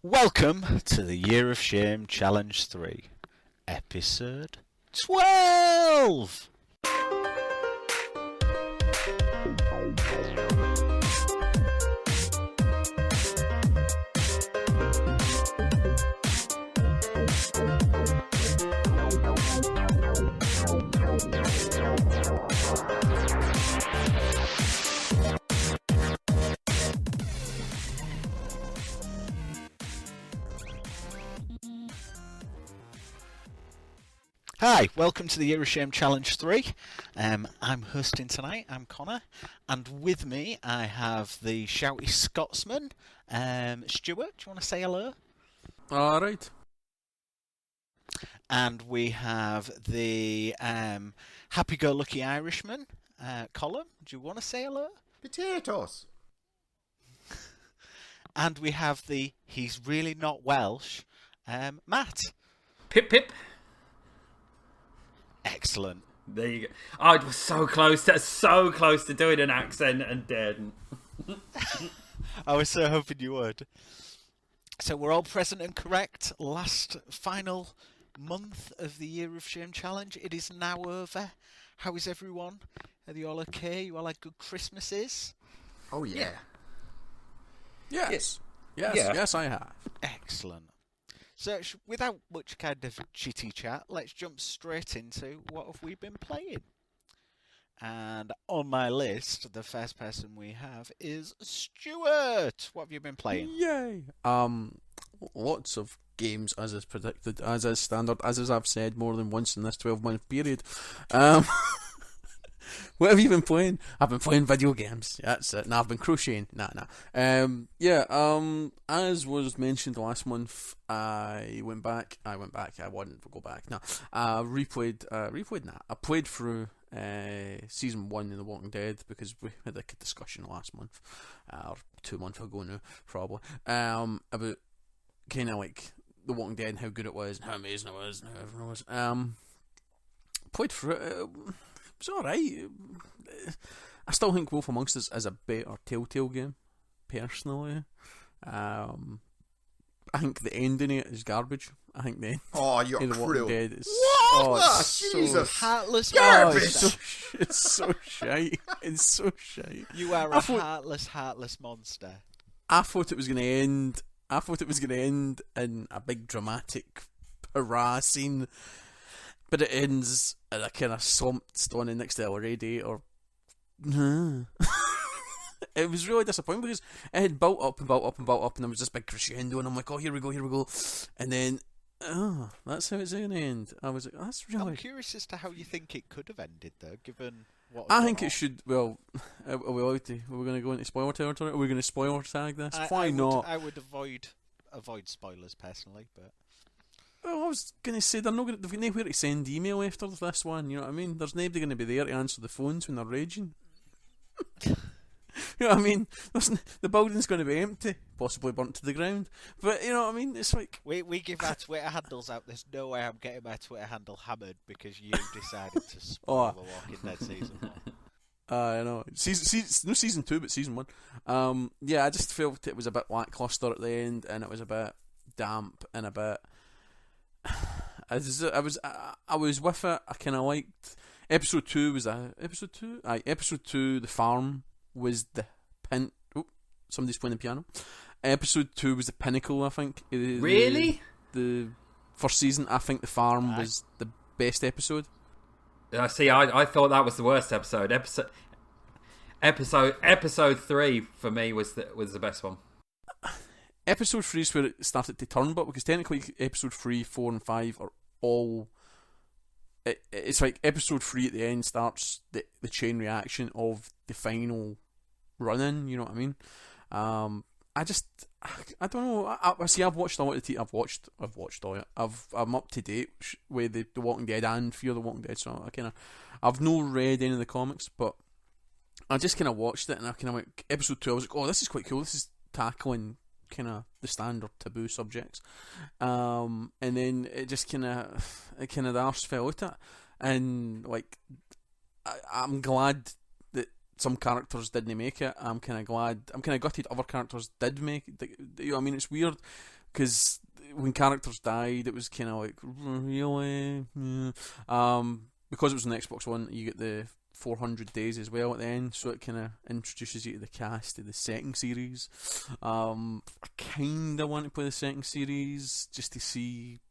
Welcome to the Year of Shame Challenge 3, Episode 12! Hi, welcome to the Year of Shame Challenge 3. I'm hosting tonight, I'm Connor, and with me I have the shouty Scotsman, Stuart. Do you want to say hello? Alright. And we have the happy-go-lucky Irishman, Colm. Do you want to say hello? Potatoes. And we have the he's really not Welsh, Matt. Pip pip. Excellent. There you go. Oh, it was so close to doing an accent and didn't. I was so hoping you would. So we're all present and correct. Last final month of the Year of Shame Challenge. It is now over. How is everyone? Are you all okay? You all had good Christmases? Oh yeah. Yes. Yeah. Yes, I have. Excellent. So without much kind of chitty chat, let's jump straight into what have we been playing. And on my list, the first person we have is Stuart. What have you been playing? Yay! Lots of games, as is predicted, as is standard, as I've said more than once in this 12-month period. What have you been playing? I've been playing video games. That's it. I've been crocheting. As was mentioned last month, I went back. I wanted to go back. I played through season 1 in The Walking Dead because we had a discussion last month, or 2 months ago now, probably, about kind of like The Walking Dead and how good it was and how amazing it was and how everyone was. Played through it. It's alright. I still think Wolf Amongst Us is a better Telltale game, personally. I think the ending of it is garbage. I think the You're end of The Walking Dead is Jesus. Heartless Garbage! it's so shite. It's so shite. You are a heartless monster. I thought it was going to end. In a big dramatic hurrah scene. But it ends at a kind of slumped standing next to a radiator. It was really disappointing because it had built up, and there was this big crescendo, and I'm like, oh, here we go. And then, that's how it's going to end. I was like, that's really... I'm curious as to how you think it could have ended, though, given what... I think it should... Well, are we allowed to... Are we going to go into spoiler territory? Are we going to spoiler tag this? Why not? I would avoid spoilers, personally, but... Well, I was going to say, they've nowhere to send email after this one, you know what I mean? There's nobody going to be there to answer the phones when they're raging. You know what I mean? The building's going to be empty, possibly burnt to the ground. But, you know what I mean? It's like... We give our Twitter handles out. There's no way I'm getting my Twitter handle hammered because you decided to spoil The Walking Dead Season 1. I know. No season 2, but season 1. I just felt it was a bit lackluster at the end, and it was a bit damp and a bit... I was with it. I kind of liked episode 2. Was that episode 2? Episode 2. The farm was the pin. Oh, somebody's playing the piano. Episode 2 was the pinnacle. I think. Really? The first season. I think the farm was the best episode. See, I thought that was the worst episode. Episode 3 for me was the best one. Episode 3 is where it started to turn, but because technically episode 3, 4 and 5 are all... It's like episode 3 at the end starts the chain reaction of the final run-in, you know what I mean? I don't know. I've watched all of the I've watched all it. I'm up to date with the Walking Dead and Fear the Walking Dead, so I've not read any of the comics, but I just kind of watched it and I kind of like episode 2. I was like, oh, this is quite cool. This is tackling kind of the standard taboo subjects, and then it just kind of the arse fell out it, and like I'm glad that some characters didn't make it. I'm kind of gutted other characters did make it. You know what I mean? It's weird because when characters died, it was kind of like, really? Yeah. Because it was on Xbox One, you get the 400 days as well at the end, so it kind of introduces you to the cast of the second series. I kind of want to play the second series just to see,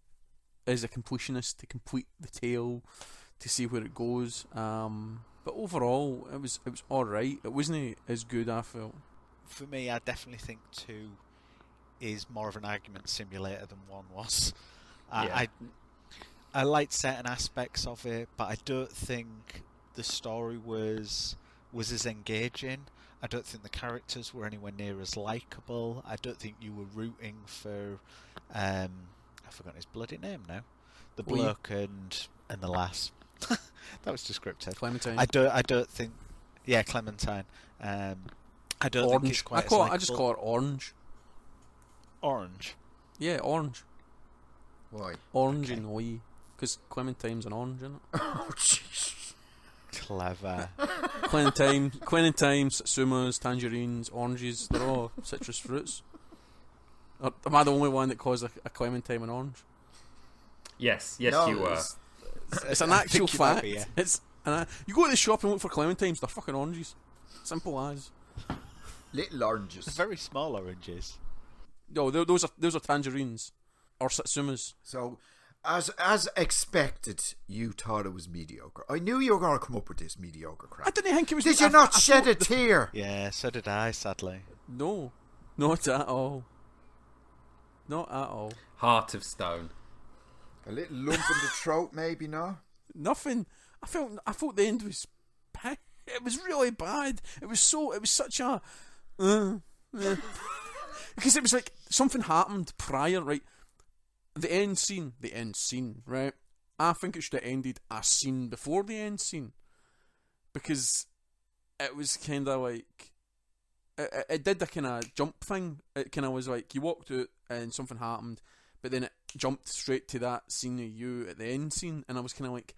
as a completionist, to complete the tale, to see where it goes. But overall, it was alright. It wasn't as good, I felt. For me, I definitely think 2 is more of an argument simulator than 1 was. I liked certain aspects of it, but I don't think the story was as engaging. I don't think the characters were anywhere near as likeable. I don't think you were rooting for I've forgotten his bloody name now. The bloke and the lass. That was descriptive. Clementine. I don't think. Yeah, Clementine. I don't think it's quite. I just call it Orange. Orange. Yeah, Orange. Why? Orange and Oi, because Clementine's an orange, isn't it? Oh, jeez. Clever. Clementine, Satsumas, tangerines, oranges—they're all citrus fruits. Am I the only one that calls a clementine an orange? Yes, No, you were. It's an I actual think you might fact. be, yeah. You go to the shop and look for clementines. They're fucking oranges. Simple as. Little oranges. Very small oranges. No, those are tangerines or satsumas. So, as expected, you thought it was mediocre. I knew you were going to come up with this mediocre crap. I didn't think it was. Did you not shed a tear? Yeah, so did I, sadly. No, not at all. Not at all. Heart of stone. A little lump in the throat, maybe, no? Nothing. I felt the end was. It was really bad. It was such a. Because it was like something happened prior, right? The end scene, right? I think it should have ended a scene before the end scene, because it was kind of like it did the kind of jump thing. It kind of was like you walked out and something happened, but then it jumped straight to that scene of you at the end scene, and I was kind of like,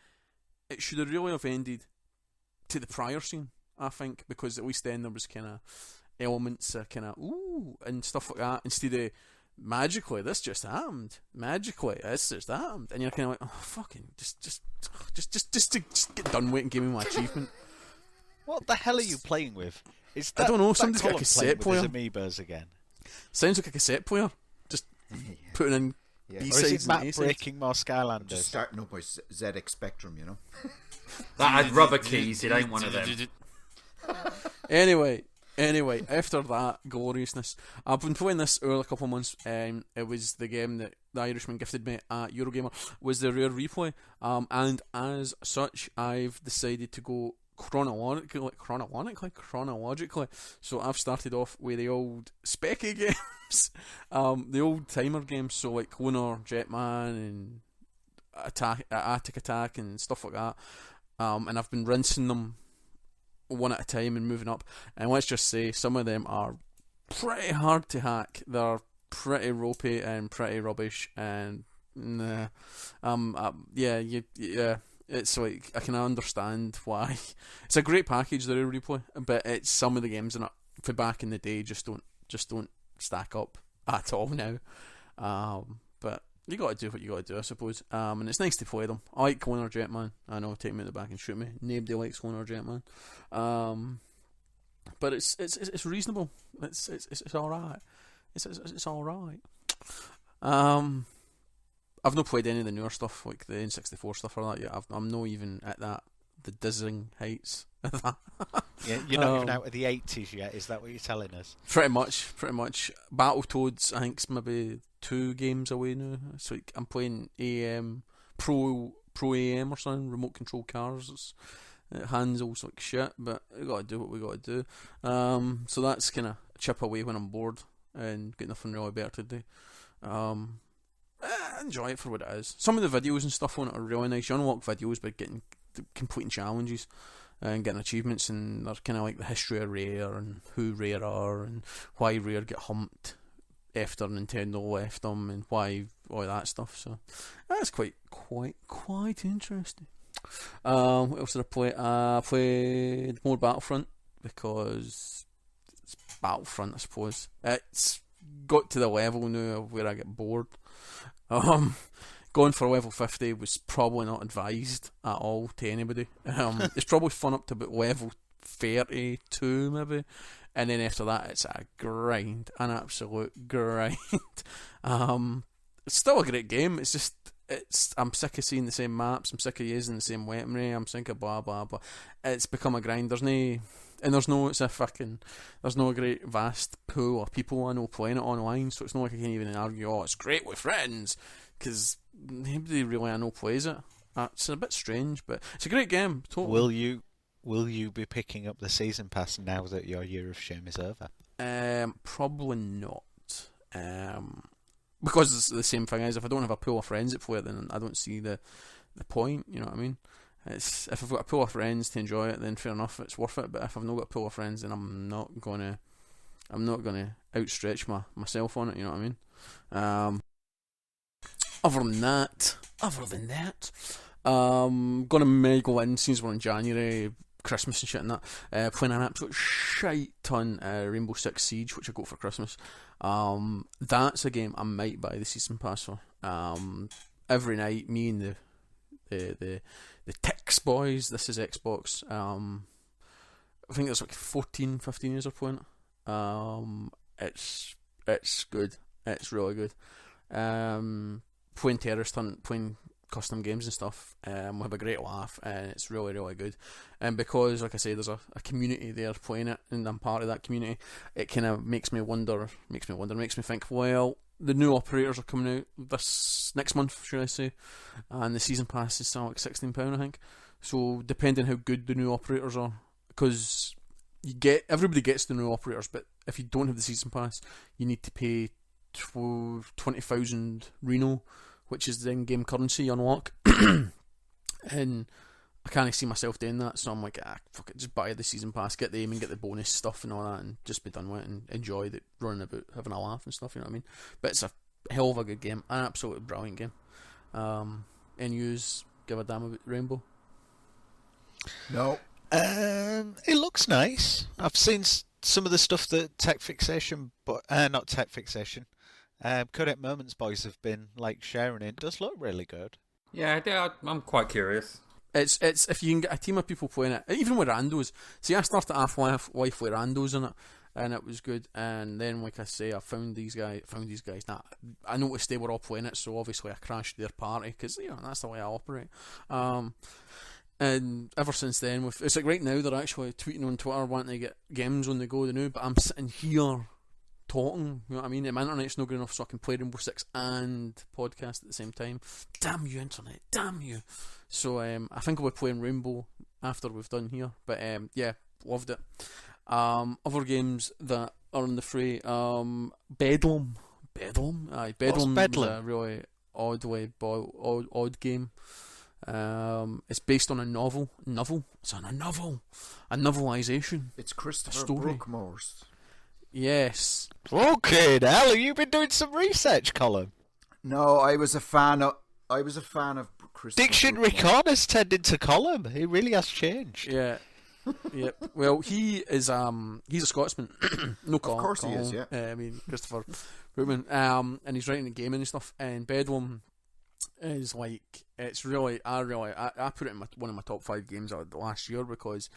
it should have really have ended to the prior scene, I think, because at least then there was kind of elements of kind of ooh and stuff like that, instead of magically this just happened, and you're kind of like, oh fucking just get done with it and give me my achievement. What the hell are you playing with? Is I don't know, that somebody's got a Colm cassette playing with player. his amoebas again? Sounds like a cassette player, just putting in Yeah. Or is B-sides it and Matt A-sides. breaking more Skylanders? Just starting up by ZX Spectrum, you know? That had rubber keys, it ain't one of them. Anyway, after that gloriousness, I've been playing this earlier a couple of months. It was the game that the Irishman gifted me at Eurogamer, was the Rare Replay, and as such, I've decided to go chronologically. So I've started off with the old Specky games, the old timer games, so like Lunar Jetman and Attic Attack and stuff like that. And I've been rinsing them one at a time and moving up, and let's just say some of them are pretty hard to hack. They're pretty ropey and pretty rubbish, and it's like I can understand why. It's a great package, the Rare Replay, but it's some of the games in it for back in the day just don't stack up at all now. But you got to do what you got to do, I suppose. And it's nice to play them. I like Lunar Jetman. I know, take me at the back and shoot me. Nobody likes Lunar Jetman. But it's reasonable. It's all right. It's all right. I've not played any of the newer stuff, like the N64 stuff or that yet. I'm not even at the dizzying heights of that. Yeah, you're not even out of the 80s yet, is that what you're telling us? Pretty much. Battletoads, I think, is maybe 2 games away now. It's like I'm playing AM, Pro AM or something, remote control cars. It handles like shit, but we got to do what we got to do. So that's kind of chip away when I'm bored and got nothing really better to do. I enjoy it for what it is. Some of the videos and stuff on it are really nice. You unlock videos by completing challenges and getting achievements, and they're kind of like the history of Rare and who Rare are and why Rare get humped after Nintendo left them and why all that stuff. So that's quite interesting. What else did I play? I played more Battlefront because it's Battlefront, I suppose. It's got to the level now of where I get bored. Going for level 50 was probably not advised at all to anybody. It's probably fun up to about level 32 maybe, and then after that it's a grind, an absolute grind. It's still a great game. It's just I'm sick of seeing the same maps. I'm sick of using the same weaponry. I'm sick of blah blah blah. It's become a grind. There's no a great vast pool of people I know playing it online. So it's not like I can even argue, oh, it's great with friends, because nobody really I know plays it. It's a bit strange, but it's a great game. Totally. Will you be picking up the season pass now that your year of shame is over? Probably not. Because it's the same thing as if I don't have a pool of friends that play it, then I don't see the point. You know what I mean? It's if I've got a pool of friends to enjoy it, then fair enough, it's worth it. But if I've not got a pool of friends, then I'm not gonna outstretch myself on it. You know what I mean? Other than that, gonna maybe go in since we're in January, Christmas and shit and that. Playing an absolute shite ton Rainbow Six Siege, which I got for Christmas. That's a game I might buy the season pass for. Every night, me and the Tix boys. This is Xbox. I think there's like 14, 15 years are playing it. It's good. It's really good. Playing Terrorist Hunt, playing custom games and stuff. We have a great laugh, and it's really, really good. And because, like I say, there's a community there playing it, and I'm part of that community, it kind of makes me think, well, the new operators are coming out this next month, should I say, and the season pass is still like £16, I think. So depending how good the new operators are, because everybody gets the new operators, but if you don't have the season pass, you need to pay 20,000 Reno, which is the in-game currency you unlock. And I can't see myself doing that, so I'm like, fuck it, just buy the season pass, get the aim and get the bonus stuff and all that, and just be done with it and enjoy the running about, having a laugh and stuff, you know what I mean? But it's a hell of a good game, an absolutely brilliant game. And yous give a damn about Rainbow? No. It looks nice. I've seen some of the stuff that Tech Fixation, but not Tech Fixation, Correct Moments boys have been like sharing. It does look really good. Yeah, I'm quite curious. It's if you can get a team of people playing it, even with randos. See, I started Half-Life with randos in it, and it was good. And then, like I say, I found these guys. Nah, I noticed they were all playing it, so obviously I crashed their party because that's the way I operate. And ever since then, it's like right now they're actually tweeting on Twitter wanting to get games on the go. They know, but I'm sitting here talking, you know what I mean? My internet's not good enough so I can play Rainbow Six and podcast at the same time. Damn you, internet, damn you. So I think I'll be playing Rainbow after we've done here. But yeah, loved it. Other games that are in the fray, Bedlam. Bedlam's a really odd game. It's based on a novel. It's on a novelization. It's Christopher Brookmore's. Yes. Okay, now you've been doing some research, Colm. No, I was a fan of Christopher Dictionary Brookmore. Corner's turned into Colm. He really has changed. Yeah. Yep. Well, he is he's a Scotsman. No, Colm. Of course he is. Yeah. I mean, Christopher Brookman. And he's writing the gaming and stuff. And Bedlam is like, it's really, I put it in one of my top 5 games of the last year because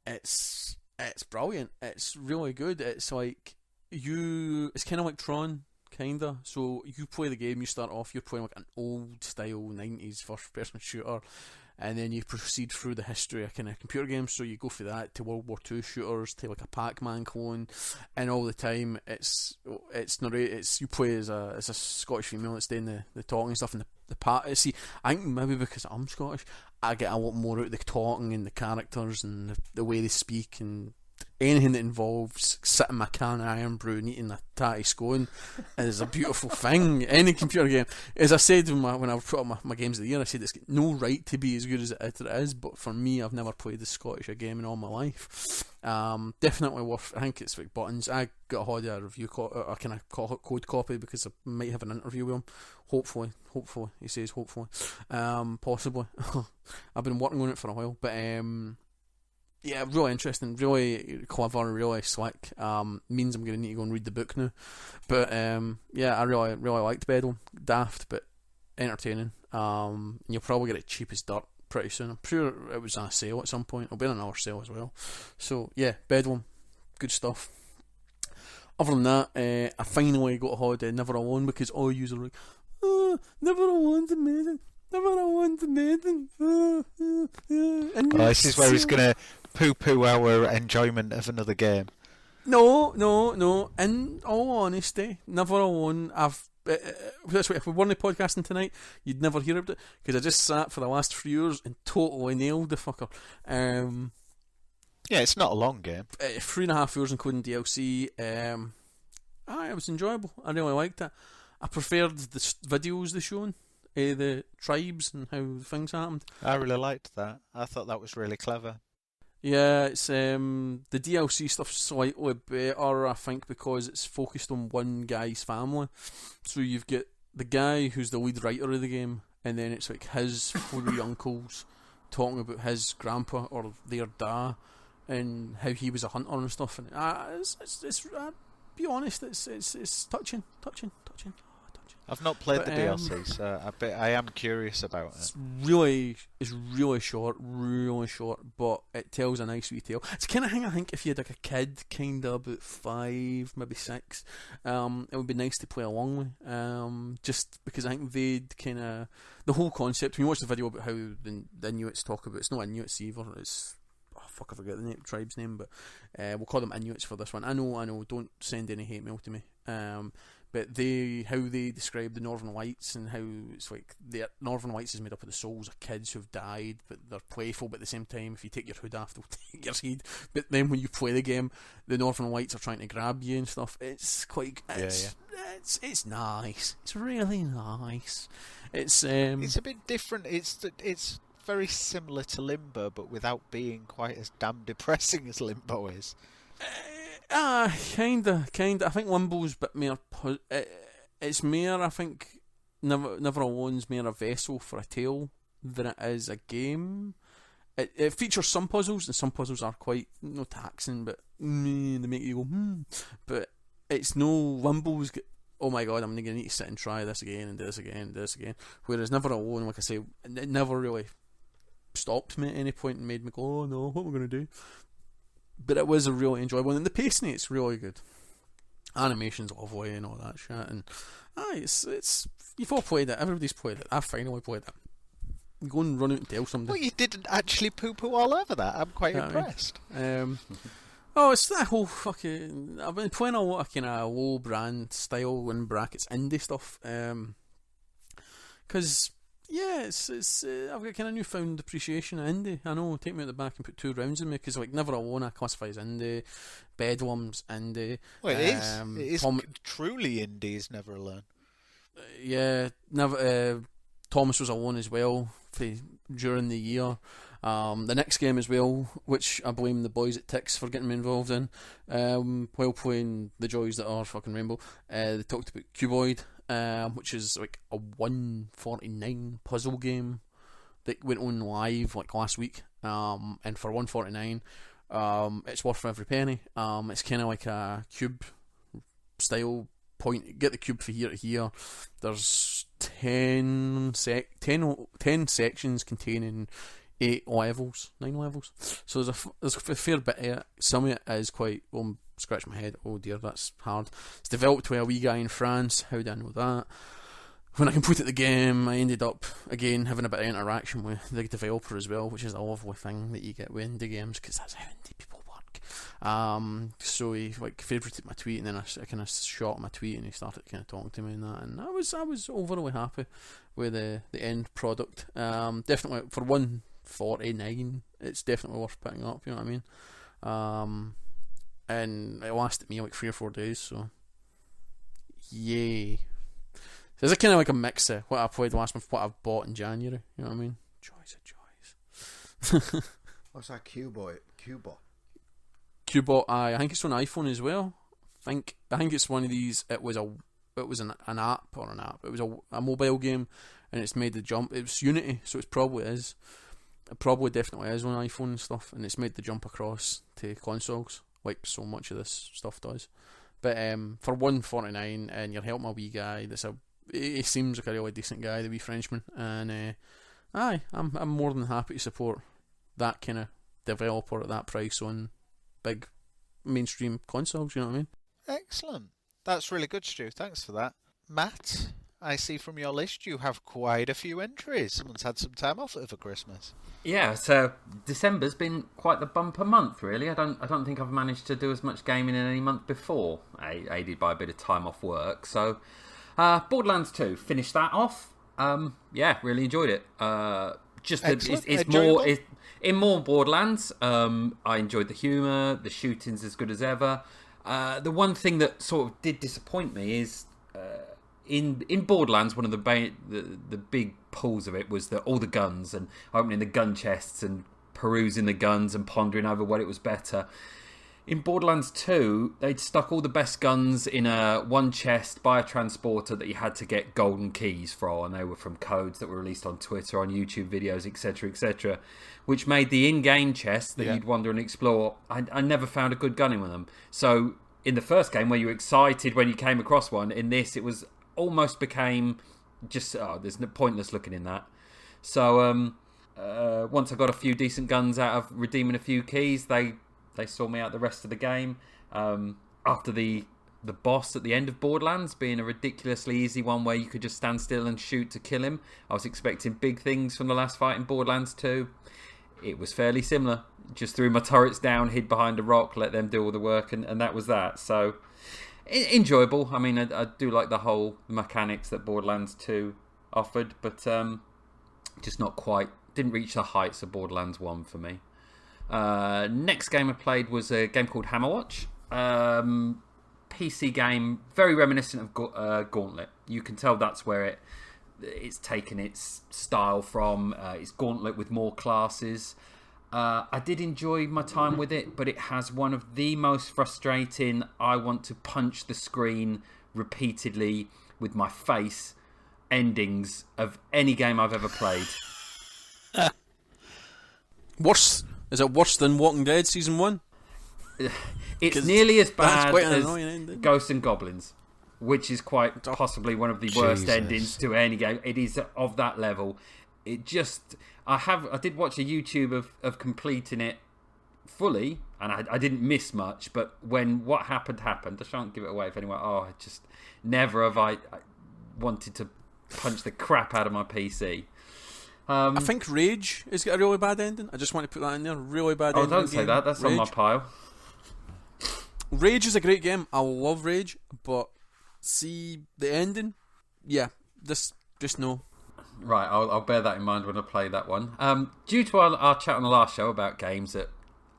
it's brilliant. It's really good. It's like it's kind of like Tron, kinda. So you play the game, you start off, you're playing like an old style 90s first person shooter, and then you proceed through the history of kind of computer games. So you go for that to World War II shooters, to like a Pac-Man clone, and all the time it's you play as a Scottish female that's doing the talking and stuff, and the part. See, I think maybe because I'm Scottish, I get a lot more out of the talking and the characters and the way they speak, and anything that involves sitting my can of Iron Brew and eating a tatty scone is a beautiful thing. Any computer game, as I said when I put up my games of the year, I said it's got no right to be as good as it is, but for me, I've never played as Scottish a game in all my life. Definitely worth. I think it's like Buttons. I got a hold of a review a kind of code copy because I might have an interview with him. Hopefully, he says hopefully, possibly. I've been working on it for a while, but Yeah, really interesting, really clever, really slick. Means I'm going to need to go and read the book now. But yeah, I really liked Bedlam. Daft, but entertaining. You'll probably get it cheap as dirt pretty soon. I'm sure it was on a sale at some point. It'll be on another sale as well. So yeah, Bedlam, good stuff. Other than that, I finally got a holiday Never Alone because all you are like, oh, Never Alone's amazing. Never Alone's amazing. And this is where he's going to poo-poo our enjoyment of another game. No. In all honesty, Never Alone, that's what, if we weren't podcasting tonight, you'd never hear about it because I just sat for the last 3 years and totally nailed the fucker. Yeah, it's not a long game. 3.5 years including DLC. It was enjoyable. I really liked it. I preferred the videos they shown, the tribes and how things happened. I really liked that. I thought that was really clever. Yeah, it's the DLC stuff's slightly better, I think, because it's focused on one guy's family. So you've got the guy who's the lead writer of the game, and then it's like his 3 uncles talking about his grandpa or their dad and how he was a hunter and stuff. And it's be honest, it's touching. I've not played the DLC, so I am curious about it. It's really short, but it tells a nice wee tale. It's kind of thing I think if you had like a kid, kind of about 5, maybe 6, it would be nice to play along with. Just because I think they'd kind of the whole concept. When you watch the video about how the Inuits talk about, it's not Inuits either. It's I forget the tribe's name, but we'll call them Inuits for this one. I know. Don't send any hate mail to me. But how they describe the Northern Lights and how it's like the Northern Lights is made up of the souls of kids who've died, but they're playful. But at the same time, if you take your hood off, they'll take your head. But then when you play the game, the Northern Lights are trying to grab you and stuff. It's quite. It's nice. It's really nice. It's a bit different. It's very similar to Limbo, but without being quite as damn depressing as Limbo is. Kinda. I think Limbo's a bit more. It's more. I think Never Alone's more a vessel for a tale than it is a game. It features some puzzles, and some puzzles are quite no taxing, but they make you go. But it's no Limbo's. Oh my god, I'm gonna need to sit and try this again and do this again and do this again. Whereas Never Alone, like I say, it never really stopped me at any point and made me go, oh no, what am I gonna do? But it was a really enjoyable one, and the pacing it's really good. Animation's lovely and all that shit, and it's you've all played it. Everybody's played it. I finally played it. Go and run out and tell somebody. Well, you didn't actually poo-poo all over that. I'm quite impressed. It's that whole fucking. I've been playing a lot of kind of low brand style in brackets indie stuff. Because it's I've got kind of newfound appreciation of indie. I know, take me at the back and put 2 rounds in me because like Never Alone I classify as indie, Bedlam's indie. Well, it is truly indie. Is Never Alone. Thomas was alone as well during the year. The next game as well, which I blame the boys at Tix for getting me involved in, while playing The Joys That Are Fucking Rainbow. They talked about Cuboid, which is like a 149 puzzle game that went on live like last week. And for 149, it's worth every penny. It's kind of like a cube style point. Get the cube from here to here. There's 10 sections containing 9 levels. So there's a fair bit of it. Some of it is quite. Well, scratch my head. Oh dear, that's hard. It's developed by a wee guy in France. How do I know that? When I completed the game, I ended up again having a bit of interaction with the developer as well, which is a lovely thing that you get with indie games because that's how indie people work. So he like favorited my tweet, and then I kind of shot my tweet, and he started kind of talking to me and that, and I was overly happy with the end product. Definitely for 149, it's definitely worth picking up. You know what I mean? And it lasted me like 3 or 4 days, so yay. So it's kind of like a mix of what I played last month, what I've bought in January. You know what I mean? Joys of joys. What's that Cubot? Cubot, I think it's on iPhone as well. I think it's one of these. It was an app. It was a mobile game, and it's made the jump. It was Unity, so it probably is. It probably definitely is on iPhone and stuff, and it's made the jump across to consoles, like so much of this stuff does. But for $1.49, and you're helping a wee guy he seems like a really decent guy, the wee Frenchman, and I'm more than happy to support that kind of developer at that price on big mainstream consoles, you know what I mean? Excellent. That's really good, Stu. Thanks for that. Matt, I see from your list you have quite a few entries. Someone's had some time off over Christmas. Yeah, so December's been quite the bumper month, really. I don't think I've managed to do as much gaming in any month before, aided by a bit of time off work. So, Borderlands 2, finished that off. Yeah, really enjoyed it. In more Borderlands. I enjoyed the humour, the shooting's as good as ever. The one thing that sort of did disappoint me is in Borderlands, one of the big pulls of it was that all the guns and opening the gun chests and perusing the guns and pondering over what it was better. In Borderlands 2, they'd stuck all the best guns in one chest by a transporter that you had to get golden keys for, and they were from codes that were released on Twitter, on YouTube videos, etc., which made the in-game chests that you'd wander and explore. I never found a good gun in them. So in the first game, where you were excited when you came across one, in this it was almost became just there's no pointless looking in that. So once I got a few decent guns out of redeeming a few keys, they saw me out the rest of the game. After the boss at the end of Borderlands being a ridiculously easy one where you could just stand still and shoot to kill him, I was expecting big things from the last fight in Borderlands 2. It was fairly similar. Just threw my turrets down, hid behind a rock, let them do all the work, and that was that. So, enjoyable. I mean, I do like the whole mechanics that Borderlands 2 offered, but just not quite, didn't reach the heights of Borderlands 1 for me. Next game I played was a game called Hammerwatch. PC game, very reminiscent of Gauntlet. You can tell that's where it's taken its style from. It's Gauntlet with more classes. I did enjoy my time with it, but it has one of the most frustrating, I want to punch the screen repeatedly with my face endings of any game I've ever played. Worse? Is it worse than Walking Dead Season 1? It's nearly as bad as ending. Ghosts and Goblins, which is quite possibly one of the worst endings to any game. It is of that level. It just... I did watch a YouTube of completing it fully, and I didn't miss much, but when what happened, I shan't give it away if anyone... I just... Never have I wanted to punch the crap out of my PC. I think Rage has got a really bad ending. I just want to put that in there. Really bad ending. Oh, don't say that. That's Rage. On my pile. Rage is a great game. I love Rage, but see the ending? Yeah, just no. Right, I'll bear that in mind when I play that one. Due to our chat on the last show about games that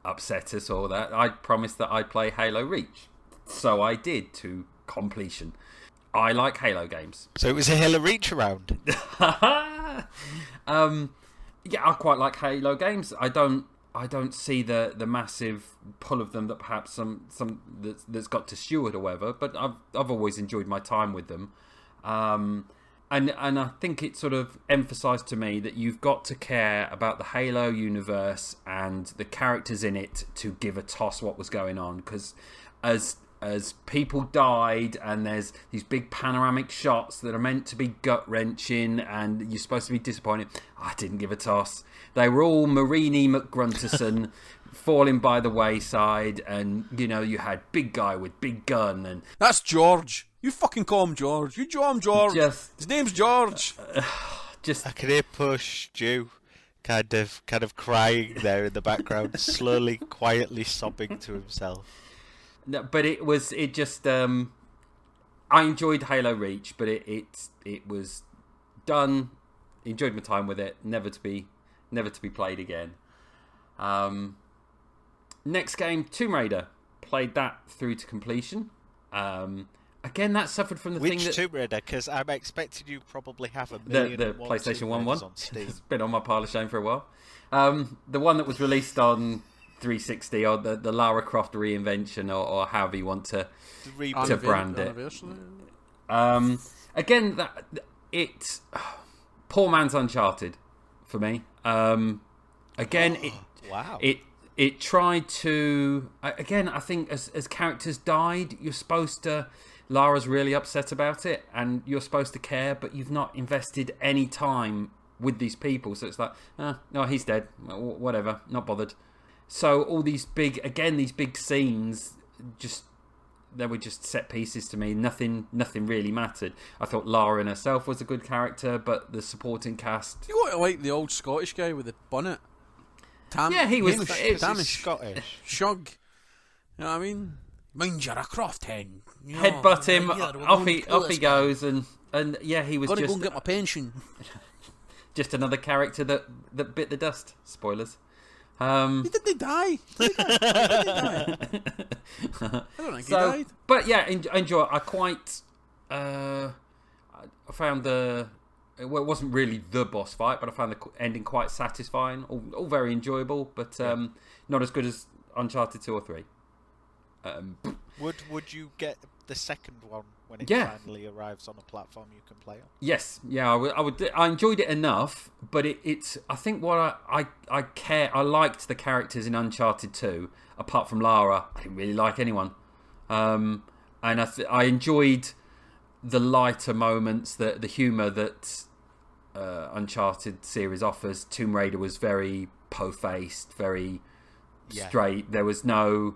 upset us or that, I promised that I'd play Halo Reach. So I did, to completion. I like Halo games. So it was a Halo Reach around. Yeah, I quite like Halo games. I don't see the massive pull of them that perhaps some that's got to Stuart or whatever. But I've always enjoyed my time with them. And I think it sort of emphasised to me that you've got to care about the Halo universe and the characters in it to give a toss what was going on. Because as people died and there's these big panoramic shots that are meant to be gut-wrenching and you're supposed to be disappointed, I didn't give a toss. They were all Marini McGrunterson falling by the wayside, and you had big guy with big gun, and that's George. You fucking call him George. You draw him George. His name's George. I can hear Push Stu kind of crying there in the background, slowly, quietly sobbing to himself. No, but it just I enjoyed Halo Reach, but it was done. Enjoyed my time with it. Never to be played again. Next game, Tomb Raider. Played that through to completion. Again, that suffered from the thing that... Which Tomb Raider? Because I'm expecting you probably have a million the PlayStation 1 one. On Steam. It's been on my pile of shame for a while. The one that was released on 360, or the Lara Croft reinvention, or however you want to brand it. Again, it's poor man's Uncharted for me. Again, Wow. it tried to again. I think as characters died, you're supposed to. Lara's really upset about it, and you're supposed to care, but you've not invested any time with these people. So it's like, no, he's dead. Whatever, not bothered. So all these big scenes, they were just set pieces to me. Nothing really mattered. I thought Lara in herself was a good character, but the supporting cast. You got to like the old Scottish guy with the bonnet. He was Scottish. Shug. You know what I mean? Mind you're a croft hen. You know, Headbutt him. yeah, Off he goes, and yeah, he was Gotta just go and get my pension. just another character that bit the dust. Spoilers. He didn't die. He didn't die. I don't think he died. But yeah, I enjoy it. I quite. I found it wasn't really the boss fight, but I found the ending quite satisfying. All very enjoyable, but not as good as Uncharted 2 or 3. Would you get the second one when it finally arrives on a platform you can play on? Yes, yeah, I would. I enjoyed it enough, but it's. I think what I liked the characters in Uncharted 2. Apart from Lara, I didn't really like anyone, and I enjoyed the lighter moments, the humour that Uncharted series offers. Tomb Raider was very po-faced, very straight. There was no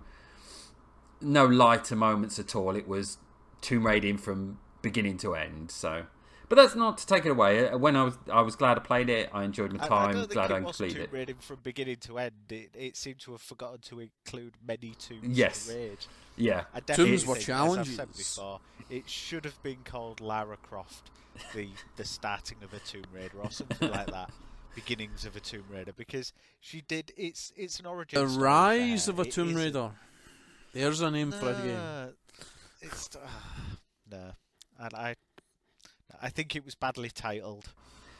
lighter moments at all. It was Tomb Raider from beginning to end. So, but that's not to take it away. When I was glad I played it. I enjoyed my time. I don't glad I think it was completed Tomb Raider from beginning to end. It seemed to have forgotten to include many tombs. Yes. To raid. Yeah. I definitely Tombs were think, challenges. as I've said before, it should have been called Lara Croft, the starting of a Tomb Raider or something like that. Beginnings of a Tomb Raider, because she did. It's an origin. The story Rise there. of a It Tomb isn't- Raider. There's a name for it again. It's no, and I think it was badly titled.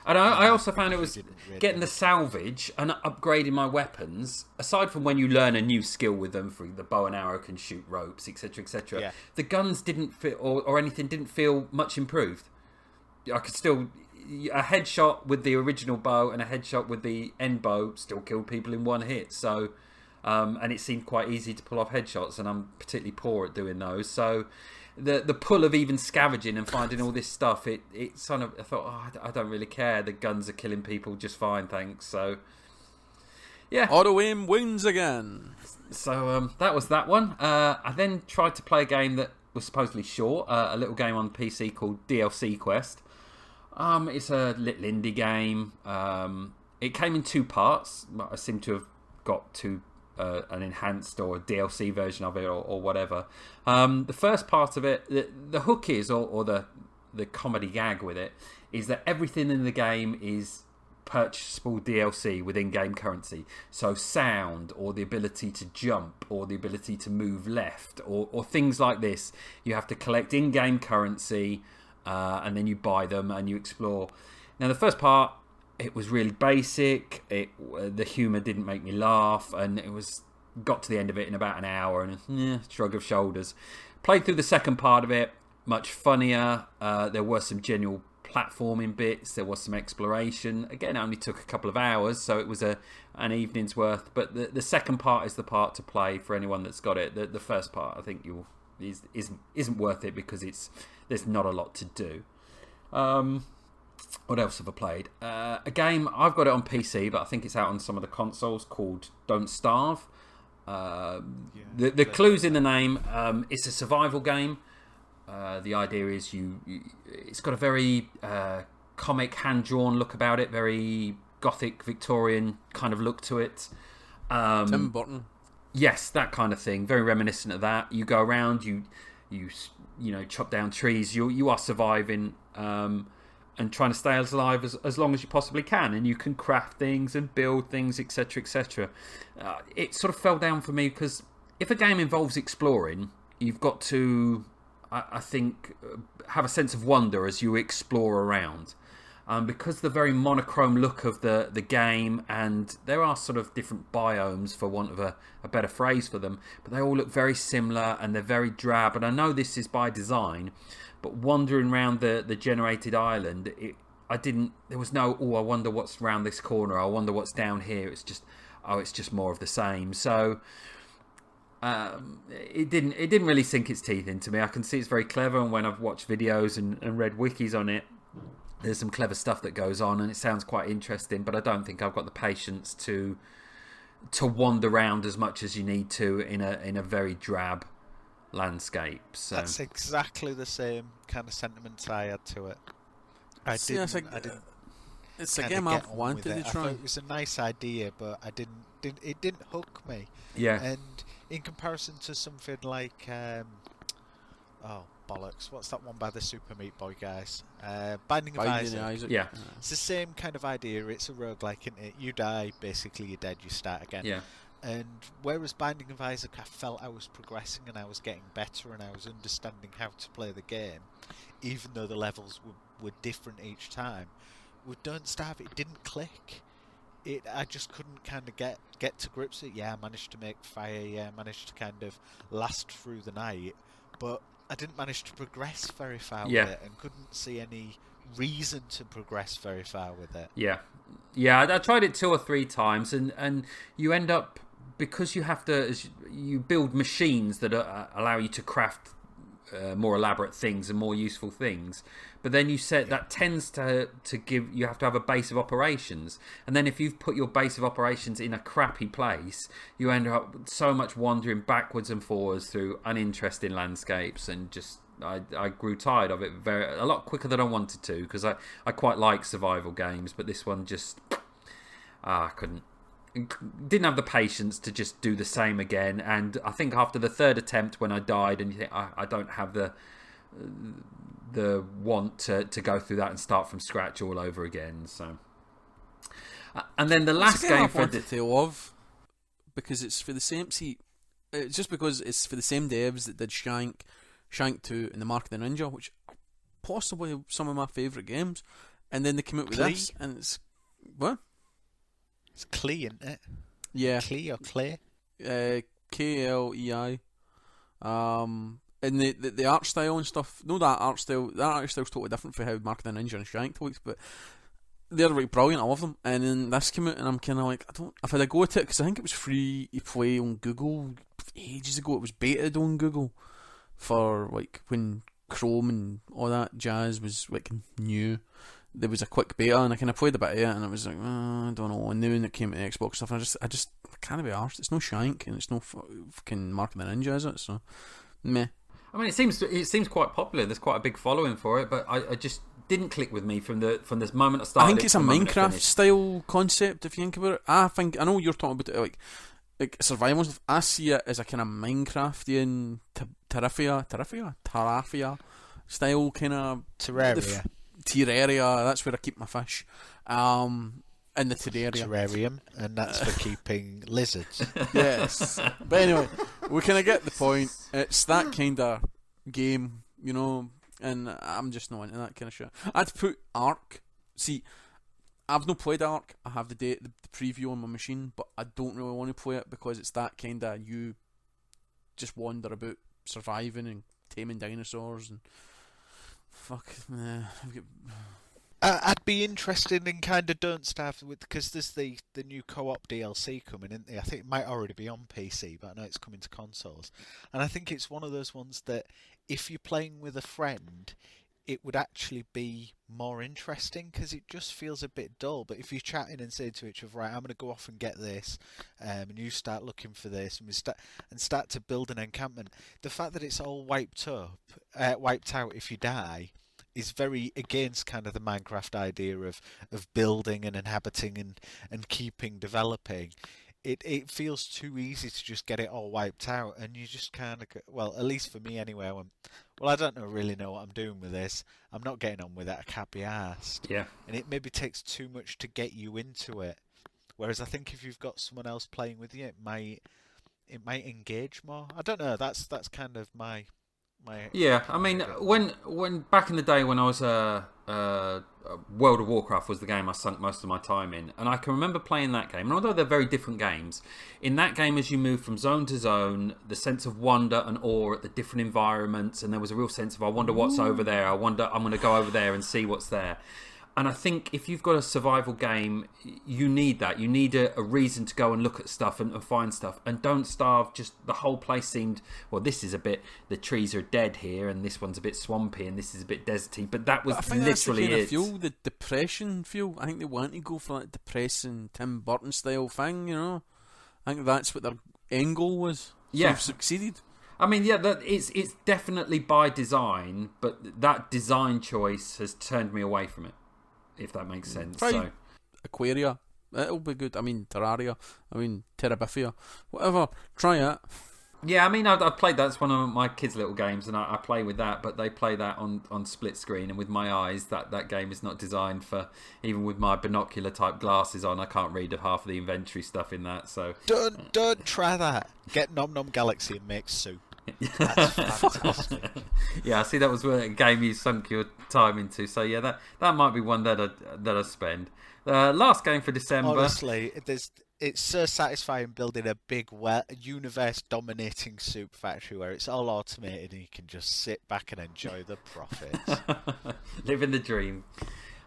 And I also found it was didn't really getting the salvage and upgrading my weapons. Aside from when you learn a new skill with them, for the bow and arrow can shoot ropes, etc., etc. Yeah. The guns didn't feel, or anything didn't feel much improved. I could still a headshot with the original bow and a headshot with the end bow still killed people in one hit. So, and it seemed quite easy to pull off headshots, and I'm particularly poor at doing those. So, the pull of even scavenging and finding all this stuff, it sort of, I thought, I don't really care. The guns are killing people just fine, thanks. So, yeah. Auto aim wins again. So that was that one. I then tried to play a game that was supposedly short, a little game on PC called DLC Quest. It's a little indie game. It came in 2 parts. I seem to have got to an enhanced or a DLC version of it or whatever. The first part of it, the hook is, or the comedy gag with it, is that everything in the game is purchasable DLC with in-game currency. So sound, or the ability to jump, or the ability to move left, or things like this. You have to collect in-game currency, and then you buy them and you explore. Now the first part, it was really basic. The humour didn't make me laugh, and got to the end of it in about an hour, and shrug of shoulders. Played through the second part of it, much funnier. There were some genuine platforming bits. There was some exploration. Again, it only took a couple of hours, so it was an evening's worth. But the second part is the part to play for anyone that's got it. The first part, I think, isn't worth it because there's not a lot to do. What else have I played? A game, I've got it on PC, but I think it's out on some of the consoles, called Don't Starve. The clue's in the name. It's a survival game. The idea is it's got a very comic, hand-drawn look about it, very gothic, Victorian kind of look to it. Tim Burton. Yes, that kind of thing. Very reminiscent of that. You go around, you chop down trees. You are surviving and trying to stay alive as long as you possibly can. And you can craft things and build things, etc., etc. It sort of fell down for me because if a game involves exploring, you've got to, I think, have a sense of wonder as you explore around. Because the very monochrome look of the game, and there are sort of different biomes, for want of a better phrase for them, but they all look very similar and they're very drab. And I know this is by design, but wandering around the generated island, There was no, I wonder what's round this corner. I wonder what's down here. It's just more of the same. So it didn't really sink its teeth into me. I can see it's very clever, and when I've watched videos and read wikis on it, there's some clever stuff that goes on, and it sounds quite interesting. But I don't think I've got the patience to wander around as much as you need to in a very drab landscape. So that's exactly the same kind of sentiments I had to it. I didn't. It's a game I've wanted to try. I thought it was a nice idea, but it didn't hook me. Yeah. And in comparison to something like, oh bollocks, what's that one by the Super Meat Boy guys? Binding of Isaac. Yeah. It's the same kind of idea. It's a roguelike, isn't it? You die, basically you're dead, you start again. Yeah. And whereas Binding of Isaac, I felt I was progressing and I was getting better and I was understanding how to play the game, even though the levels were different each time. With Don't Starve, it didn't click. I just couldn't kind of get to grips with it. Yeah, I managed to make fire. Yeah, I managed to kind of last through the night, but I didn't manage to progress very far with it, and couldn't see any reason to progress very far with it. Yeah. I tried it 2 or 3 times, and you end up, because you have to, you build machines that allow you to craft more elaborate things and more useful things, but then you that tends to give, you have to have a base of operations, and then if you've put your base of operations in a crappy place, you end up so much wandering backwards and forwards through uninteresting landscapes, and just I grew tired of it a lot quicker than I wanted to, because I quite like survival games, but this one just I didn't have the patience to just do the same again. And I think after the 3rd attempt, when I died, and you think I don't have the want to go through that and start from scratch all over again. So and then the last game for the tale of, because it's for the same it's just because it's for the same devs that did Shank 2 and the Mark of the Ninja, which are possibly some of my favourite games, and then they came out with this, and it's what? It's Clee, isn't it? Yeah. Clee or Clay? Klei. And the art style and stuff. No, that art style's totally different from how Mark of the Ninja and Shank looks, but they're like brilliant. I love them. And then this came out, and I'm kind of like, I've had a go at it, because I think it was free to play on Google ages ago. It was betaed on Google for like when Chrome and all that jazz was like new. There was a quick beta, and I kind of played a bit of it, and I was like, I don't know. And then when it came to Xbox stuff, I just can't be arsed. It's no Shank, and it's no fucking Mark of the Ninja, is it? So, meh. I mean, it seems quite popular. There's quite a big following for it, but I just didn't click with me from this moment I started. I think it's a Minecraft style concept. If you think about it, I know you're talking about it like survival stuff. I see it as a kind of Minecraftian Terraria style kind of Terraria. That's where I keep my fish. In the terrarium, and that's for keeping lizards. Yes, but anyway, we kind of get the point. It's that kind of game, you know, and I'm just not into that kind of shit. I'd put Ark. See, I've not played Ark. I have the preview on my machine, but I don't really want to play it, because it's that kind of, you just wander about surviving and taming dinosaurs and I'd be interested in kind of Don't Starve because there's the new co-op DLC coming, isn't there? I think it might already be on PC, but I know it's coming to consoles. And I think it's one of those ones that if you're playing with a friend, it would actually be more interesting, because it just feels a bit dull. But if you're chatting and saying to each other, right, I'm going to go off and get this, and you start looking for this, and we start to build an encampment, the fact that it's all wiped out if you die is very against kind of the Minecraft idea of building and inhabiting and keeping developing. It feels too easy to just get it all wiped out, and you just kind of, well, at least for me anyway, I went, well, I don't really know what I'm doing with this. I'm not getting on with it. I can't be arsed. Yeah. And it maybe takes too much to get you into it. Whereas I think if you've got someone else playing with you, it might engage more. I don't know. That's kind of my. Yeah, I mean, when back in the day when I was World of Warcraft was the game I sunk most of my time in, and I can remember playing that game. And although they're very different games, in that game, as you move from zone to zone, the sense of wonder and awe at the different environments, and there was a real sense of, I wonder what's over there. I wonder, I'm going to go over there and see what's there. And I think if you've got a survival game, you need that. You need a reason to go and look at stuff and find stuff. And don't starve. Just the whole place seemed, well, this is a bit, the trees are dead here, and this one's a bit swampy, and this is a bit deserty. But that was I think literally that's the kind it. of feel, the depression feel. I think they want to go for that depressing Tim Burton style thing, you know. I think that's what their end goal was. So they've succeeded. I mean, yeah, it's definitely by design, but that design choice has turned me away from it, if that makes sense. Try So Aquaria. It'll be good. I mean, Terraria. I mean, Terabithia. Whatever. Try it. yeah, I mean, I've played that. It's one of my kids' little games, and I play with that. But they play that on split screen, and with my eyes, that game is not designed for. Even with my binocular type glasses on, I can't read half of the inventory stuff in that. So Don't try that. Get Nom Nom Galaxy and make soup. That's fantastic. Yeah, I see that was a game you sunk your time into. So yeah, that might be one that I spend. Last game for December. Honestly, it's so satisfying building a big universe-dominating soup factory where it's all automated and you can just sit back and enjoy the profits. Living the dream.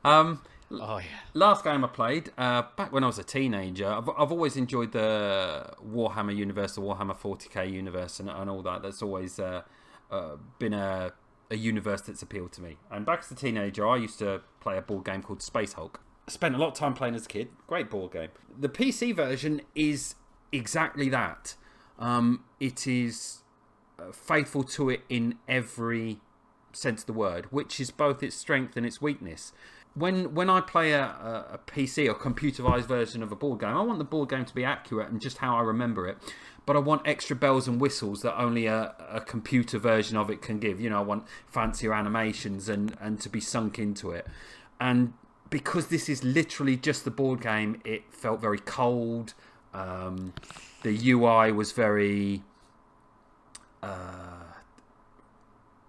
Oh yeah. Last game I played back when I was a teenager. I've always enjoyed the Warhammer universe, the Warhammer 40k universe, and all that. That's always been a universe that's appealed to me. And back as a teenager, I used to play a board game called Space Hulk. I spent a lot of time playing as a kid. Great board game. The PC version is exactly that. It is faithful to it in every sense of the word, which is both its strength and its weakness. When I play a PC or computerized version of a board game, I want the board game to be accurate and just how I remember it. But I want extra bells and whistles that only a computer version of it can give. You know, I want fancier animations and to be sunk into it. And because this is literally just the board game, it felt very cold. The UI was very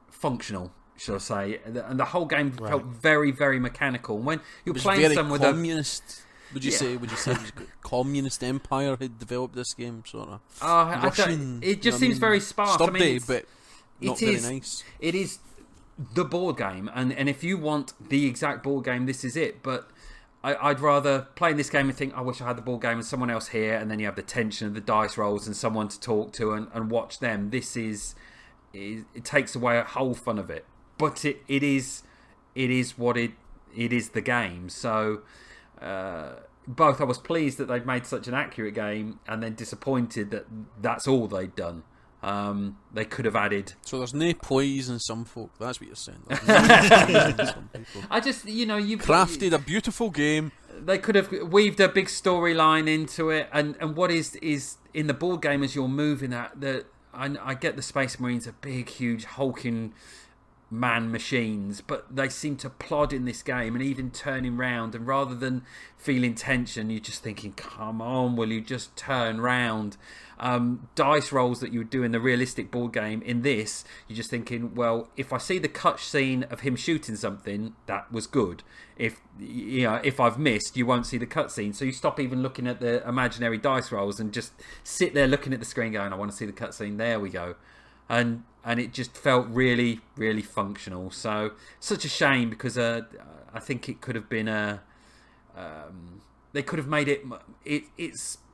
functional, should I say, and the whole game felt very, very mechanical. When you're playing some with communist. Would you say it was a communist empire had developed this game, sort of? Russian, it just seems very sparse. Sturdy, I mean, but not very nice. It is the board game, and if you want the exact board game, this is it. But I'd rather play in this game and think, I wish I had the board game and someone else here, and then you have the tension of the dice rolls and someone to talk to and watch them. It takes away a whole fun of it. But it is what it is, the game. So both I was pleased that they'd made such an accurate game, and then disappointed that that's all they'd done. They could have added. So there's no poise in some folk. That's what you're saying. There's no poise in some people. I just, you crafted a beautiful game. They could have weaved a big storyline into it, and what is in the board game as you're moving that I get the Space Marines are big, huge, hulking man machines, but they seem to plod in this game and even turning round, and rather than feeling tension, you're just thinking, come on, will you just turn round? Dice rolls that you would do in the realistic board game, in this you're just thinking, well, if I see the cut scene of him shooting something, that was good. If I've missed, you won't see the cutscene, so you stop even looking at the imaginary dice rolls and just sit there looking at the screen going, I want to see the cutscene. There we go. And it just felt really, really functional. So such a shame, because I think it could have been they could have made it.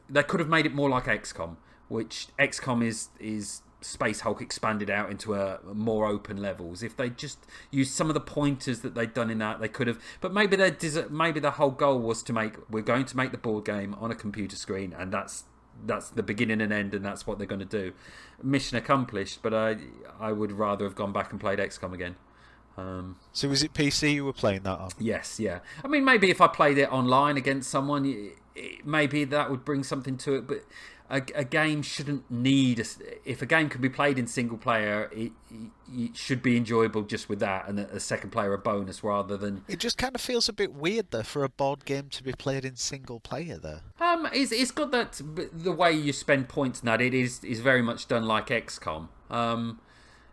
They could have made it more like XCOM, which XCOM is Space Hulk expanded out into a more open levels. If they just used some of the pointers that they'd done in that, they could have. But maybe the whole goal was we're going to make the board game on a computer screen, and that's the beginning and end, and that's what they're going to do. Mission accomplished, but I would rather have gone back and played XCOM again. So was it PC you were playing that on? Yes, yeah. I mean, maybe if I played it online against someone, maybe that would bring something to it, but a game shouldn't need... If a game can be played in single player, it should be enjoyable just with that, and a second player a bonus rather than... It just kind of feels a bit weird, though, for a board game to be played in single player, though. It's got that... The way you spend points in that, it is very much done like XCOM.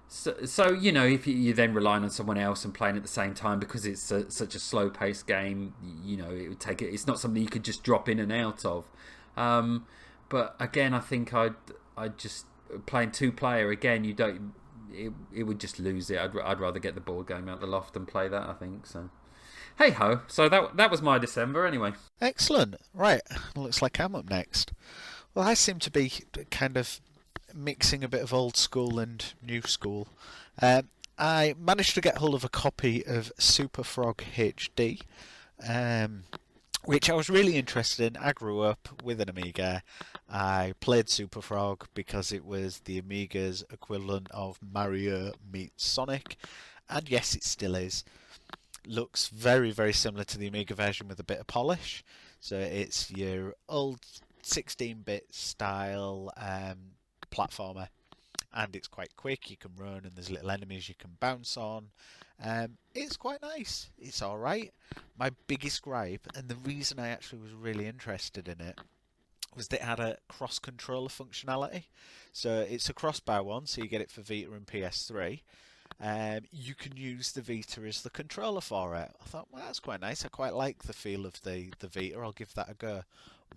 So if you're then relying on someone else and playing at the same time, because it's such a slow-paced game, it would take it. It's not something you could just drop in and out of. But again, I think I'd just playing 2-player again. You don't. It would just lose it. I'd rather get the board game out the loft and play that, I think so. hey ho. So that was my December anyway. Excellent. Right, looks like I'm up next. Well, I seem to be kind of mixing a bit of old school and new school. I managed to get hold of a copy of Super Frog HD, which I was really interested in. I grew up with an Amiga. I played Super Frog because it was the Amiga's equivalent of Mario meets Sonic, and yes, it still is. Looks very, very similar to the Amiga version with a bit of polish. So it's your old 16-bit style platformer, and it's quite quick. You can run, and there's little enemies you can bounce on. It's quite nice. It's all right. My biggest gripe, and the reason I actually was really interested in it, was that it had a cross-controller functionality. So it's a cross-buy one, so you get it for Vita and PS3. You can use the Vita as the controller for it. I thought, well, that's quite nice. I quite like the feel of the Vita. I'll give that a go.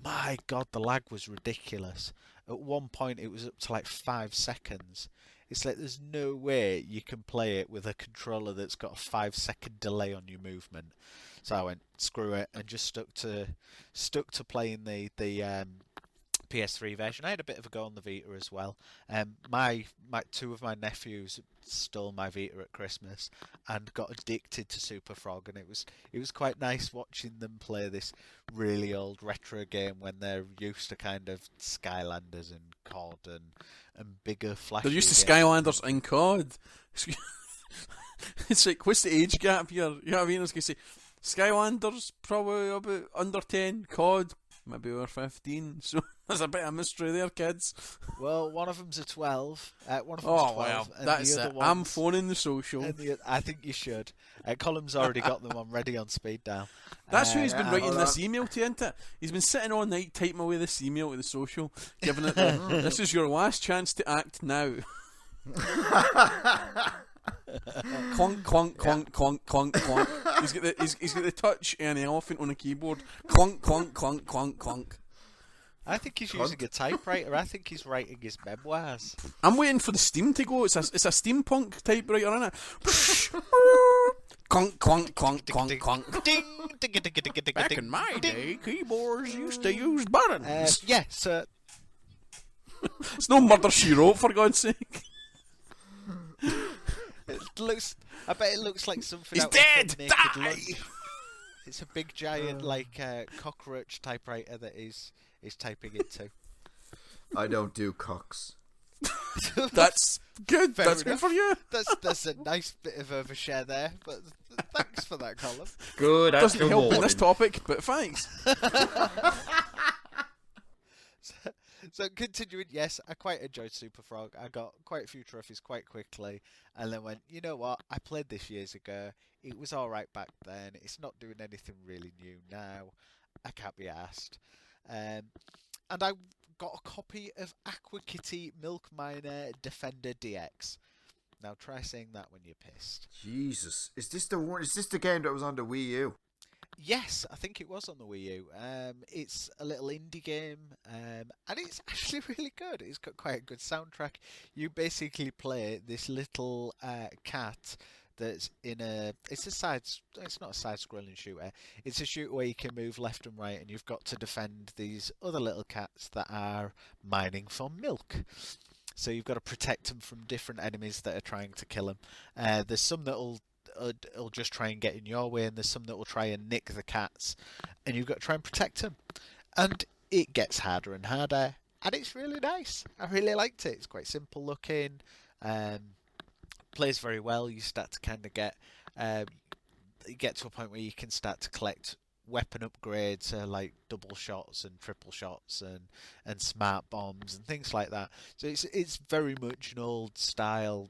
My God, the lag was ridiculous. At one point, it was up to like 5 seconds. It's like there's no way you can play it with a controller that's got a 5-second delay on your movement. So I went, screw it, and just stuck to playing the PS3 version. I had a bit of a go on the Vita as well. My two of my nephews stole my Vita at Christmas and got addicted to Super Frog, and it was quite nice watching them play this really old retro game when they're used to kind of Skylanders and COD and bigger flashy. They're used to games. Skylanders and COD. It's like, what's the age gap here? You know what I mean? I was going to say, Skylanders probably about under 10, COD maybe over 15, so there's a bit of mystery there, kids. Well, one of them's a 12. One of them's 12. Well, and that's the it. other I'm one's- phoning the social. I think you should. Colm's already got them on ready on speed dial. That's who he's been yeah, writing hold this on. email to, isn't it? He's been sitting all night typing away this email to the social, giving it the, this is your last chance to act now. Clunk, clunk, clunk, clunk, clunk, clunk. He's got the touch and the elephant on the keyboard. Clunk, clunk, clunk, clunk, clunk. I think he's using a typewriter. I think he's writing his memoirs. I'm waiting for the steam to go. It's a steampunk typewriter, isn't it? Clunk, clunk, clunk, clunk, clunk. Ding, ding, ding, ding, ding, ding, Back ding, in my ding. day, keyboards used to use buttons. Yes. It's no Murder, She Wrote, for God's sake. It looks. I bet it looks like something. He's out of dead! Naked Die! Lunch. It's a big giant cockroach typewriter that is typing into. I don't do cocks. That's good. Fair That's good enough. for you. That's a nice bit of overshare there, but thanks for that, Colin. Good Doesn't actual help in warning. this topic, but thanks. So continuing, yes, I quite enjoyed Super Frog. I got quite a few trophies quite quickly, and then went, you know what? I played this years ago. It was all right back then. It's not doing anything really new now. I can't be asked. And I got a copy of Aqua Kitty Milk Miner Defender DX. Now try saying that when you're pissed. Jesus, is this the one? Is this the game that was on the Wii U? Yes, I think it was on the Wii U. It's a little indie game, and it's actually really good. It's got quite a good soundtrack. You basically play this little cat that's in a. It's not a side-scrolling shooter. It's a shooter where you can move left and right, and you've got to defend these other little cats that are mining for milk. So you've got to protect them from different enemies that are trying to kill them. There's some that'll just try and get in your way, and there's some that will try and nick the cats, and you've got to try and protect them. And it gets harder and harder, and it's really nice. I really liked it. It's quite simple looking, plays very well. You start to kind of get to a point where you can start to collect weapon upgrades, like double shots and triple shots and smart bombs and things like that. So it's very much an old style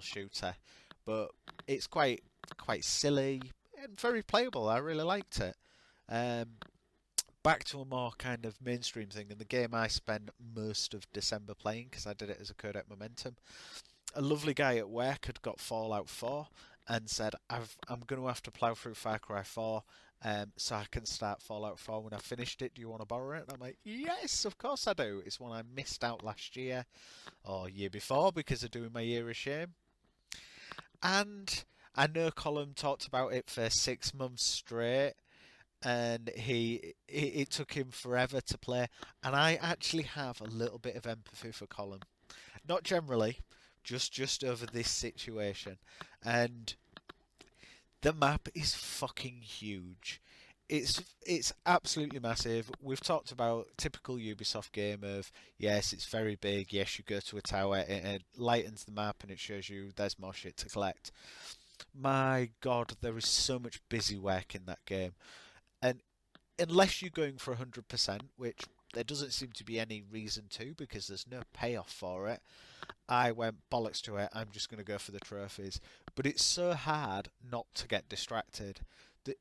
shooter. But it's quite silly and very playable. I really liked it. Back to a more kind of mainstream thing, and the game I spent most of December playing because I did it as a codec momentum. A lovely guy at work had got Fallout 4 and said, I'm going to have to plough through Far Cry 4 so I can start Fallout 4 when I've finished it. Do you want to borrow it? And I'm like, yes, of course I do. It's one I missed out last year or year before because of doing my Year of Shame. And I know Colm talked about it for 6 months straight, and it took him forever to play. And I actually have a little bit of empathy for Colm, not generally, just over this situation. And the map is fucking huge. It's absolutely massive. We've talked about typical Ubisoft game of, yes, it's very big. Yes, you go to a tower, it lightens the map and it shows you there's more shit to collect. My God, there is so much busy work in that game, and unless you're going for 100%, which there doesn't seem to be any reason to because there's no payoff for it, I went bollocks to it. I'm just going to go for the trophies. But it's so hard not to get distracted.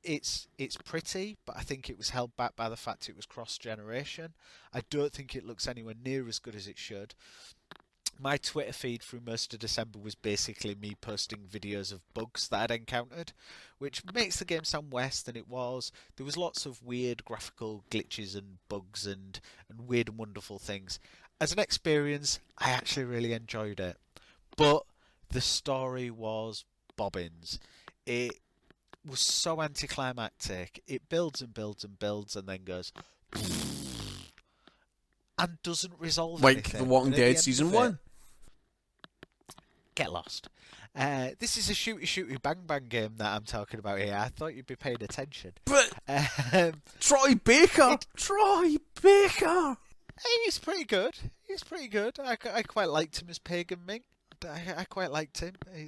It's pretty, but I think it was held back by the fact it was cross-generation. I don't think it looks anywhere near as good as it should. My Twitter feed through most of December was basically me posting videos of bugs that I'd encountered, which makes the game sound worse than it was. There was lots of weird graphical glitches and bugs and weird and wonderful things. As an experience, I actually really enjoyed it. But the story was bobbins. It was so anticlimactic. It builds and builds and builds and then goes and doesn't resolve Like anything. The Walking And at the Dead end Season of it, 1. get lost. This is a shooty bang bang game that I'm talking about here. I thought you'd be paying attention. But Um, Troy Baker! Troy Baker! he's pretty good. He's pretty good. I quite liked him as Pagan Ming. I quite liked him. He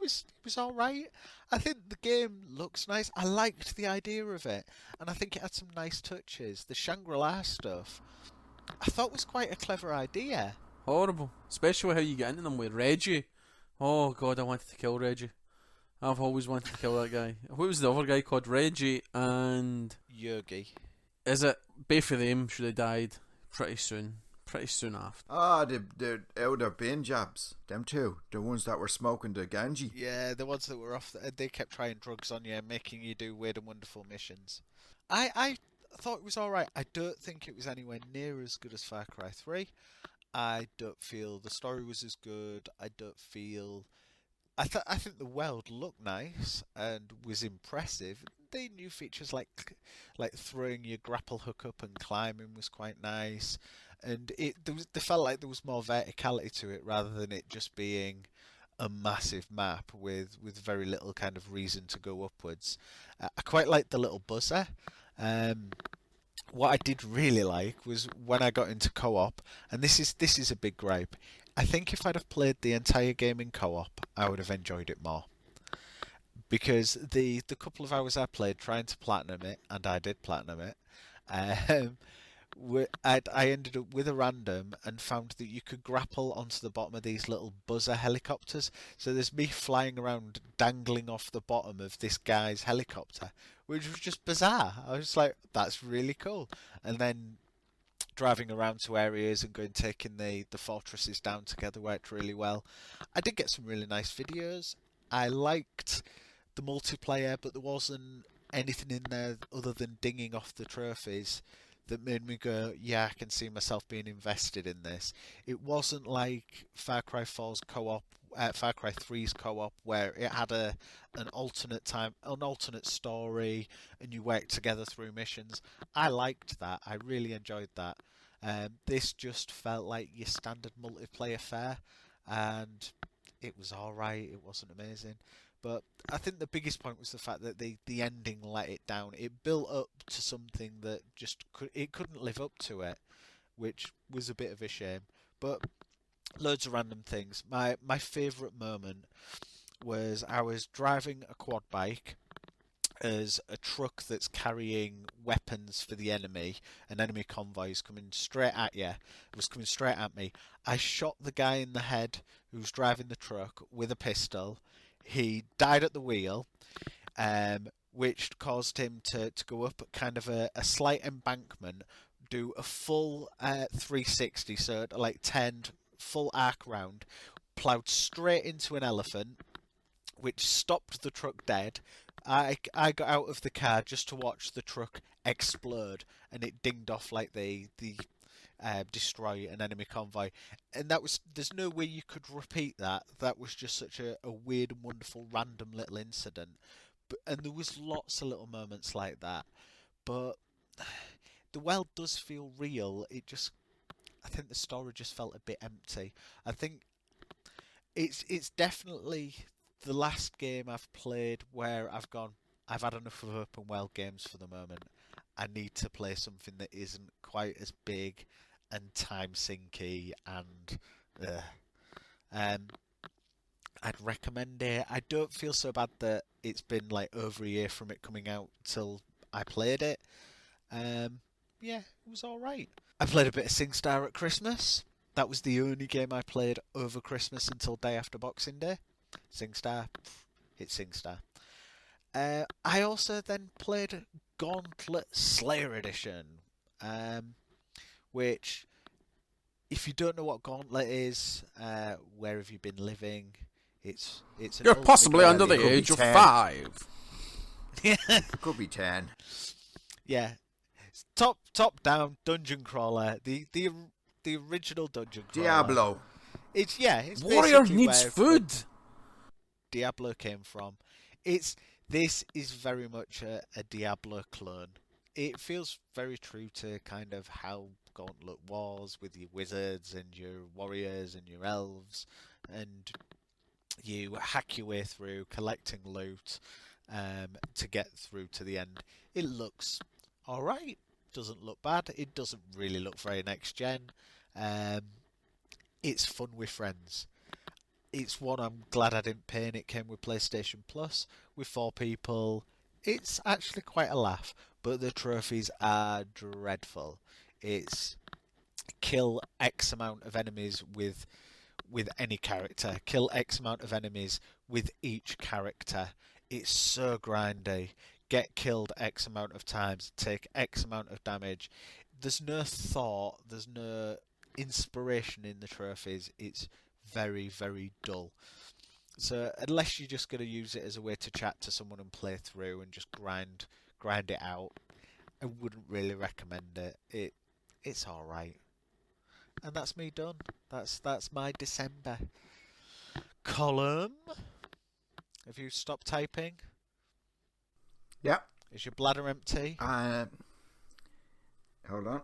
was all right. I think the game looks nice. I liked the idea of it, and I think it had some nice touches. The Shangri-La stuff, I thought was quite a clever idea. Horrible. Especially how you get into them with Reggie. Oh god, I wanted to kill Reggie. I've always wanted to kill that guy. What was the other guy called? Reggie and... Yogi. Is it? Both of them should have died pretty soon. Pretty soon after. The elder bin jabs. Them two. The ones that were smoking the ganji. Yeah, the ones that were off. They kept trying drugs on you, making you do weird and wonderful missions. I thought it was all right. I don't think it was anywhere near as good as Far Cry 3. I don't feel the story was as good. I don't feel. I think the world looked nice and was impressive. The new features like throwing your grapple hook up and climbing was quite nice, and they felt like there was more verticality to it rather than it just being a massive map with very little kind of reason to go upwards. I quite liked the little buzzer. What I did really like was when I got into co-op, and this is a big gripe. I think if I'd have played the entire game in co-op, I would have enjoyed it more. Because the couple of hours I played trying to platinum it, and I did platinum it, I ended up with a random and found that you could grapple onto the bottom of these little buzzer helicopters. So there's me flying around dangling off the bottom of this guy's helicopter, which was just bizarre. I was like, that's really cool. And then driving around to areas and going taking the fortresses down together worked really well. I did get some really nice videos. I liked the multiplayer, but there wasn't anything in there other than dinging off the trophies that made me go, yeah, I can see myself being invested in this. It wasn't like Far Cry 4's co-op, Far Cry 3's co-op, where it had an alternate story, and you worked together through missions. I liked that. I really enjoyed that. This just felt like your standard multiplayer fare, and it was alright. It wasn't amazing. But I think the biggest point was the fact that the ending let it down. It built up to something that it couldn't live up to it, which was a bit of a shame. But loads of random things. My favourite moment was I was driving a quad bike as a truck that's carrying weapons for the enemy. An enemy convoy is coming straight at you. It was coming straight at me. I shot the guy in the head who was driving the truck with a pistol. He died at the wheel, which caused him to go up kind of a slight embankment, do a full 360, so like 10 full arc round, ploughed straight into an elephant, which stopped the truck dead. I got out of the car just to watch the truck explode, and it dinged off like the destroy an enemy convoy, and there's no way you could repeat that. That was just such a weird and wonderful random little incident, and there was lots of little moments like that. But the world does feel real. I think the story just felt a bit empty. I think it's definitely the last game I've played where I've had enough of open world games for the moment. I need to play something that isn't quite as big and time sinky, and I'd recommend it. I don't feel so bad that it's been like over a year from it coming out till I played it. Yeah, it was alright. I played a bit of SingStar at Christmas. That was the only game I played over Christmas until day after Boxing Day. SingStar, it's SingStar. I also then played Gauntlet Slayer Edition, which, if you don't know what Gauntlet is, where have you been living? It's an You're ultimate possibly game. under the Could be age of 10. 5. Could be 10. Yeah, it's top down dungeon crawler. The original dungeon crawler. Diablo. It's Warrior basically needs where food. Diablo came from. This is very much a Diablo clone. It feels very true to kind of how Gauntlet was, with your wizards and your warriors and your elves, and you hack your way through collecting loot to get through to the end. It looks alright. Doesn't look bad. It doesn't really look very next gen. It's fun with friends. It's one I'm glad I didn't pay, and it came with PlayStation Plus with 4 people. It's actually quite a laugh, but the trophies are dreadful. It's kill X amount of enemies with any character. Kill X amount of enemies with each character. It's so grindy. Get killed X amount of times. Take X amount of damage. There's no thought. There's no inspiration in the trophies. It's very, very dull. So unless you're just going to use it as a way to chat to someone and play through and just grind it out, I wouldn't really recommend it. It's all right. And that's me done. That's my December. Colm, have you stopped typing? Yeah. Is your bladder empty? Hold on.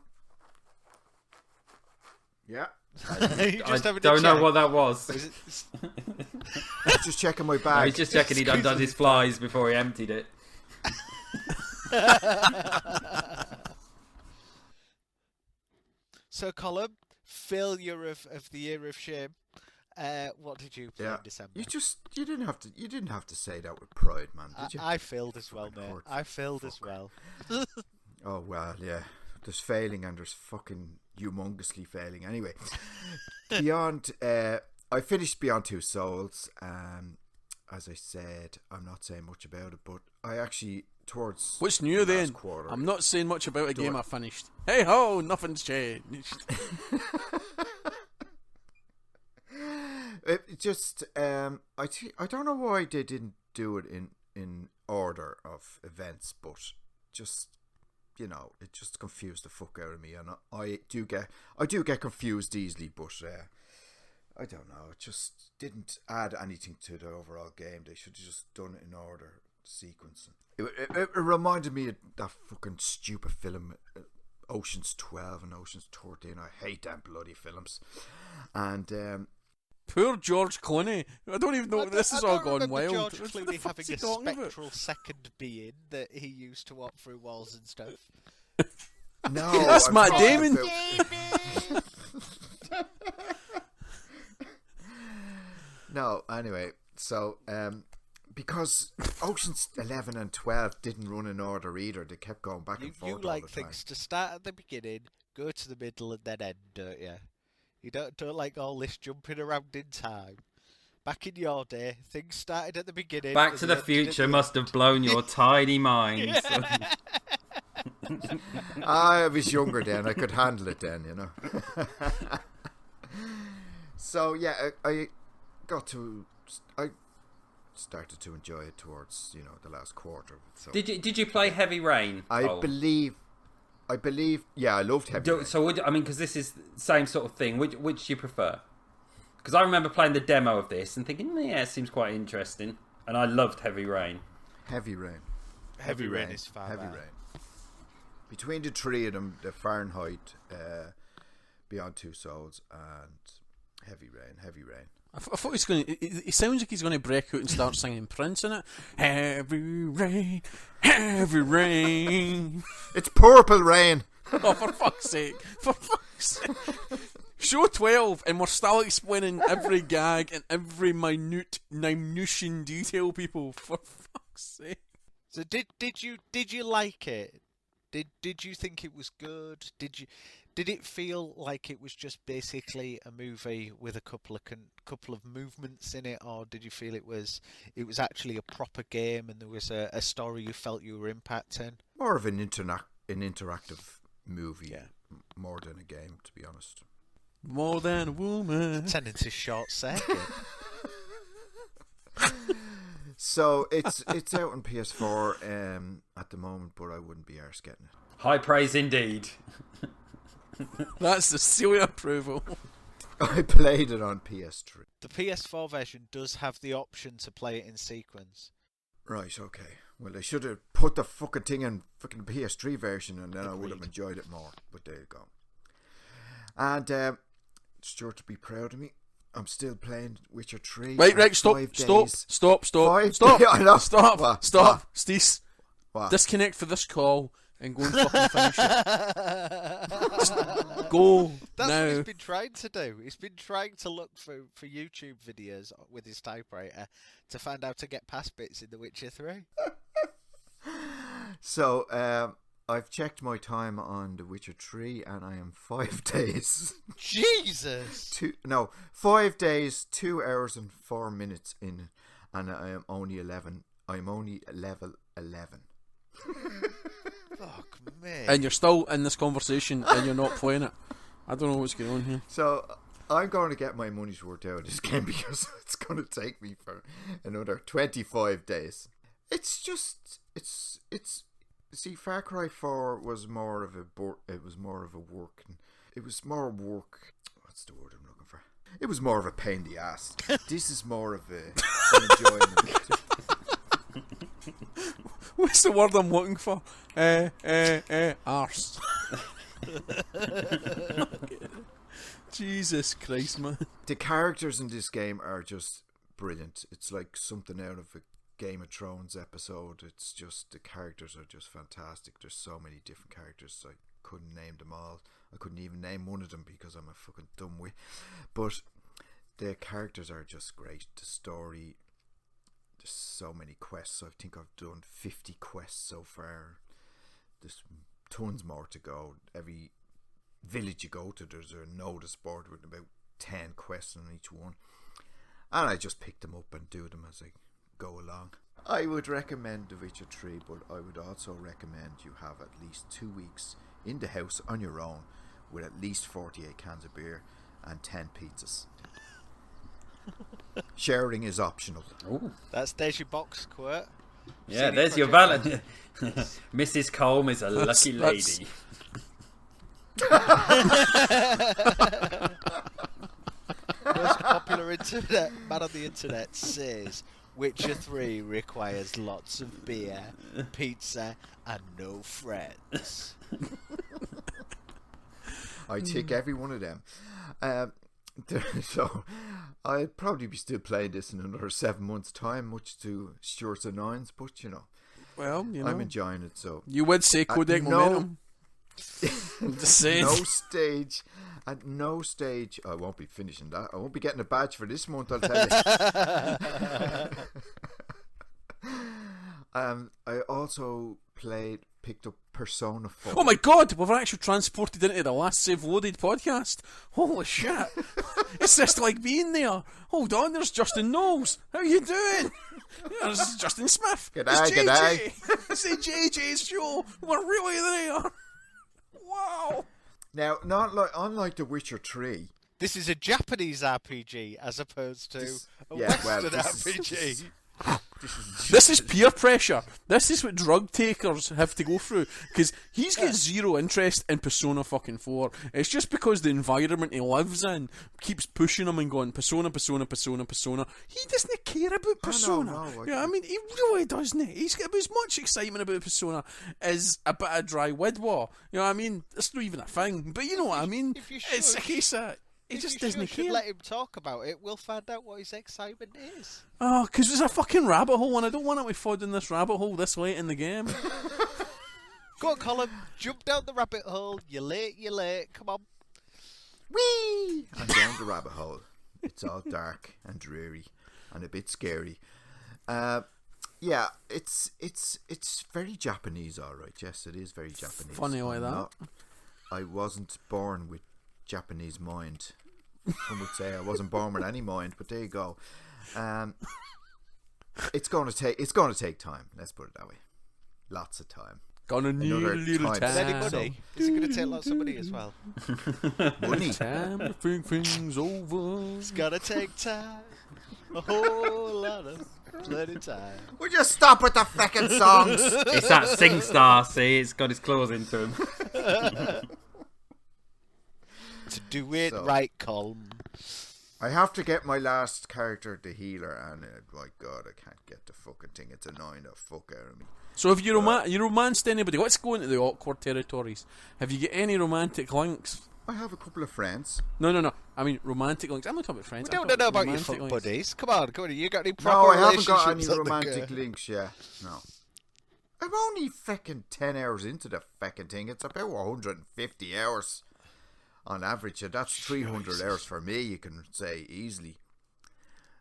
Yeah. You just I having a don't know check? what that was. Is it- I was just checking my I bag. was just checking he'd undone his flies before he emptied it. So, Colm, failure of the year of shame. What did you play in December? You didn't have to say that with pride, man, did you? I failed as well, mate. Lord, I failed as well. Oh well, yeah. There's failing and there's fucking humongously failing. Anyway, I finished Beyond Two Souls. As I said, I'm not saying much about it, but I actually towards What's new the last then? quarter, I'm not saying much about a game I finished. Hey ho, nothing's changed. It just I don't know why they didn't do it in order of events, but just, you know, it just confused the fuck out of me, and I do get confused easily, but I don't know, it just didn't add anything to the overall game. They should have just done it in order, sequence. It reminded me of that fucking stupid film Ocean's 12 and Ocean's 13. I hate them bloody films. And Poor George Clooney. I don't even know. This has all gone wild. George What the Clooney fuck's having he a talking about? spectral second being that he used to walk through walls and stuff. no, That's I'm Matt talking Damon. about- No, anyway, so because Oceans 11 and 12 didn't run in order either, they kept going back and You forth all like the time. things to start at the beginning, go to the middle, and then end, don't you? You don't like all this jumping around in time. Back in your day, things started at the beginning. Back and to they the ended at Future the must end. have blown your tiny minds. I was younger then, I could handle it then, you know. So yeah, I started to enjoy it towards, you know, the last quarter. So Did you play Heavy Rain? I Colm? believe I believe. Yeah, I loved Heavy Rain. So because this is the same sort of thing. Which do you prefer? Because I remember playing the demo of this and thinking, yeah, it seems quite interesting, and I loved Heavy Rain. Heavy Rain. Heavy Rain is far Heavy better. Rain. Between the three of them, the Fahrenheit, Beyond Two Souls, and Heavy Rain. Heavy Rain. I thought he's going to... He sounds like he's going to break out and start singing Prince in it. Heavy rain, heavy rain. It's Purple Rain. Oh, for fuck's sake. For fuck's sake. Show 12, and we're still explaining every gag and every minutian detail, people. For fuck's sake. So did you like it? Did you think it was good? Did it feel like it was just basically a movie with a couple of movements in it, or did you feel it was actually a proper game and there was a story you felt you were impacting? More of an interactive movie, more than a game, to be honest. More than a woman. Turn into short circuit. So it's out on PS4 at the moment, but I wouldn't be arse getting it. High praise indeed. That's the seal of approval. I played it on PS3. The PS4 version does have the option to play it in sequence. Right, okay. Well, they should have put the fucking thing in fucking PS3 version, and then I would have enjoyed it more. But there you go. And Stuart to be proud of me. I'm still playing Witcher 3. Right, stop. I know. Stop. Steez. What? Disconnect for this call and go and fucking finish it. Just go That's now. what he's been trying to do. He's been trying to look for YouTube videos with his typewriter to find out to get past bits in The Witcher 3. So, I've checked my time on The Witcher 3 and I am 5 days. Jesus! 5 days, 2 hours and 4 minutes in, and I am only 11. I'm only level 11. Fuck me. And you're still in this conversation and you're not playing it. I don't know what's going on here. So I'm going to get my money's worth out of this game because it's going to take me for another 25 days. It's just, it's. See, Far Cry 4 was more of a work. It was more work. What's the word I'm looking for? It was more of a pain in the ass. This is more of an enjoyment. What's the word I'm looking for? Arse. Jesus Christ, man. The characters in this game are just brilliant. It's like something out of a Game of Thrones episode. It's just, the characters are just fantastic. There's so many different characters. I couldn't name them all. I couldn't even name one of them because I'm a fucking dumbwit. But the characters are just great. The story, there's so many quests. I think I've done 50 quests so far. There's tons more to go. Every village you go to, there's a notice board with about 10 quests on each one. And I just pick them up and do them as I go along. I would recommend The Witcher 3, but I would also recommend you have at least 2 weeks in the house on your own with at least 48 cans of beer and 10 pizzas. Sharing is optional. Ooh. There's your box quote. Yeah, CD there's your Projekt valid. Mrs. Colm is a lucky lady. Most popular internet man on the internet says Witcher 3 requires lots of beer, pizza, and no friends. I tick every one of them. So I'd probably be still playing this in another 7 months' time, much to Stuart's annoyance, but Well, I'm enjoying it. So you would say codec momentum. I'm just saying. At no stage, I won't be finishing that. I won't be getting a badge for this month, I'll tell you. I also picked up Persona 4. Oh my god, we've actually transported into the Last Save Loaded podcast. Holy shit. It's just like being there. Hold on, there's Justin Knowles. How you doing? There's Justin Smith. G'day, g'day. It's the JJ's show. We're really there. Wow. Now, unlike The Witcher 3, This is a Japanese RPG as opposed to a Western RPG. This is peer pressure. This is what drug takers have to go through. Because he's got zero interest in Persona fucking 4. It's just because the environment he lives in keeps pushing him and going, Persona, Persona, Persona, Persona. He doesn't care about Persona. No, You know what I mean? He really doesn't. He's got as much excitement about Persona as a bit of dry widwa. You know what I mean? It's not even a thing. But you know what I mean? If you It's a shush- case of... He if just you doesn't should care. let him talk about it, we'll find out what his excitement is. Oh, because there's a fucking rabbit hole and I don't want to be fod in this rabbit hole this late in the game. Go on, Colm, jump down the rabbit hole. You're late, come on. Whee! I'm down the rabbit hole. It's all dark and dreary and a bit scary. Yeah, it's very Japanese, all right. Yes, it is very Japanese. Funny like that. I wasn't born with Japanese mind. Some would say I wasn't born with any mind, but there you go. It's going to take time. Let's put it that way. Lots of time. Gonna need a Another little time. time. Is any money? Is it going to take lots of money as well? Money. Time to think things over. It's going to take time. A whole lot of bloody time. Would you stop with the fucking songs? It's that SingStar, see? It's got his claws into him. To do it So- right, Colm. I have to get my last character, the healer, and my God, I can't get the fucking thing. It's annoying the fuck out of me. So have you romanced anybody? Let's go into the awkward territories. Have you got any romantic links? I have a couple of friends. No. I mean romantic links. I'm not talking about friends. We I'm don't know talking about your romantic fuck links. buddies. Come on. You got any No, proper I haven't got any relationships on the romantic go? links yet. No. I'm only fucking 10 hours into the fucking thing. It's about 150 hours on average. And that's 300 hours for me, you can say, easily.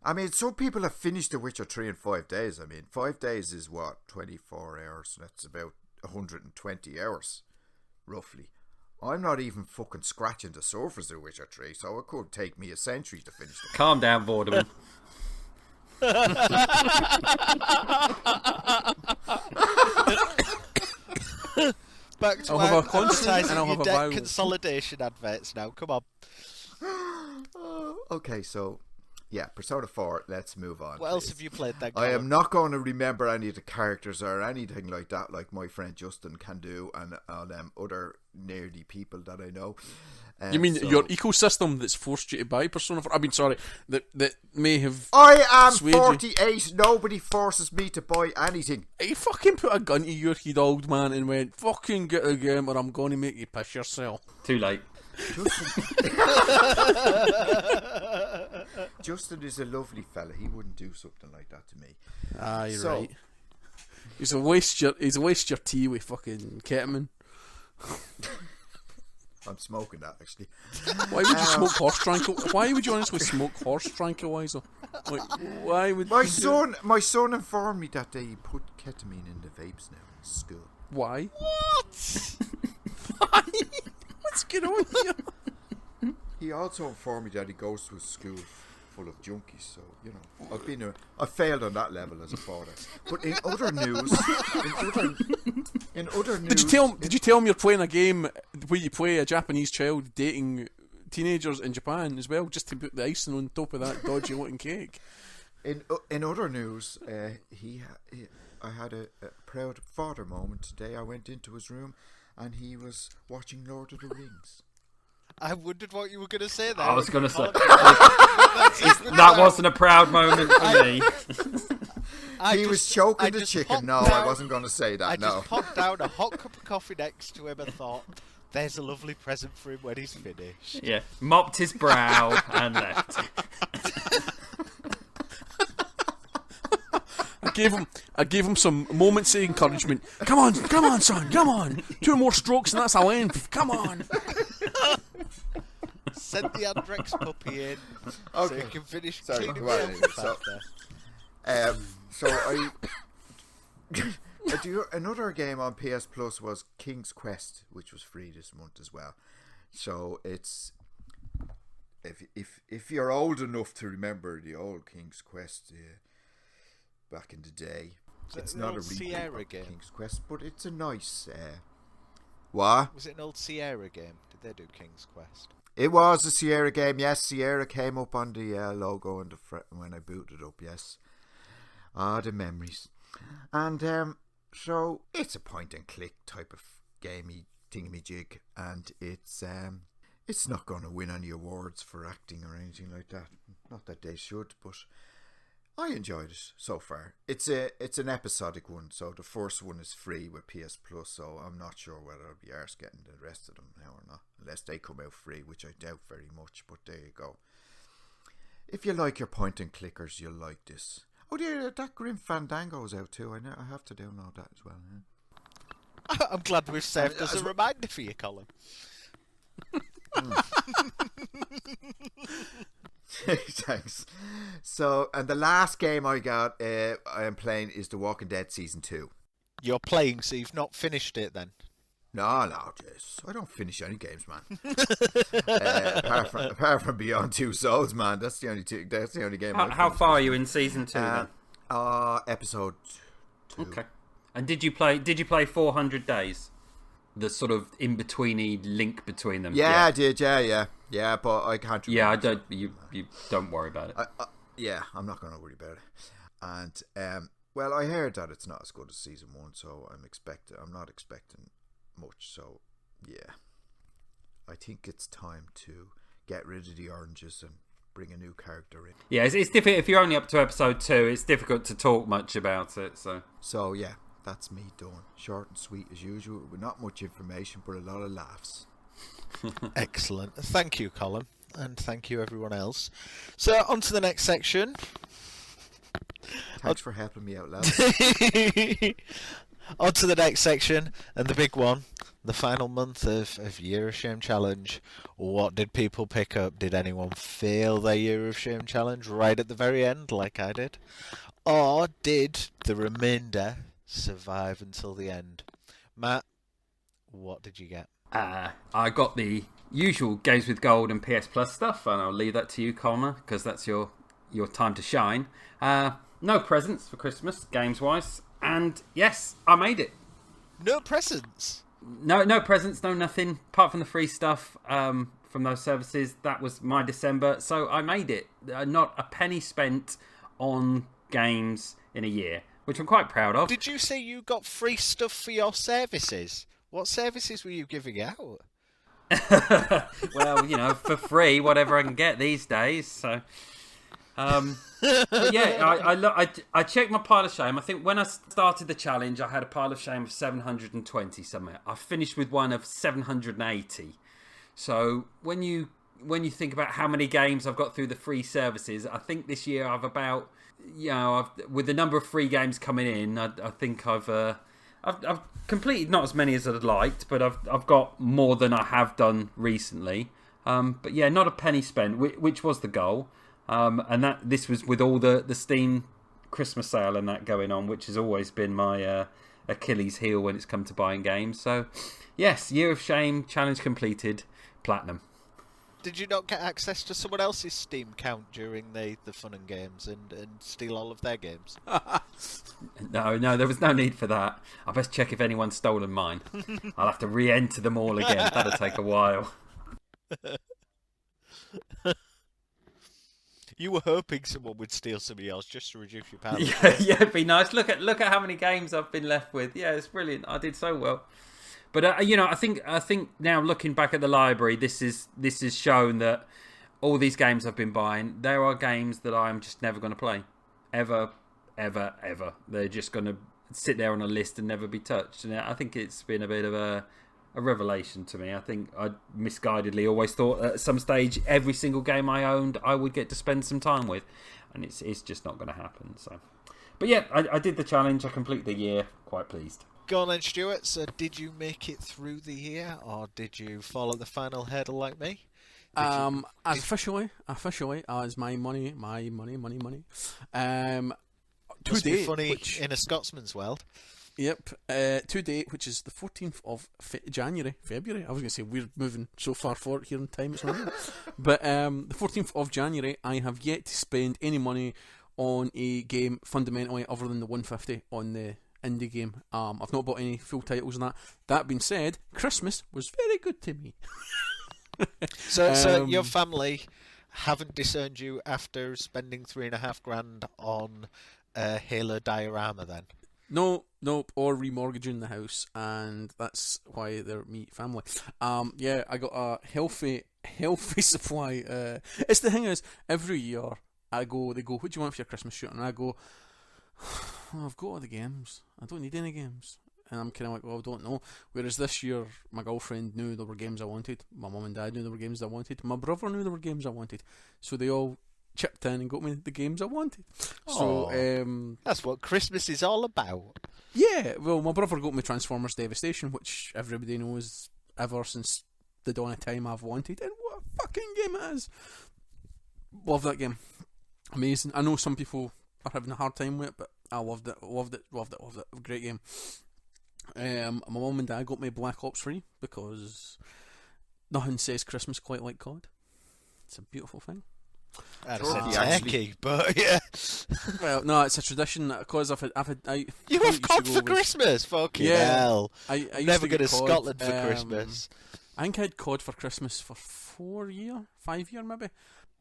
I mean, some people have finished The Witcher 3 in 5 days. I mean, 5 days is what? 24 hours. That's about 120 hours, roughly. I'm not even fucking scratching the surface of The Witcher 3, so it could take me a century to finish it. Calm down, Vorderman. Back to I'll have a our constant advertising and I'll your have a debt vowel. consolidation adverts now. Come on. Okay, so yeah, Persona 4. Let's move on. What else please. have you played then? I Colm? am not going to remember any of the characters or anything like that, like my friend Justin can do, and other nerdy people that I know. You mean So- your ecosystem that's forced you to buy Persona 4? I mean, sorry, that may have... I am swayed you. 48. Nobody forces me to buy anything. He fucking put a gun to your head, old man, and went, fucking get a game or I'm going to make you piss yourself. Too late. Justin is a lovely fella. He wouldn't do something like that to me. Ah, you're So- right. He's a waste your tea with fucking ketamine. I'm smoking that actually. Why would you smoke horse tranquilizer? Why would you honestly smoke horse tranquilizer? Like, why would My you do it? son informed me that they put ketamine in the vapes now in school. Why? What? Why? What's going on here? He also informed me that he goes to a school full of junkies, so you know I failed on that level as a father. But in other news, Did you tell him you're playing a game where you play a Japanese child dating teenagers in Japan as well, just to put the icing on top of that dodgy looking cake? In other news, I had a proud father moment today. I went into his room and he was watching Lord of the Rings. I wondered what you were going to say there. I was going to say. That That wasn't a proud moment for me. He was choking I the just chicken. popped No, I down- wasn't going to say that. I No. just popped down a hot cup of coffee next to him and thought, there's a lovely present for him when he's finished. Yeah, mopped his brow and left. I gave him some moments of encouragement. Come on, son, come on. 2 more strokes and that's a length. Come on. Send the Andrex puppy in so Okay. he can finish Sorry, cleaning well, himself so- after. So another game on PS Plus was King's Quest, which was free this month as well. So it's if you're old enough to remember the old King's Quest back in the day, it's an not a old reboot Sierra of game? King's Quest, but it's a nice. What? Was it an old Sierra game? Did they do King's Quest? It was a Sierra game. Yes, Sierra came up on the logo and when I booted it up. Yes. Ah, the memories. And so it's a point and click type of gamey thingamajig, and it's not going to win any awards for acting or anything like that. Not that they should, but I enjoyed it so far. It's an episodic one, so the first one is free with PS Plus, so I'm not sure whether I'll be arse getting the rest of them now or not, unless they come out free, which I doubt very much, but there you go. If you like your point and clickers, you'll like this. Oh dear, that Grim Fandango's out too. I have to download that as well. Yeah. I'm glad we've saved as a reminder for you, Colin. Thanks. So, and the last game I am playing is The Walking Dead Season 2. You're playing, so you've not finished it then? No, jeez. I don't finish any games, man. Apart from Beyond Two Souls, man. That's the only game. How far are you in Season 2 then? Episode 2. Okay. And did you play 400 Days? The sort of in-betweeny link between them. Yeah, I did. Yeah. But I can't. Yeah, I don't. You don't worry about it. I'm not going to worry about it. And well, I heard that it's not as good as Season 1, so I'm not expecting much. So yeah, I think it's time to get rid of the oranges and bring a new character in. Yeah, it's difficult if you're only up to episode 2. It's difficult to talk much about it. So yeah. That's me done. Short and sweet as usual, with not much information, but a lot of laughs. Excellent. Thank you, Colin. And thank you, everyone else. So, on to the next section. Thanks for helping me out, lad. On to the next section, and the big one. The final month of Year of Shame Challenge. What did people pick up? Did anyone fail their Year of Shame Challenge right at the very end, like I did? Or did the remainder survive until the end? Matt, what did you get? I got the usual Games with Gold and PS Plus stuff, and I'll leave that to you, Colm, because that's your time to shine. No presents for Christmas, games-wise, and yes, I made it. No presents? No presents, no nothing, apart from the free stuff from those services. That was my December, so I made it. Not a penny spent on games in a year, which I'm quite proud of. Did you say you got free stuff for your services? What services were you giving out? Well, for free, whatever I can get these days. So, but yeah, I checked my pile of shame. I think when I started the challenge, I had a pile of shame of 720 somewhere. I finished with one of 780. So when you think about how many games I've got through the free services, I think this year I've about, with the number of free games coming in, I think I've completed not as many as I'd liked, but I've got more than I have done recently. But yeah, not a penny spent, which was the goal. And that this was with all the Steam Christmas sale and that going on, which has always been my Achilles heel when it's come to buying games. So yes, Year of Shame challenge completed, platinum. Did you not get access to someone else's Steam account during the fun and games and steal all of their games? No, there was no need for that. I best check if anyone's stolen mine. I'll have to re-enter them all again. That'll take a while. You were hoping someone would steal some of yours just to reduce your power. Yeah, it'd be nice. Look at how many games I've been left with. Yeah, it's brilliant. I did so well. But I think now looking back at the library, this is shown that all these games I've been buying, there are games that I'm just never going to play, ever. They're just going to sit there on a list and never be touched. And I think it's been a bit of a revelation to me. I think I misguidedly always thought at some stage every single game I owned I would get to spend some time with, and it's just not going to happen. So, but yeah, I did the challenge. I completed the year. Quite pleased. Go on then, Stuart. So did you make it through the year, or did you fall at the final hurdle like me? Officially, as my money. 2 Must be date, funny which, in a Scotsman's world. Yep, 2 date, which is the 14th of February. I was going to say we're moving so far forward here in time, it's not right. But the 14th of January, I have yet to spend any money on a game fundamentally other than the 150 on the indie game. I've not bought any full titles on that. That being said, Christmas was very good to me. So your family haven't disowned you after spending $3,500 on a Halo diorama then? No, nope, or remortgaging the house, and that's why they're me family. Yeah, I got a healthy supply. It's the thing is, every year they go, what do you want for your Christmas shoot? And I go, oh, I've got all the games. I don't need any games. And I'm kind of like, well, I don't know. Whereas this year, my girlfriend knew there were games I wanted. My mum and dad knew there were games I wanted. My brother knew there were games I wanted. So they all chipped in and got me the games I wanted. So that's what Christmas is all about. Yeah, well, my brother got me Transformers Devastation, which everybody knows ever since the dawn of time I've wanted, and what a fucking game it is. Love that game. Amazing. I know some people are having a hard time with it, but I loved it. Great game. My mum and dad got me Black Ops 3 because nothing says Christmas quite like COD. It's a beautiful thing. That's turkey, but yeah. Well, no, it's a tradition because I've had. You have COD for Christmas, fucking hell! I used never to go to COD, Scotland for Christmas. I think I had COD for Christmas for 5 year maybe.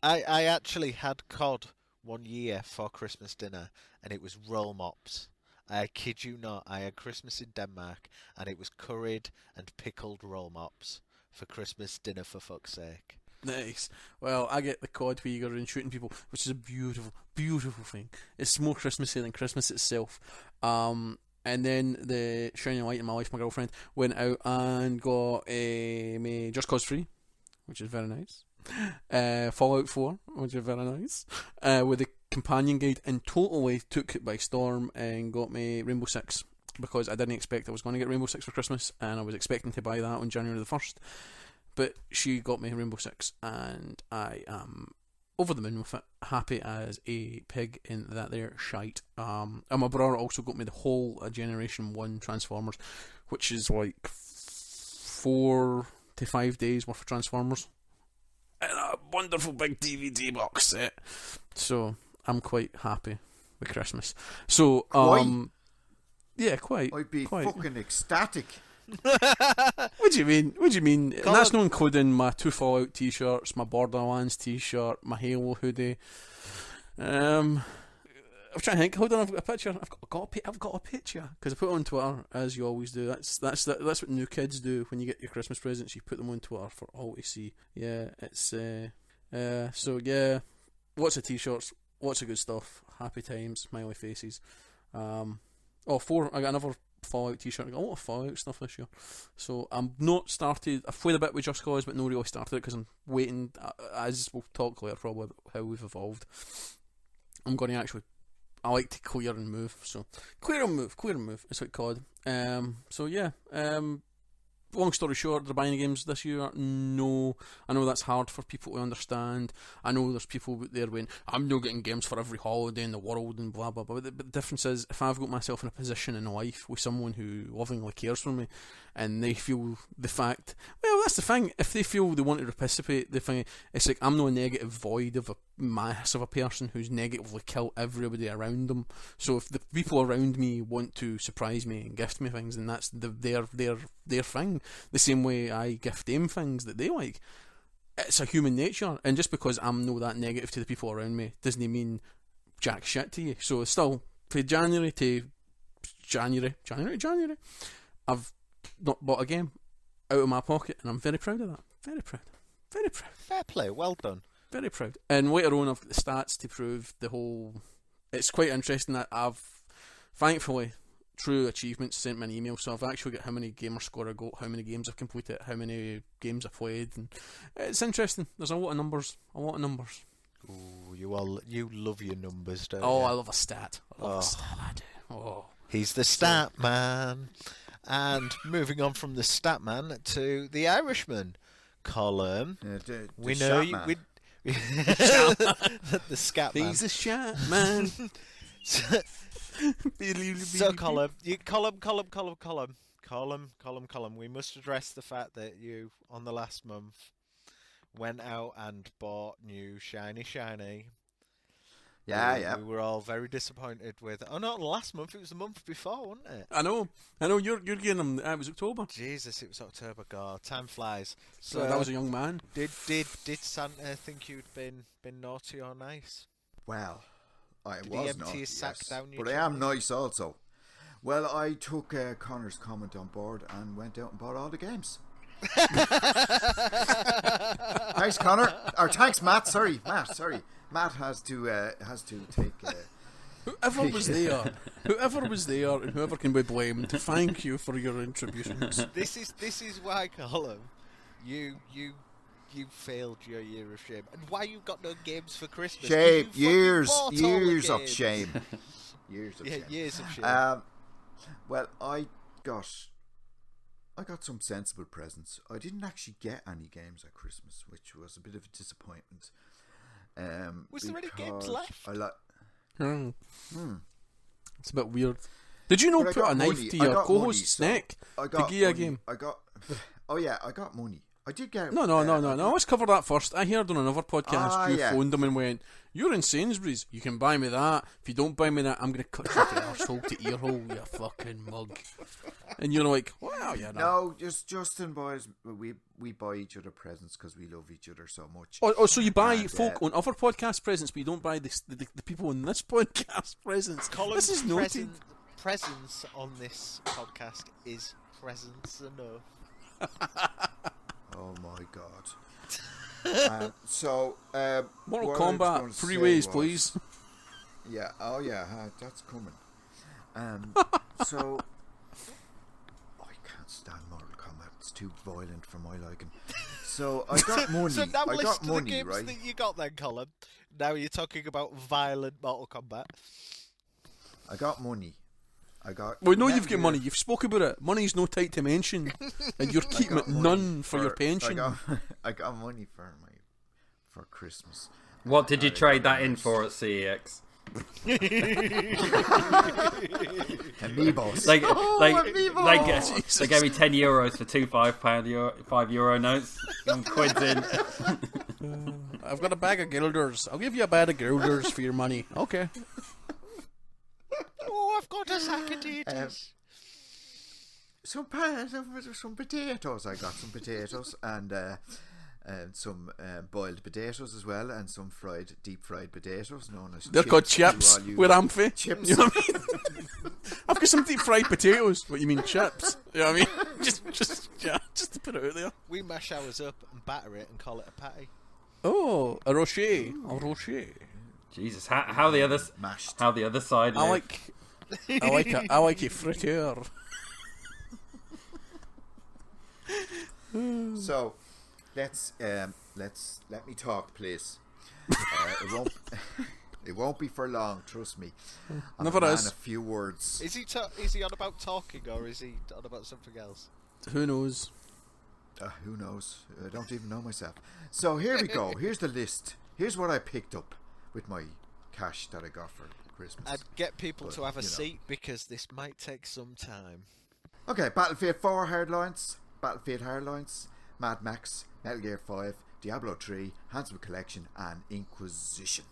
I actually had COD 1 year for Christmas dinner, and it was roll mops. I kid you not, I had Christmas in Denmark, and it was curried and pickled roll mops for Christmas dinner, for fuck's sake. Nice. Well, I get the COD where you go around shooting people, which is a beautiful, beautiful thing. It's more Christmassy than Christmas itself. And then the shining light in my life, my girlfriend, went out and got me Just Cause 3, which is very nice. Fallout 4, which is very nice. With the companion guide, and totally took it by storm and got me Rainbow Six, because I didn't expect I was going to get Rainbow Six for Christmas, and I was expecting to buy that on January the 1st. But she got me Rainbow Six, and I am over the moon with it, happy as a pig in that there shite. And my brother also got me the whole Generation 1 Transformers, which is like 4 to 5 days worth of Transformers, and a wonderful big DVD box set. So I'm quite happy with Christmas. So yeah, quite. I'd be quite. fucking ecstatic. What do you mean? And Colin. that's not including my 2 Fallout t-shirts, my Borderlands t-shirt, my Halo hoodie. I'm trying to think. Hold on, I've got a picture. I've got a picture because I put it on Twitter, as you always do. That's what new kids do when you get your Christmas presents. You put them on Twitter for all to see. Yeah, it's so yeah. Lots of t-shirts, lots of good stuff. Happy times, smiley faces. I got another Fallout t-shirt. I got a lot of Fallout stuff this year, so I'm not started. I've played a bit with Just Cause, but not really started it because I'm waiting. As we'll talk later, probably about how we've evolved. I'm going to actually. I like to clear and move, so clear and move. It's like COD. So yeah. Long story short, they're buying games this year. No, I know that's hard for people to understand. I know there's people out there going, I'm not getting games for every holiday in the world and blah blah blah. But the difference is, if I've got myself in a position in life with someone who lovingly cares for me, and they feel the fact, well, that's the thing. If they feel they want to reciprocate the thing, it's like I'm not a negative void of a mass of a person who's negatively killed everybody around them. So if the people around me want to surprise me and gift me things, then that's their thing. The same way I gift them things that they like. It's a human nature, and just because I'm not that negative to the people around me doesn't mean jack shit to you. So still, from January to January, I've not bought a game out of my pocket, and I'm very proud of that. Very proud. Fair play, well done. Very proud. And later on, I've got the stats to prove the whole. It's quite interesting that I've, thankfully, True Achievements sent me an email, so I've actually got how many gamer score I got, how many games I've completed, how many games I've played, and it's interesting. There's a lot of numbers. Ooh, you love your numbers, don't you? Oh, I love a stat. I do. Oh. He's the stat man. And moving on from the stat man to the Irishman, Colm. We know you. The scat man. He's a shat man. So Colm, we must address the fact that you, on the last month, went out and bought new shiny. Yeah. We were all very disappointed with. Oh, not last month. It was the month before, wasn't it? I know. You're getting them. It was October. Jesus, it was October. God, time flies. So that was a young man. Did Santa think you'd been naughty or nice? Well, I Did was he empty naughty, his sack yes. down your But I am trolley? nice also. Well, I took Connor's comment on board and went out and bought all the games. Thanks, Connor. Or thanks, Matt. Sorry. Matt has to take. Whoever was there, and whoever can be blamed, thank you for your contributions. This is why, Colm, you failed your year of shame, and why you got no games for Christmas. 'Cause Shame. you fucking bought all the Years of games. shame. Years of shame. Years of shame. Well, I got some sensible presents. I didn't actually get any games at Christmas, which was a bit of a disappointment. Was there any games because left? I like. It's a bit weird. Did you not But I put got a knife money. to I your got co-host's money, so neck I to got give you a money. game? Oh yeah, I got money. I did get. No. Let's cover that first. I heard on another podcast you yeah. phoned them and went, "You're in Sainsbury's. You can buy me that. If you don't buy me that, I'm going to cut you to arsehole to earhole, you fucking mug." And you're like, "Wow, yeah, No, just Justin boys. We buy each other presents because we love each other so much. Oh, so you buy And, folk on other podcast presents, but you don't buy the people on this podcast presents. Colm's This is noted. presence on this podcast is presence enough. Oh my god. Mortal what I was Kombat, gonna 3 say ways, was- please. Yeah. Oh yeah. That's coming. So I can't stand Mortal Kombat. It's too violent for my liking. So I got money. So now I list got to money, the games right? that you got then, Colm. Now you're talking about violent Mortal Kombat. I got money. I got. We know Metal you've got Gear. money. You've spoke about it. Money's no tight to mention, and you're keeping got it money none for your pension. I got money for Christmas. What did you trade that in for at CEX? Amiibos. They Amiibo! they gave me €10 for two €5 notes. And quids in. I've got a bag of guilders. I'll give you a bag of guilders for your money. Okay. Oh, I've got a sack of taters. Some potatoes. I got some potatoes and some boiled potatoes as well, and some deep fried potatoes known as. They're called chips with amphi. Chips. You know what I mean? I've got some deep fried potatoes. What you mean chips? You know what I mean? Just to put it out there. We mash ours up and batter it and call it a patty. Oh, a rocher. A rocher. Jesus, how the other Mashed. how the other side I live. like a friteur. So, let me talk, please. It won't be for long. Trust me. I'm Never a man is. of few words. Is he on about talking or is he on about something else? Who knows? Who knows? I don't even know myself. So here we go. Here's the list. Here's what I picked up with my cash that I got for Christmas. I'd get people to have a you know. seat because this might take some time. Okay, Battlefield 4 Hardlines, Battlefield Hardlines, Mad Max, Metal Gear 5, Diablo 3, Handsome Collection, and Inquisition.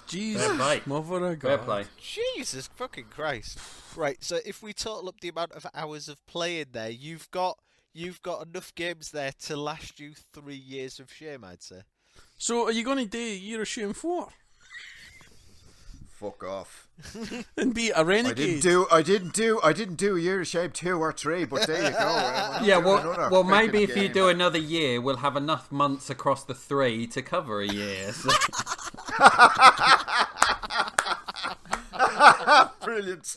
Jesus, Fair play. mother of Fair God. play. Jesus fucking Christ! Right, so if we total up the amount of hours of play in there, you've got enough games there to last you 3 years of shame, I'd say. So, are you going to do Year of Shame 4 Fuck off. and be a renegade? I didn't do Year of Shame 2 or 3, but there you go. Yeah, Another well, fucking maybe if you game. do another year, we'll have enough months across the 3 to cover a year. So. Brilliant.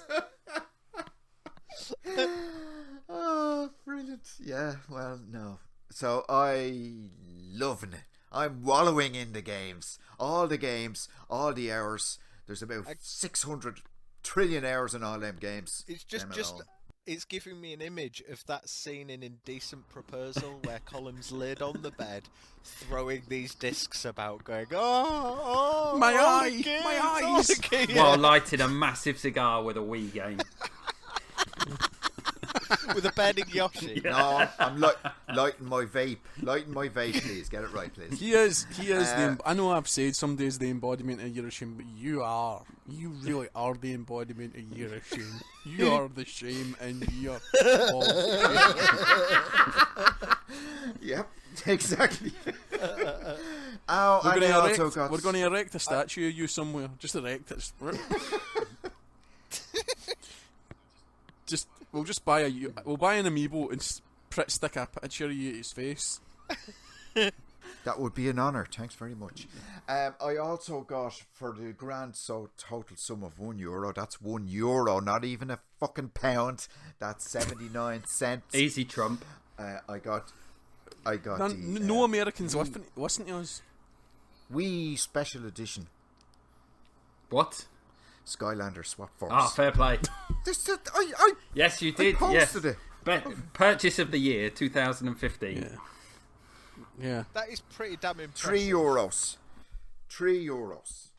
Oh, brilliant. Yeah, well, no. So loving it. I'm wallowing in the games. All the hours. There's about 600 trillion hours in all them games. It's Them just alone. it's giving me an image of that scene in Indecent Proposal where Colm's laid on the bed, throwing these discs about, going, "Oh, My all eye, the games, my all eyes." the games." While lighting a massive cigar with a Wii game. With a burning Yoshi. No, I'm lighting my vape. Lighting my vape, please. Get it right, please. He is I know I've said some days the embodiment of Year of Shame, but you really are the embodiment of Year of Shame. You are the shame and you're all Yep, exactly. No, We're and going I to also erect. got We're going to erect a statue of you somewhere. Just erect it. We'll just buy we'll buy an amiibo and stick a picture of you at his face. That would be an honour. Thanks very much. I also got, for the grand total sum of €1. That's €1, not even a fucking pound. That's 79 cents. Easy Trump. I got No Americans listen to us. Wii Special Edition What? Skylander Swap Force. Ah, fair play. Yes, you did. posted it. Purchase of the year 2015. Yeah. That is pretty damn impressive. €3. €3.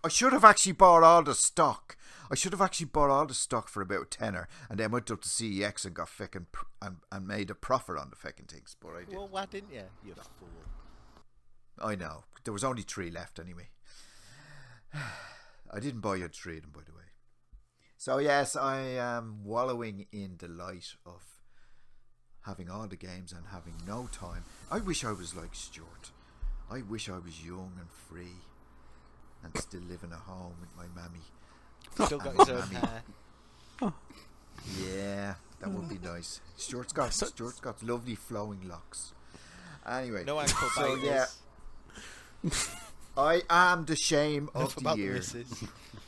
I should have actually bought all the stock. For about a tenner, and then went up to CEX and got fucking and made a profit on the fucking things. But I didn't. Well, why didn't you? You fool. I know. There was only 3 left anyway. I didn't buy you 3 of them, by the way. So yes, I am wallowing in delight of having all the games and having no time. I wish I was like Stuart. I wish I was young and free and still living at home with my mammy. Still got his own hair. Yeah, that would be nice. Stuart's got lovely flowing locks. Anyway, No ankle so biters. yeah, I am the shame of Enough the about the year. missus.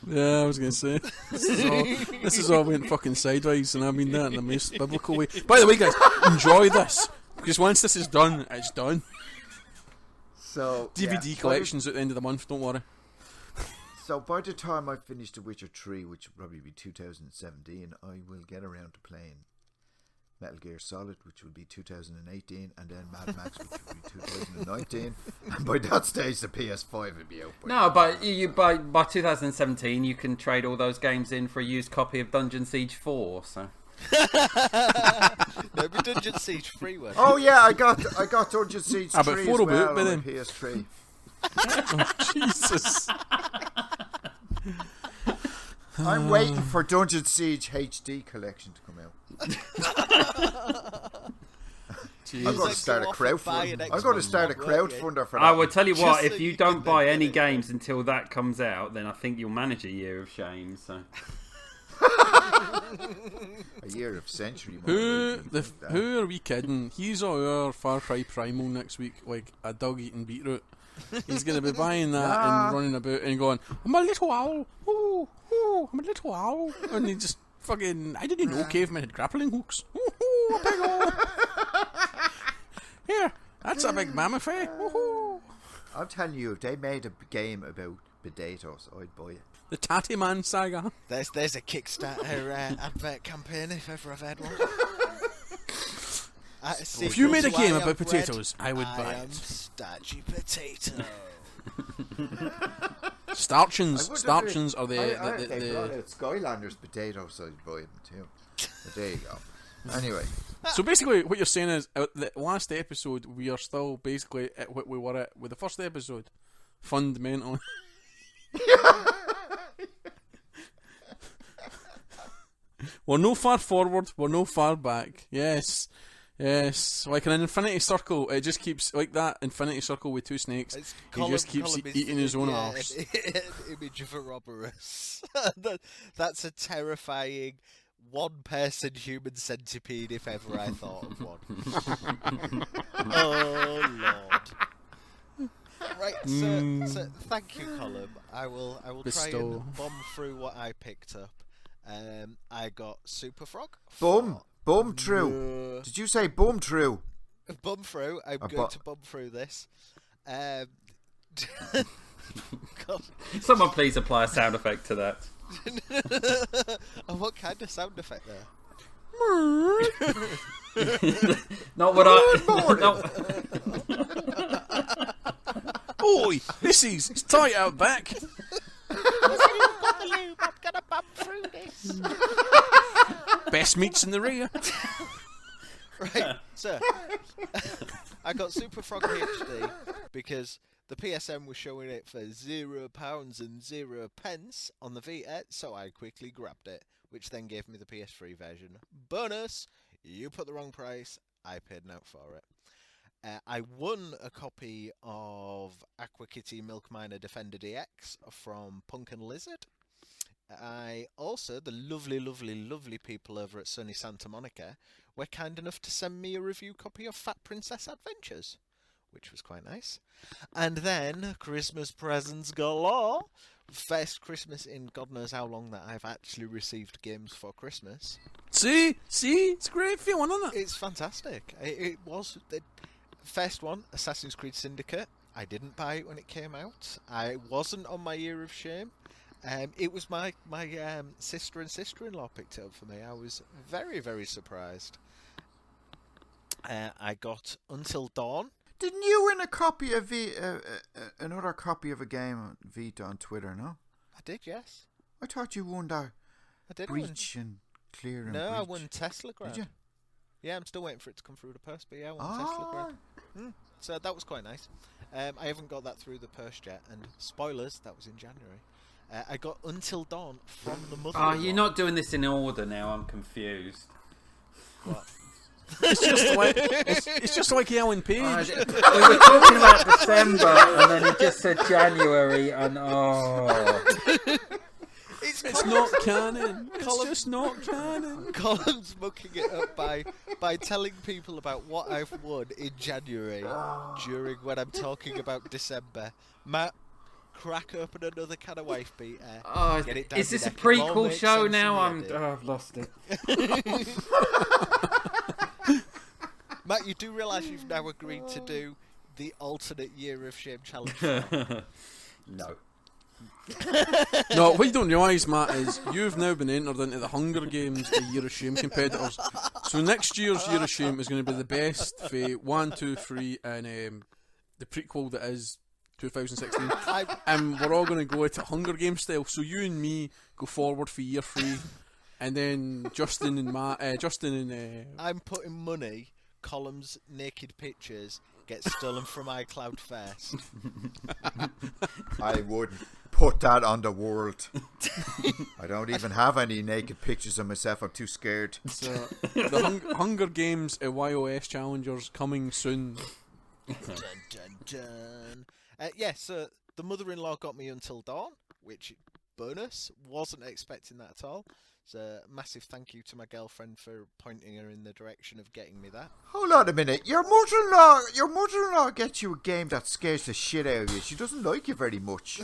Yeah, I was going to say. This is all went fucking sideways, and I mean that in the most biblical way. By the way, guys, enjoy this, because once this is done, it's done. So DVD yeah, collections at the end of the month, don't worry. So by the time I finish The Witcher 3, which will probably be 2017, I will get around to playing Metal Gear Solid, which will be 2018, and then Mad Max, which will be 2019. And by that stage, the PS5 will be out. No, but by 2017, you can trade all those games in for a used copy of Dungeon Siege 4. So. No, but Dungeon Siege 3 one. Oh yeah, I got Dungeon Siege 3 but as 4 will be well out by on then. the PS3. Oh, Jesus. I'm waiting for Dungeon Siege HD collection to come out. I'm going to start a crowdfunder. I'm going to start a crowdfunder for that. I will tell you what, Just if so you you don't can buy then any get it. games until that comes out, then I think you'll manage a year of shame. So. A year of century. Who are we kidding? He's our Far Cry Primal next week, like a dog eating beetroot. He's going to be buying that and running about and going, I'm a little owl. Ooh, ooh, I'm a little owl. And he just fucking, I didn't know cavemen had grappling hooks. Ooh, ooh, a big owl. Here, that's a big mammify. Ooh. I'm telling you, if they made a game about potatoes, I'd buy it. The Tatty Man saga. There's a Kickstarter advert campaign if ever I've had one. If you made a game about bread, potatoes, I would buy I am it. starchy potato. Starchins are They brought the out Skylanders potatoes, I'd buy them too. But there you go. Anyway, So basically, what you're saying is, the last episode, we are still basically at what we were at with the first episode. Fundamentally. We're no far forward, we're no far back. Yes. Like an infinity circle, it just keeps, like that infinity circle with 2 snakes. He just keeps eating his own arse. An image of a Ouroboros. That's a terrifying one-person human centipede if ever I thought of one. Oh Lord! Right, so thank you, Colm. I will try Bestow. and bomb through what I picked up. I got Super Frog. bum true. Did you say bum true? Bum through. I'm going to bum through this. God. Someone please apply a sound effect to that. Oh, what kind of sound effect there? Not what I. Oi, missies, it's tight out back. I'm gonna bum through this. Best meats in the rear. Right, so I got Super Frog HD because the PSN was showing it for £0.0 on the Vita, so I quickly grabbed it, which then gave me the PS3 version. Bonus, you put the wrong price, I paid an out for it. I won a copy of Aqua Kitty Milk Miner Defender DX from Punk and Lizard. I also, the lovely, lovely, lovely people over at Sunny Santa Monica were kind enough to send me a review copy of Fat Princess Adventures, which was quite nice. And then, Christmas presents galore. First Christmas in God knows how long that I've actually received games for Christmas. See, it's a great feeling, isn't it? It's fantastic. It was the first one, Assassin's Creed Syndicate. I didn't buy it when it came out. I wasn't on my year of shame. It was my sister and sister-in-law picked it up for me. I was very, very surprised. I got Until Dawn. Didn't you win a copy of another copy of a game on Vita on Twitter? No, I did, yes. I thought you won that I did. Breach and Clear and No, Breach. I won Tesla Grad. Did you? Yeah, I'm still waiting for it to come through the post, but yeah, I won Tesla Grad. So that was quite nice. I haven't got that through the post yet, and spoilers, that was in January. I got Until Dawn from the mother. Oh, you're not doing this in order now. I'm confused. What? It's just like Ellen Page. We were talking about December, and then he just said January, and It's not canon. It's just not canon. Colm's mucking it up by telling people about what I've won in January during when I'm talking about December. Matt, crack open another can of wife beater. Get it down is your this a neck. It all prequel makes show sense now? in the end. I've lost it. Matt, you do realise you've now agreed to do the alternate Year of Shame challenge? No. No, what you don't realise, Matt, is you've now been entered into the Hunger Games, the Year of Shame competitors. So next year's Year of Shame is going to be the best for 1, 2, 3, and the prequel that is 2016. And we're all going to go at it Hunger Games style. So you and me go forward for year 3, and then Justin and I'm putting money. Column's naked pictures get stolen from iCloud first. I wouldn't put that on the world. I don't even have any naked pictures of myself. I'm too scared. So the Hunger Games YoS challengers coming soon. Dun, dun, dun. So the mother-in-law got me Until Dawn, which bonus. Wasn't expecting that at all. So massive thank you to my girlfriend for pointing her in the direction of getting me that. Hold on a minute. Your mother-in-law gets you a game that scares the shit out of you. She doesn't like you very much.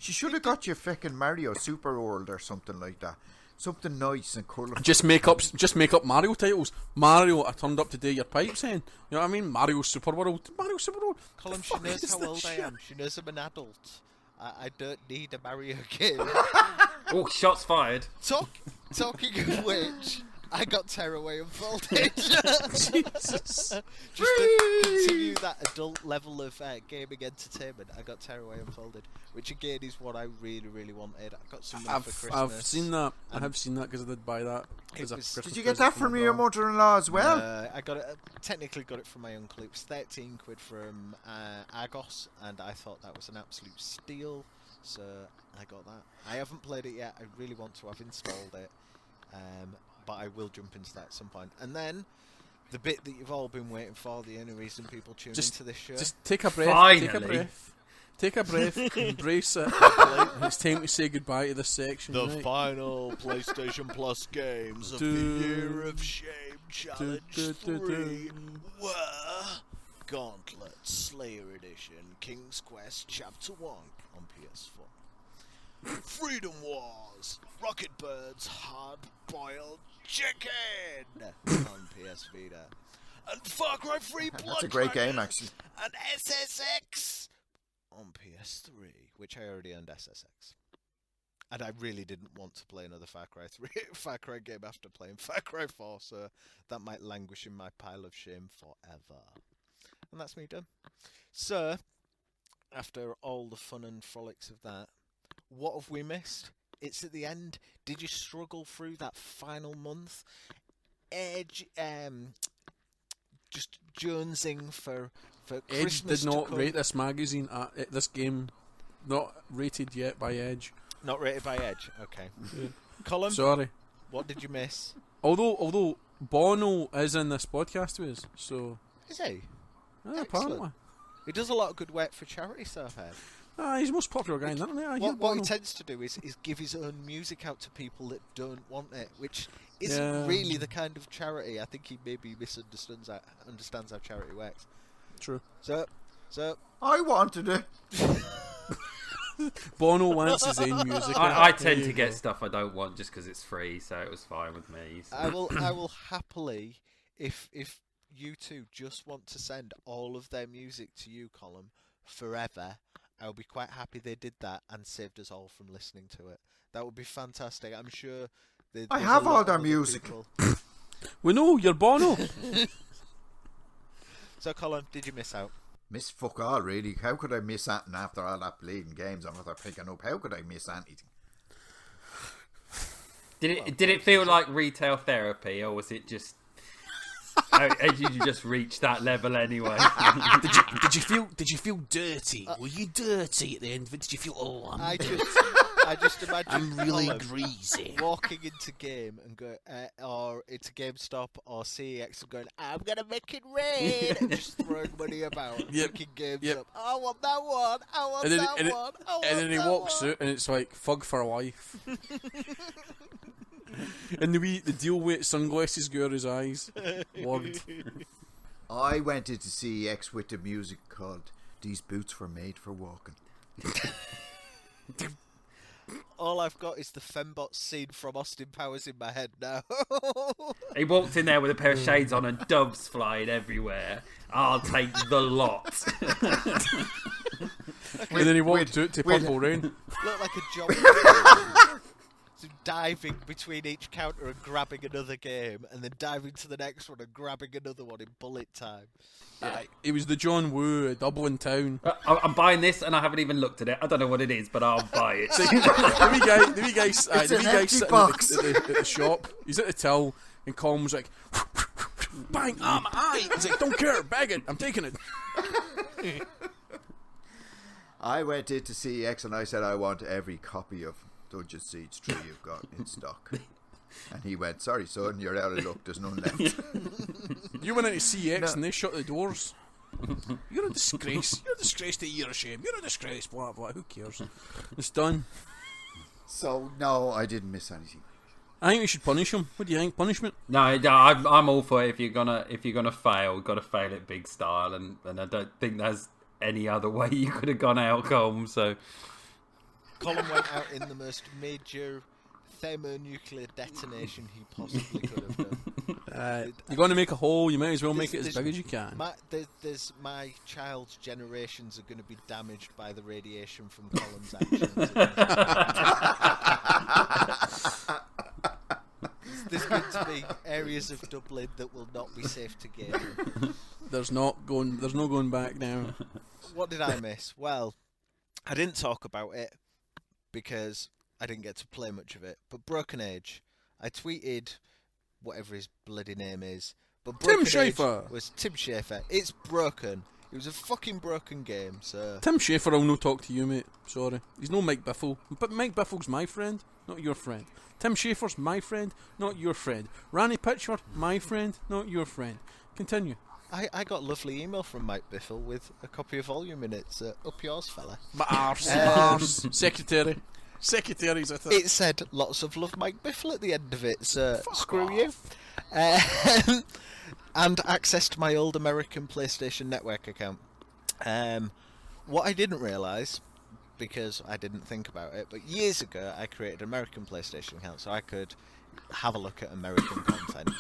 She should have got you fucking Mario Super World or something like that. Something nice and colourful. Just make up Mario titles. Mario, I turned up to do your pipes saying, you know what I mean? Mario Super World. Colm, she knows how old I am. She knows I'm an adult. I don't need a Mario game. Oh, shots fired. Talking of which, I got Tearaway Unfolded. Jesus. Just to continue that adult level of gaming entertainment, I got Tearaway Unfolded, which again is what I really, really wanted. I got some money for Christmas. I've seen that. I have seen that because I did buy that. Did you get that from your mother-in-law as well? I got it. Technically got it from my uncle. It was 13 quid from Argos, and I thought that was an absolute steal. So I got that. I haven't played it yet. I really want to. I've installed it, but I will jump into that at some point. And then the bit that you've all been waiting for, the only reason people tune into this show. Just take a breath. Finally. Take a breath. Embrace it. It's time to say goodbye to this section. The right? final PlayStation Plus games of the Year of Shame Challenge 3 were Gauntlet Slayer Edition, King's Quest Chapter 1 on PS4, Freedom Wars, Rocket Birds Hard Boiled Chicken on PS Vita, and Far Cry 3 Blood That's a great game, Dragon actually. and SSX on PS3, which I already owned SSX. And I really didn't want to play another Far Cry 3 Far Cry game after playing Far Cry 4, so that might languish in my pile of shame forever. And that's me done. So, after all the fun and frolics of that, what have we missed? It's at the end. Did you struggle through that final month? Edge, just jonesing for Edge Christmas did not to come. rate this magazine at this game. Not rated yet by Edge. Not rated by Edge. Okay. Colm, Sorry. what did you miss? Although Bono is in this podcast with us, so Is he? Apparently. He does a lot of good work for charity, so I've heard. He's the most popular guy in that, isn't he? What he tends to do is give his own music out to people that don't want it, which isn't really the kind of charity. I think he maybe understands how charity works. True. So I wanted it. Bono wants his own music. I tend to get stuff I don't want just because it's free, so it was fine with me. So. I will happily, if you two just want to send all of their music to you, Colm, forever, I'll be quite happy they did that and saved us all from listening to it. That would be fantastic. I'm sure. I have all their music. We know, you're Bono. So, Colin, did you miss out? Miss fuck all, really. How could I miss anything after all that bleeding games I'm after picking up? How could I miss anything? Did it feel like retail therapy, or was it just? Did you just reach that level anyway? Did you feel dirty? Were you dirty at the end of it? Did you feel I just imagine I'm really Colin greasy. walking into game and go, or into GameStop or CEX and going, I'm gonna make it rain, and just throwing money about, picking games up. I want that one. I want that one. And then he walks out, and it's like fug for life. And the deal with sunglasses go out his eyes. Word. I went into CEX with the music called "These Boots Were Made for Walking." All I've got is the Fembot scene from Austin Powers in my head now. He walked in there with a pair of shades on and doves flying everywhere. I'll take the lot. And then he walked out to Purple Rain. Look like a John. So diving between each counter and grabbing another game, and then diving to the next one and grabbing another one in bullet time. It was the John Woo Dublin town. I'm buying this, and I haven't even looked at it. I don't know what it is, but I'll buy it. The wee guy sitting at the shop. He's at the till, and Colm was like, "Bang! Ah, my eye!" He's like, "Don't care, bag it. I'm taking it." I went into CEX and I said I want every copy of Dungeon Siege 3 you've got in stock. And he went, "Sorry son, you're out of luck, there's none left." You went into CX and they shut the doors. You're a disgrace. You're a disgrace to you're ashamed. You're a disgrace, blah blah. Who cares? It's done. So no, I didn't miss anything. I think we should punish him. What do you think? Punishment? No, I'm all for it. If you're gonna fail, you've got to fail it big style, and I don't think there's any other way you could have gone out, Colm. So Colin went out in the most major thermonuclear detonation he possibly could have done. You're going to make a hole, you might as well make it as big as you can. My child's generations are going to be damaged by the radiation from Colin's actions. There's going to be areas of Dublin that will not be safe to game in. There's no going back now. What did I miss? Well, I didn't talk about it because I didn't get to play much of it. But Broken Age, I tweeted whatever his bloody name is. But Broken Tim Schafer was Tim Schafer. It's broken. It was a fucking broken game. So Tim Schafer will no talk to you, mate. Sorry, he's no Mike Biffle. But Mike Biffle's my friend, not your friend. Tim Schafer's my friend, not your friend. Randy Pitchford, my friend, not your friend. Continue. I got a lovely email from Mike Biffle with a copy of Volume in it. Up yours, fella. My arse. Secretary's at it. It said, lots of love, Mike Biffle at the end of it, so screw off. you. And accessed my old American PlayStation Network account. What I didn't realise, because I didn't think about it, but years ago I created an American PlayStation account so I could have a look at American content.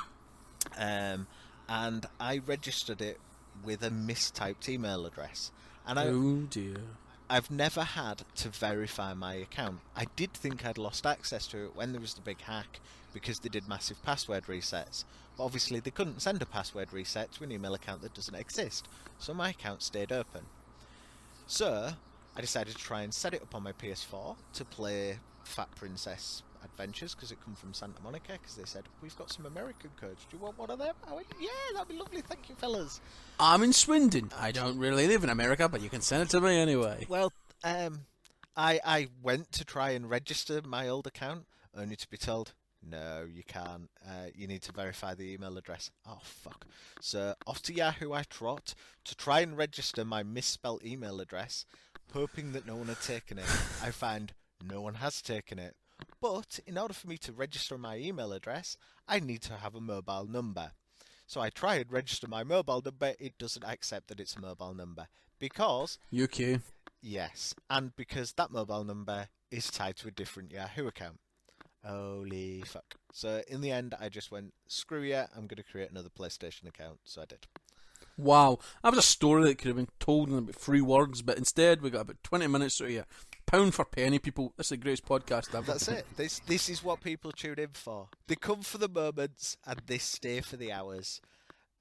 And I registered it with a mistyped email address. And oh dear. I've never had to verify my account. I did think I'd lost access to it when there was the big hack because they did massive password resets. But obviously they couldn't send a password reset to an email account that doesn't exist. So my account stayed open. So I decided to try and set it up on my PS4 to play Fat Princess Adventures because it come from Santa Monica because they said, we've got some American codes. Do you want one of them? I went, yeah, that'd be lovely. Thank you, fellas. I'm in Swindon. I don't really live in America, but you can send it to me anyway. Well, I went to try and register my old account only to be told, no, you can't. You need to verify the email address. Oh, fuck. So off to Yahoo I trot to try and register my misspelt email address, hoping that no one had taken it. I find no one has taken it. But in order for me to register my email address, I need to have a mobile number. So I try and register my mobile number, it doesn't accept that it's a mobile number. Because, UK. yes, and because that mobile number is tied to a different Yahoo account. Holy fuck. So in the end, I just went, screw yeah, I'm going to create another PlayStation account. So I did. Wow. That was a story that could have been told in about 3 words, but instead we got about 20 minutes out of here. Pound for penny, people. This is the greatest podcast ever. That's it. This is what people tune in for. They come for the moments and they stay for the hours.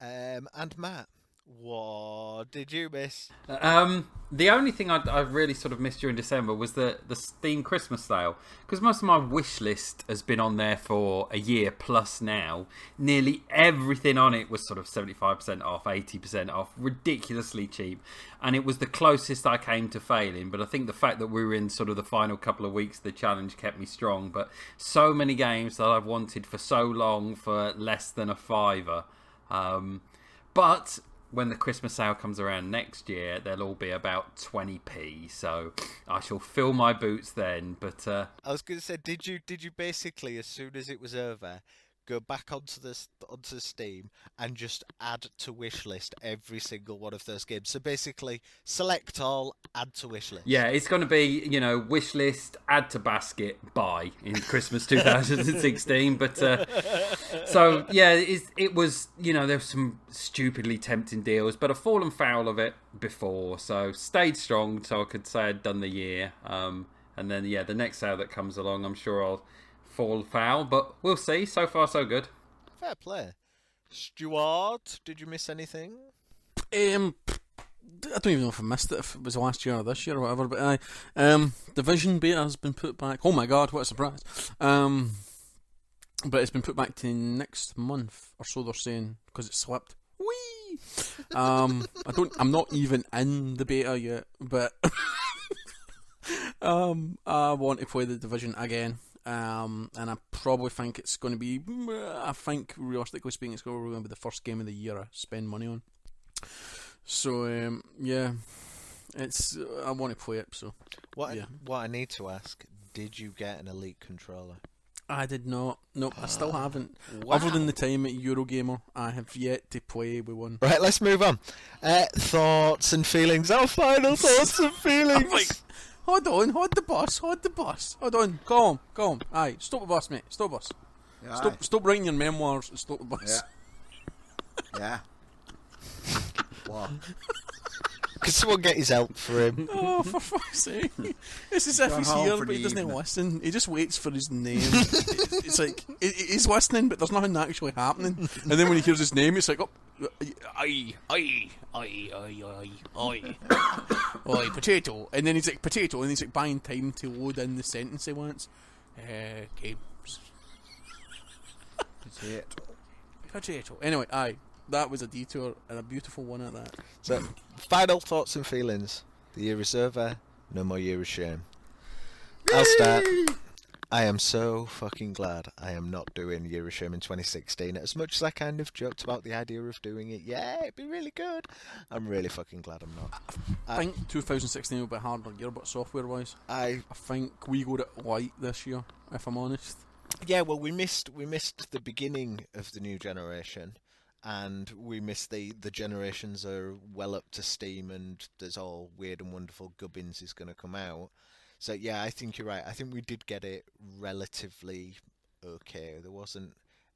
And Matt, what did you miss? The only thing I really sort of missed during December was the Steam Christmas sale, because most of my wish list has been on there for a year plus now. Nearly everything on it was sort of 75% off, 80% off, ridiculously cheap, and it was the closest I came to failing. But I think the fact that we were in sort of the final couple of weeks of the challenge kept me strong. But so many games that I've wanted for so long for less than a fiver. But when the Christmas sale comes around next year, they'll all be about 20p. So I shall fill my boots then. But I was going to say, did you basically, as soon as it was over, go back onto Steam and just add to wishlist every single one of those games? So basically, select all, add to wishlist. yeah, it's going to be, wish list, add to basket, buy in Christmas 2016. But so yeah, it was, there's some stupidly tempting deals, but I've fallen foul of it before, so stayed strong so I could say I'd done the year. And then the next sale that comes along, I'm sure I'll fall foul, but we'll see. So far so good. Fair play. Stuart, did you miss anything? I don't even know if I missed it, if it was last year or this year or whatever, but Division beta has been put back. Oh my god, what a surprise. But it's been put back to next month, or so they're saying, because it slipped. Whee! I'm not even in the beta yet, but I want to play the Division again. And I probably think it's going to be, realistically speaking, it's going to be the first game of the year I spend money on. So, yeah, I want to play it, so. What I need to ask, did you get an Elite controller? I did not. Nope, I still haven't. Wow. Other than the time at Eurogamer, I have yet to play with one. Right, let's move on. Thoughts and feelings. Our final thoughts and feelings. I'm like, hold the bus. Hold on, calm. Aye, stop the bus, mate. Stop the bus. Yeah, Stop writing your memoirs and stop the bus. Yeah. What? Could someone get his help for him? Oh, for fuck's sake. It's as if Gone he's home here, for but he the doesn't evening. listen. He just waits for his name. It's like, he's listening, but there's nothing actually happening. And then when he hears his name, it's like, oh, aye, potato. And then he's like, potato, and he's like buying time to load in the sentence he wants. Games. Potato. Anyway, aye. That was a detour, and a beautiful one at that. So, final thoughts and feelings. The year is over. No more year of shame. I'll start. I am so fucking glad I am not doing Year of Shame in 2016. As much as I kind of joked about the idea of doing it, yeah, it'd be really good. I'm really fucking glad I'm not. I think 2016 will be a harder year, but software-wise, I think we got it light this year, if I'm honest. Yeah, well, we missed the beginning of the new generation, and we missed the generations are well up to steam, and there's all weird and wonderful gubbins is going to come out. So yeah, I think you're right. I think we did get it relatively okay. There wasn't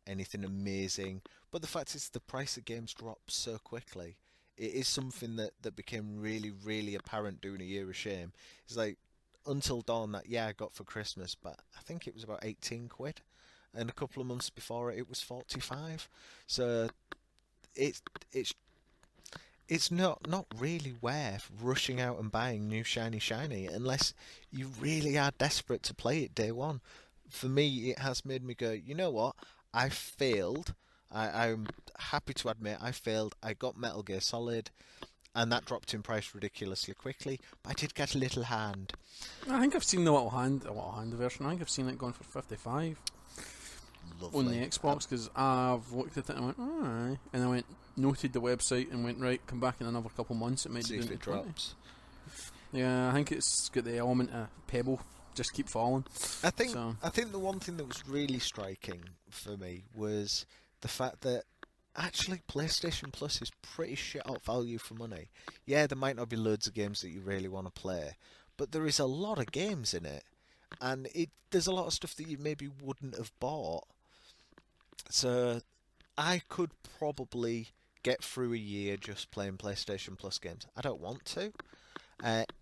anything amazing, but the fact is the price of games dropped so quickly. It is something that became really, really apparent during a Year of Shame. It's like Until Dawn that I got for Christmas, but I think it was about 18 quid, and a couple of months before it was 45. So it's not really worth rushing out and buying new shiny unless you really are desperate to play it day one. For me, it has made me go, you know what? I failed. I'm happy to admit I failed. I got Metal Gear Solid, and that dropped in price ridiculously quickly, but I did get a little hand. I think I've seen the little hand version. I think I've seen it going for 55. lovely. On the Xbox, because I've looked at it and I went, alright. And I went, noted the website and went, right, come back in another couple months, it might See be if down it to 20. drops. Yeah, I think it's got the element of Pebble, just keep falling. I think So. the one thing that was really striking for me was the fact that actually PlayStation Plus is pretty shit out value for money. Yeah, there might not be loads of games that you really want to play, but there is a lot of games in it, and there's a lot of stuff that you maybe wouldn't have bought. So I could probably get through a year just playing PlayStation Plus games. I don't want to.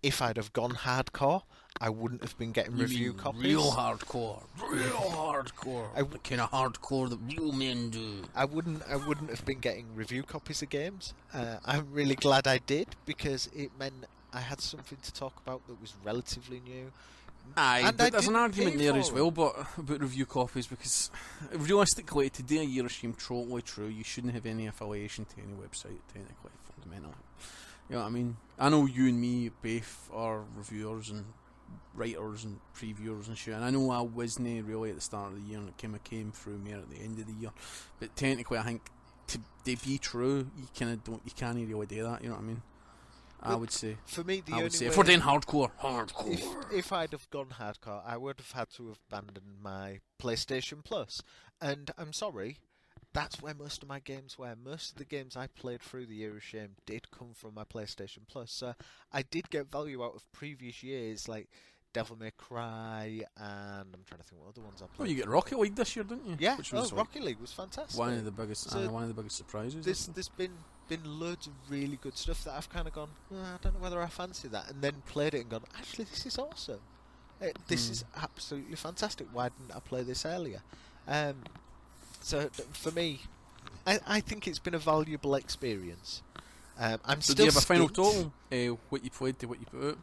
If I'd have gone hardcore, I wouldn't have been getting review copies. Real hardcore. The kind of hardcore that real men do. I wouldn't have been getting review copies of games. I'm really glad I did, because it meant I had something to talk about that was relatively new. Aye, And but I there's an didn't argument pay there for as well, but about review copies, because realistically, to do a year of stream, totally true, you shouldn't have any affiliation to any website, technically, fundamentally. You know what I mean? I know you and me both are reviewers and writers and previewers and shit, and I know I wasn't really at the start of the year, and it kind of came through me at the end of the year. But technically, I think to be true, you can't really do that. You know what I mean? I would say. For me, I would say if we're doing hardcore. If I'd have gone hardcore, I would have had to have abandoned my PlayStation Plus. And I'm sorry, that's where most of my games were. Most of the games I played through the Year of Shame did come from my PlayStation Plus. So I did get value out of previous years, like Devil May Cry, and I'm trying to think what other ones I played. Well, you get Rocket League this year, didn't you? Yeah, Which was Rocket League was fantastic. one of the biggest surprises. There's been loads of really good stuff that I've kind of gone, I don't know whether I fancy that, and then played it and gone, actually, this is awesome. This is absolutely fantastic. Why didn't I play this earlier? So for me, I think it's been a valuable experience. I'm So still. do you have a final skint. total? What you played to what you put out?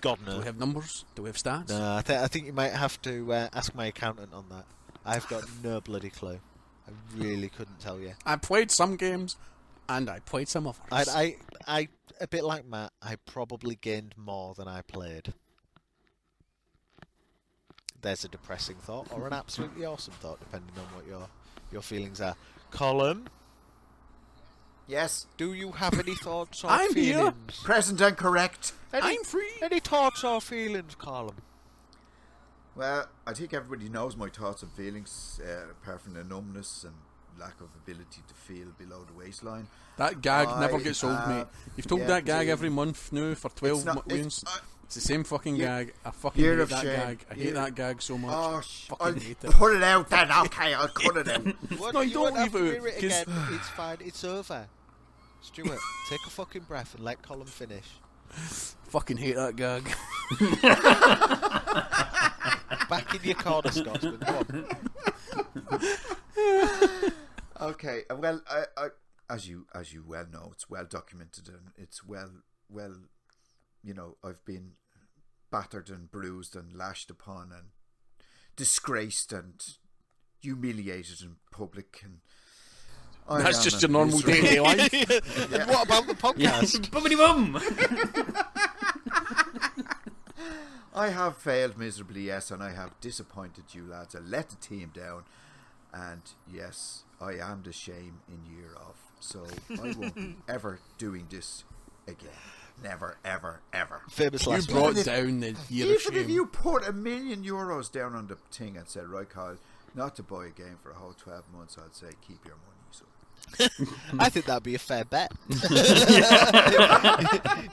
God Do no. we have numbers? Do we have stats? No, I think you might have to ask my accountant on that. I've got no bloody clue. I really couldn't tell you. I played some games, and I played some others. I a bit like Matt. I probably gained more than I played. There's a depressing thought, or an absolutely awesome thought, depending on what your feelings are. Colm, Yes, do you have any thoughts or I'm here. feelings? present and correct. I'm free. Any thoughts or feelings, Colm? Well, I think everybody knows my thoughts and feelings, apart from the numbness and lack of ability to feel below the waistline. That gag I never gets old, mate. You've told that gag every month now for 12 months. It's the same fucking gag. I fucking Year hate of that shame. gag. I hate that gag so much. Oh, fucking I'll hate it. put it out then. Okay, I'll cut it out. No, you don't won't have leave to it, hear it 'cause- again. It's fine. It's over. Stuart, take a fucking breath and let Colin finish. Fucking hate that gag. Back in your corner, Scotsman. Go on. Okay, well, I as you well know, it's well documented and it's well, you know, I've been battered and bruised and lashed upon and disgraced and humiliated in public, and That's just your normal day-to-day life. And what about the podcast? Bubbly bum! I have failed miserably, yes, and I have disappointed you lads. I let the team down, and yes, I am the shame in year of. So I won't be ever doing this again. Never, ever, ever. Famous You last brought words. down the year of Even shame. if you put €1 million down on the thing and said, right, Kyle, not to buy a game for a whole 12 months, I'd say keep your money. So I think that'd be a fair bet.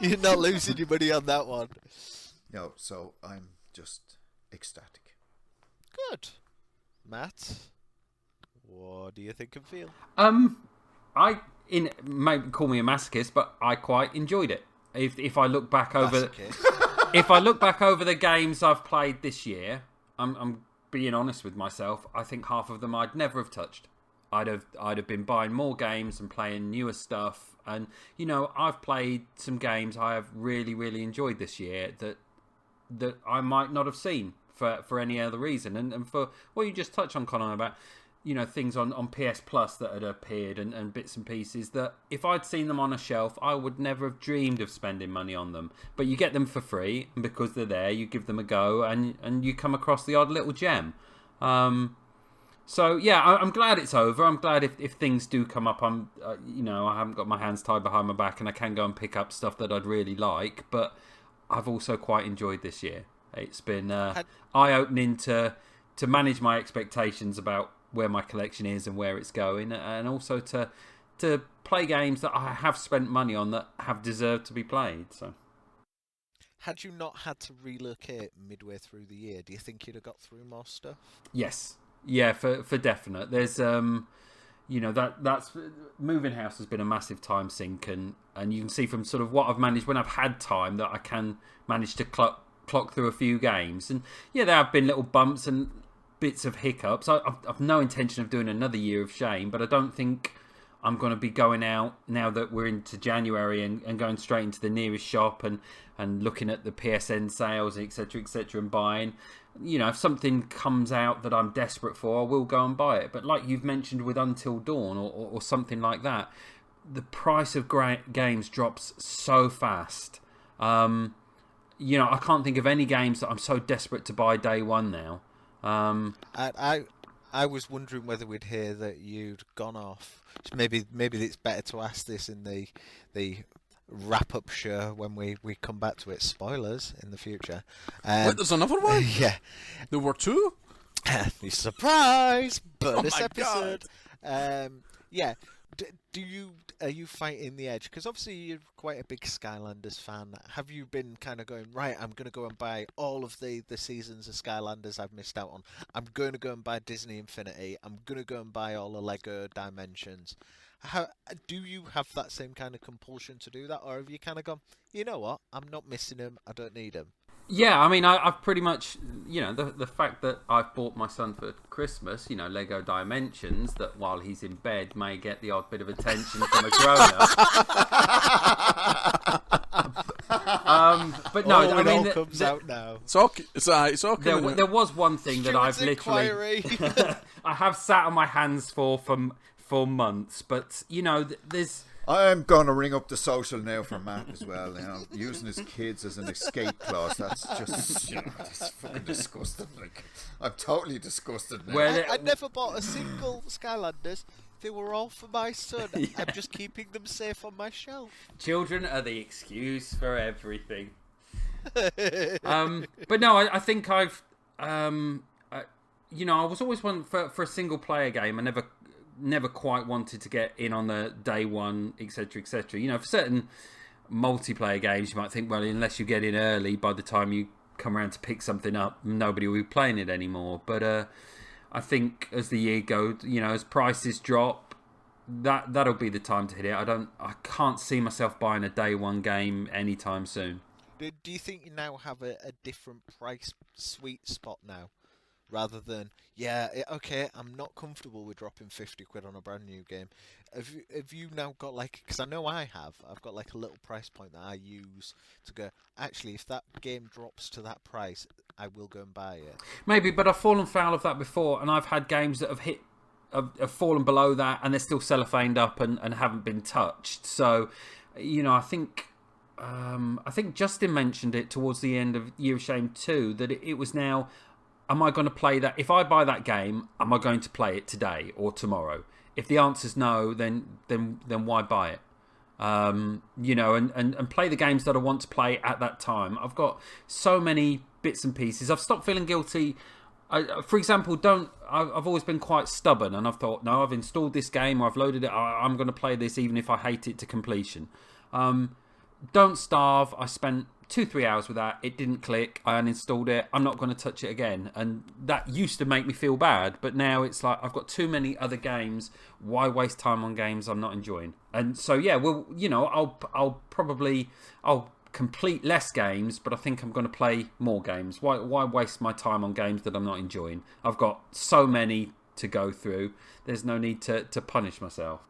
You're not losing your money on that one. no, so I'm just ecstatic. Good. Matt, what do you think and feel? Might call me a masochist, but I quite enjoyed it. If I look back over, Masochist. if I look back over the games I've played this year, I'm being honest with myself. I think half of them I'd never have touched. I'd have been buying more games and playing newer stuff. And you know, I've played some games I have really, really enjoyed this year that I might not have seen for any other reason. And for what you just touched on, Colin, about, you know, things on PS Plus that had appeared and bits and pieces that if I'd seen them on a shelf, I would never have dreamed of spending money on them. But you get them for free, and because they're there, you give them a go, and you come across the odd little gem. So yeah, I'm glad it's over. I'm glad if things do come up, I haven't got my hands tied behind my back and I can go and pick up stuff that I'd really like. But I've also quite enjoyed this year. It's been eye-opening to manage my expectations about where my collection is and where it's going, and also to play games that I have spent money on that have deserved to be played. So, had you not had to relocate midway through the year, do you think you'd have got through more stuff? Yes. Yeah, for definite. There's that's moving house has been a massive time sink, and you can see from sort of what I've managed when I've had time that I can manage to clock through a few games. And yeah, there have been little bumps and bits of hiccups. I've no intention of doing another year of shame, but I don't think I'm going to be going out now that we're into January and going straight into the nearest shop and looking at the PSN sales, etc., and buying. If something comes out that I'm desperate for, I will go and buy it. But like you've mentioned with Until Dawn or something like that, the price of games drops so fast. I can't think of any games that I'm so desperate to buy day one now. I was wondering whether we'd hear that you'd gone off. Maybe it's better to ask this in the wrap-up show when we come back to it. Spoilers in the future. Wait, there's another one? Yeah. There were two? The surprise! Bonus my episode. Yeah. Are you fighting the edge? Because obviously you're quite a big Skylanders fan. Have you been kind of going, right, I'm going to go and buy all of the seasons of Skylanders I've missed out on. I'm going to go and buy Disney Infinity. I'm going to go and buy all the Lego Dimensions. How do you have that same kind of compulsion to do that? Or have you kind of gone, you know what, I'm not missing them, I don't need them? Yeah, I mean, I've pretty much, the fact that I've bought my son for Christmas, Lego Dimensions, that while he's in bed may get the odd bit of attention from a grown-up. But no, I mean, it all comes out now. It's okay. There was one thing that I've literally, I have sat on my hands for months, but there's. I'm going to ring up the social now for Matt as well. Using his kids as an escape clause. That's just, that's fucking disgusting. Like, I'm totally disgusted now. I never bought a single Skylanders. They were all for my son. Yeah. I'm just keeping them safe on my shelf. Children are the excuse for everything. But no, I think I've, I was always one for a single player game. I never quite wanted to get in on the day one, etc., etc. For certain multiplayer games, you might think, well, unless you get in early, by the time you come around to pick something up, nobody will be playing it anymore. But I think as the year goes, as prices drop, that'll be the time to hit it. I can't see myself buying a day one game anytime soon. Do you think you now have a different price sweet spot now? Rather than, I'm not comfortable with dropping 50 quid on a brand new game. Have you now got because I know I've got a little price point that I use to go, actually, if that game drops to that price, I will go and buy it. Maybe, but I've fallen foul of that before, and I've had games that have fallen below that, and they're still cellophaned up and haven't been touched. So, I think Justin mentioned it towards the end of Year of Shame 2, that it was now, am I going to play that? If I buy that game, am I going to play it today or tomorrow? If the answer's no, then why buy it? And play the games that I want to play at that time. I've got so many bits and pieces. I've stopped feeling guilty. For example, I've always been quite stubborn, and I've thought, no, I've installed this game or I've loaded it. I'm going to play this even if I hate it to completion. Don't starve. I spent 2-3 hours with that. It didn't click. I uninstalled it. I'm not going to touch it again. And that used to make me feel bad, but now it's like I've got too many other games. Why waste time on games I'm not enjoying? And so yeah, well, I'll complete less games, but I think I'm going to play more games. Why waste my time on games that I'm not enjoying? I've got so many to go through. There's no need to punish myself.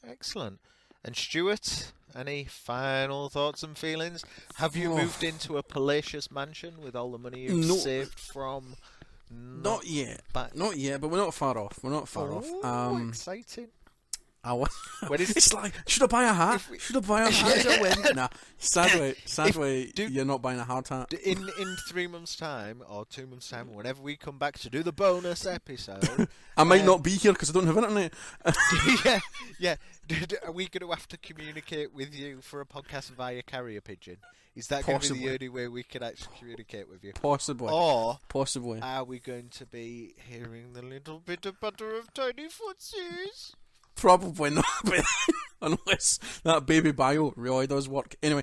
Excellent. And Stuart, any final thoughts and feelings? Have you moved into a palatial mansion with all the money you've saved from? Not yet. Not yet, but we're not far off. Exciting. I was. When It's like, should I buy a hat? Should I buy a hat? I win. Nah, sadly, you're not buying a hard hat. in 3 months' time or 2 months' time, whenever we come back to do the bonus episode, I might not be here because I don't have internet. yeah. Are we going to have to communicate with you for a podcast via carrier pigeon? Is that going to be the only way we can actually communicate with you? Possibly. Or possibly. are we going to be hearing the little bit of butter of tiny footsies? Probably not, but unless that baby bio really does work. Anyway,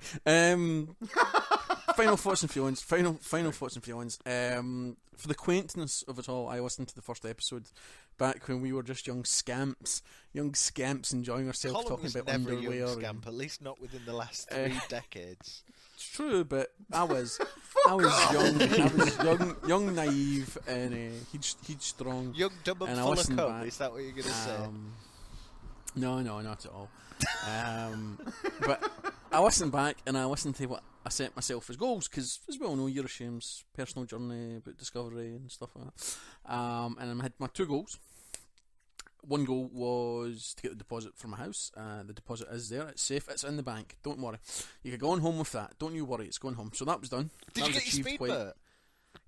final thoughts and feelings. Final thoughts and feelings. For the quaintness of it all, I listened to the first episode back when we were just young scamps enjoying ourselves, Colm talking was about never a underwear. young scamp, at least not within the last 3 decades. It's true, but I was young, naive, and headstrong. Young, dumb, and And I full of listened cum. back, Is that what you're going to say? No, not at all. But I listened back and I listened to what I set myself as goals, because as we all know, Year of Shame's personal journey about discovery and stuff like that. And I had my 2 goals. One goal was to get the deposit for my house. The deposit is there, it's safe, it's in the bank, don't worry. You can go on home with that, don't you worry, it's going home. So that was done. Did that you was get your achieved speedboat?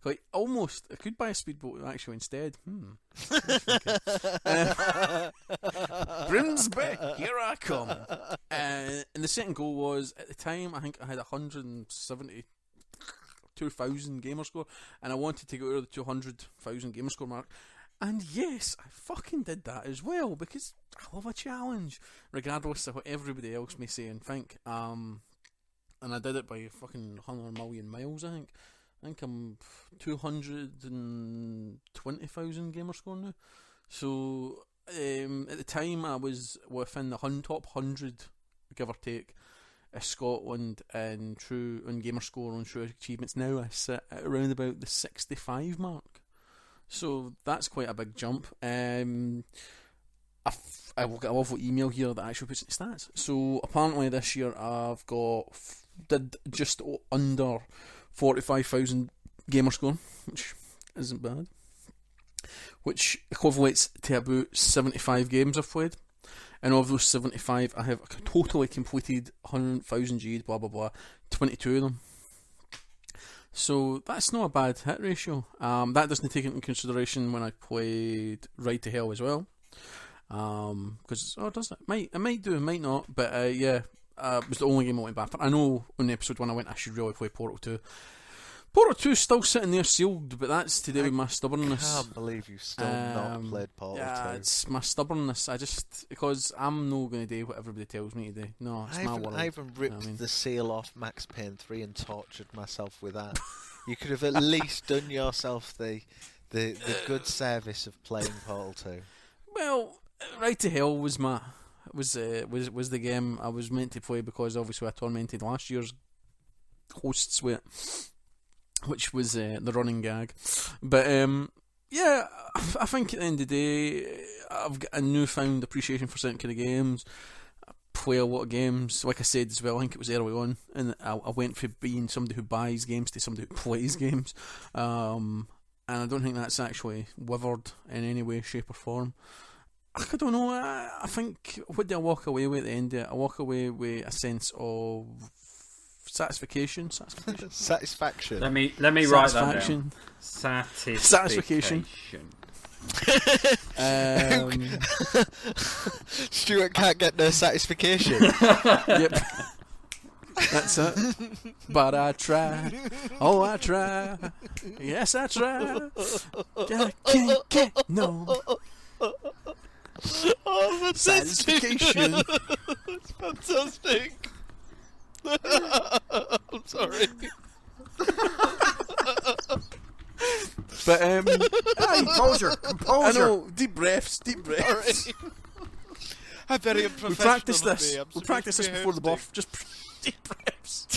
Quite almost. I could buy a speedboat actually instead. Grimsby, here I come. And the second goal was, at the time, I think I had 172,000 gamer score, and I wanted to go over the 200,000 gamer score mark. And yes, I fucking did that as well, because I love a challenge, regardless of what everybody else may say and think. And I did it by fucking 100 million miles, I think. I think I'm 220,000 gamer score now. So at the time I was within the top 100, give or take, Scotland and true on gamer score on true achievements. Now I sit at around about the 65 mark. So that's quite a big jump. I will get a lovely email here that actually puts in stats. So apparently this year I've did just under 45,000 gamer score, which isn't bad, which equates to about 75 games I've played, and of those 75 I have totally completed 100,000 G'd, blah blah blah, 22 of them. So that's not a bad hit ratio. That doesn't take into consideration when I played Ride to Hell as well, because does it? It might do, it might not, but yeah. It was the only game I went back for. I know on the episode when I went I should really play Portal 2. Portal 2 is still sitting there sealed, but that's to do with my stubbornness. I can't believe you've still not played Portal 2. Yeah, it's my stubbornness. Because I'm not going to do what everybody tells me to do. No, it's my world. I haven't ripped the seal off Max Payne 3 and tortured myself with that. You could have at least done yourself the good service of playing Portal 2. Well, Ride to Hell was the game I was meant to play, because obviously I tormented last year's hosts with it, which was the running gag. But yeah, I think at the end of the day I've got a newfound appreciation for certain kind of games. I play a lot of games, like I said as well, I think it was early on, and I went from being somebody who buys games to somebody who plays games, and I don't think that's actually withered in any way, shape or form. I don't know, I think, what do I walk away with at the end of it? I walk away with a sense of satisfaction. Satisfaction. Let me write that down. Satisfaction. Stuart can't get no satisfaction. Yep. That's it. But I try. Oh, I try. Yes, I try. I can't get no satisfaction. It's fantastic. I'm sorry. But Composure. I know, deep breaths. Sorry. I'm very unprofessional. We'll practice this before the buff. Just deep breaths.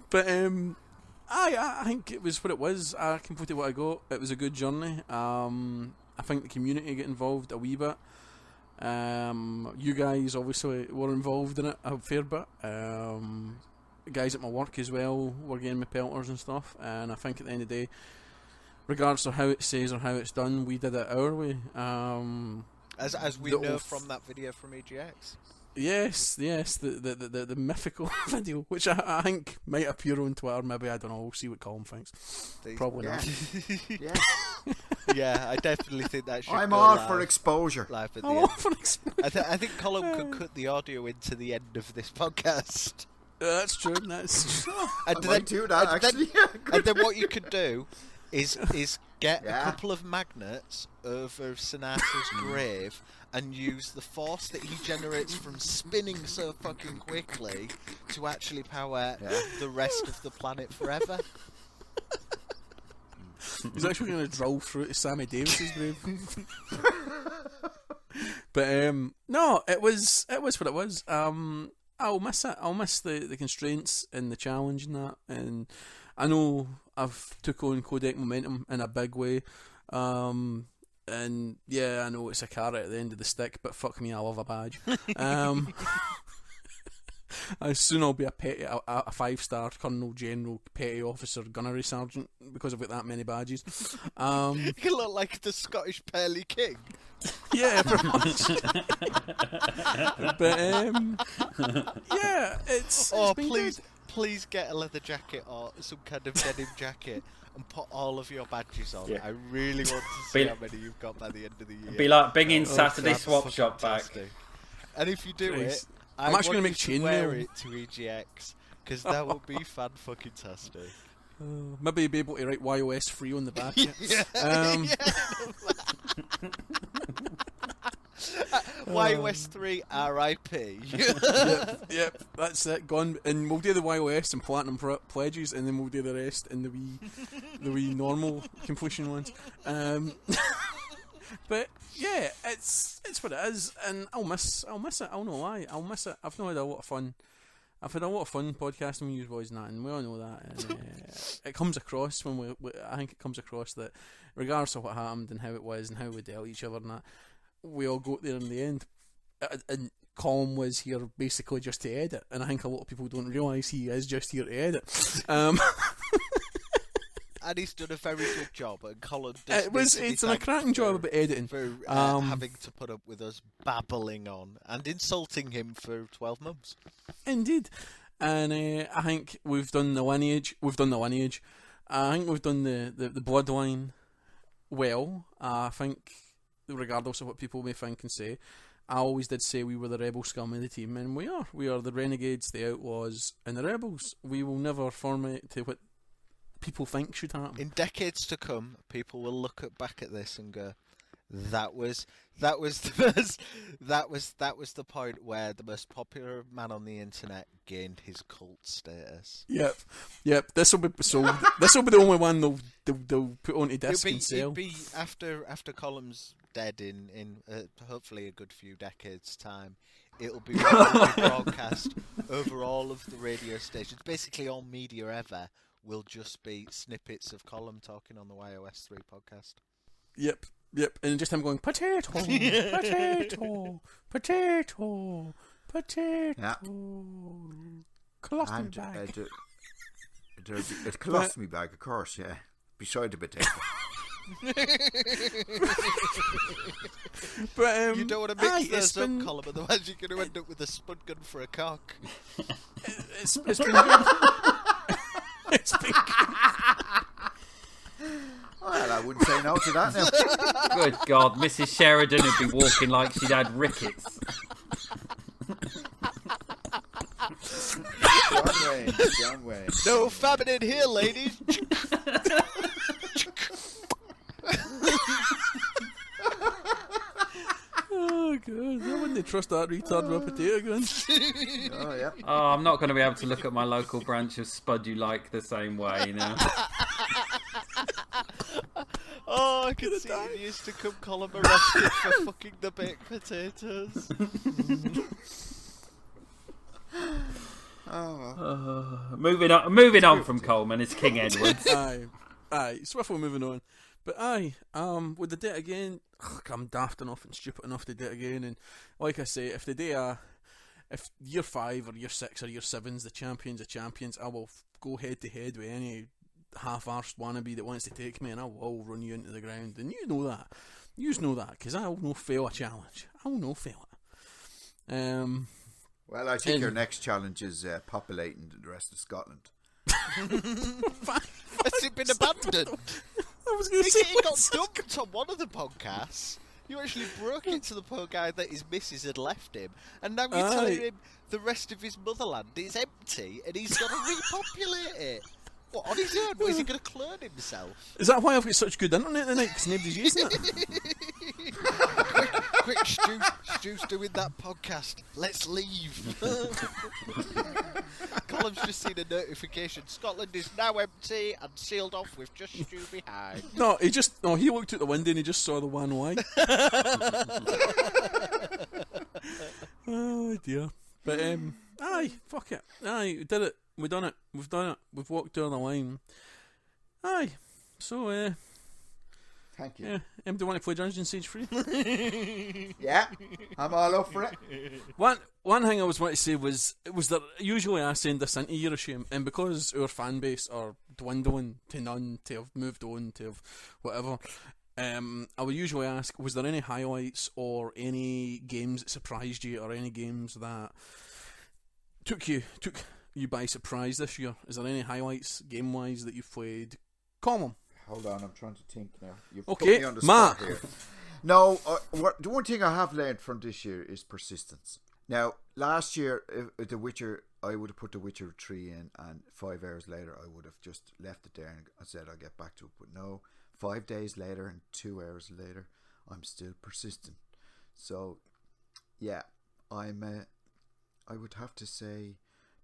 But I think it was what it was. I completed what I got. It was a good journey. I think the community get involved a wee bit. You guys obviously were involved in it a fair bit. Guys at my work as well were getting me pelters and stuff. And I think at the end of the day, regardless of how it says or how it's done, we did it our way. As we The know oath. from that video from EGX. Yes, the mythical video, which I think might appear on Twitter. Maybe, I don't know. We'll see what Colm thinks. Probably Yeah. not. Yeah. Yeah, I definitely think that should I'm go all live, for exposure. live at the I'm end. all for I think Colin could cut the audio into the end of this podcast. That's true. That's true. I might do that, actually. And then what you could do is get Yeah. a couple of magnets over Sinata's grave and use the force that he generates from spinning so fucking quickly to actually power the rest of the planet forever. He's actually going to drill through to Sammy Davis's grave. But no, it was what it was. I'll miss it. I'll miss the constraints and the challenge and that. And I know I've took on codec momentum in a big way. And yeah, I know it's a carrot at the end of the stick, but fuck me, I love a badge. Soon I'll be a 5-star Colonel General Petty Officer Gunnery Sergeant because I've got that many badges. You look like the Scottish Pearly King. Yeah, pretty much. But yeah, it's Oh, been please get a leather jacket or some kind of denim jacket and put all of your badges on. Yeah. I really want to see how many you've got by the end of the year. Be like bringing Oh, Saturday that's swap shop back. fantastic. And if you do Nice. it, I'm actually going gonna to make wear chainmail. it to EGX because that would be fan-fucking-tastic. Maybe be able to write YoS free on the back. Yeah. YoS3 RIP. Yep, that's it. Gone, and we'll do the YoS and platinum pledges, and then we'll do the rest in the wee normal completion ones. But yeah, it's what it is, and I'll miss it. I'll not lie, I'll miss it. I've not had a lot of fun. I've had a lot of fun podcasting with you boys and that, and we all know that. And, it comes across when I think it comes across that regardless of what happened and how it was and how we dealt each other and that, we all got there in the end. And Colm was here basically just to edit, and I think a lot of people don't realise he is just here to edit. And he's done a very good job, and Colin does It's done a cracking job about editing. for having to put up with us babbling on and insulting him for 12 months. Indeed. And I think we've done the lineage. I think we've done the bloodline well. I think, regardless of what people may think and say, I always did say we were the rebel scum of the team, and we are. We are the renegades, the outlaws, and the rebels. We will never formate to what people think should happen. In decades to come, people will look back at this and go, that was the point where the most popular man on the internet gained his cult status. Yep. This will be sold. This will be the only one they'll put onto disc and sell. It'll be after Column's dead in hopefully a good few decades' time. It'll be broadcast over all of the radio stations. Basically, all media ever will just be snippets of Colm talking on the YoS3 podcast. Yep. And just him going, potato, potato, potato, potato. Yeah. Colostomy And bag. it colostomy bag, of course, yeah. Beside the potato. But, You don't want to mix those up, been, Colm, otherwise you're going to end up with a spud gun for a cock. it's been good. It's been good. Well, I wouldn't say no to that now. Good God, Mrs. Sheridan would be walking like she'd had rickets. John Wayne. No famine in here, ladies. Oh god, I wouldn't trust that retard with a potato gun. Oh, yeah. Oh, I'm not going to be able to look at my local branch of Spud You Like the same way, you know. Oh, I can see you used to come Colm arrested for fucking the baked potatoes. Moving on from Coleman, it's King Edward. Aye, swiftly moving on. But would they do it again? Ugh, I'm daft enough and stupid enough to do it again. And like I say, if year 5 or year 6 or year 7's the champions of champions, I will go head to head with any half-arsed wannabe that wants to take me, and I will run you into the ground. And you know that. Yous know that, because I'll no fail a challenge. I'll no fail it. Well, I think your next challenge is populating the rest of Scotland. Has it been abandoned? I was going to say It got dumped on one of the podcasts. You actually broke it to the poor guy that his missus had left him, and now you're telling him the rest of his motherland is empty and he's got to repopulate it. What, on his own? Is he going to clone himself? Is that why I've got such good internet tonight? Because nobody's using it. Quick, Stu's doing that podcast. Let's leave. Colm's just seen a notification. Scotland is now empty and sealed off with just Stu behind. He looked out the window and he just saw the one line. Oh dear. But aye, fuck it. Aye, we did it. We done it. We've done it. We've walked down the line. Aye. So Thank you. yeah. Do you want to play Dungeon Siege free? Yeah, I'm all up for it. One thing I was wanting to say was that usually I send this into Year of Shame, and because our fan base are dwindling to none, to have moved on, to have whatever, I would usually ask, was there any highlights or any games that surprised you, or any games that took you by surprise this year? Is there any highlights game wise that you've played? Colm. Hold on, I'm trying to think now. You've Okay, put me on the Matt. spot here. No, the one thing I have learned from this year is persistence. Now, last year, The Witcher, I would have put The Witcher 3 in, and 5 hours later, I would have just left it there and said I'll get back to it. But no, 5 days later and 2 hours later, I'm still persistent. So, yeah, I would have to say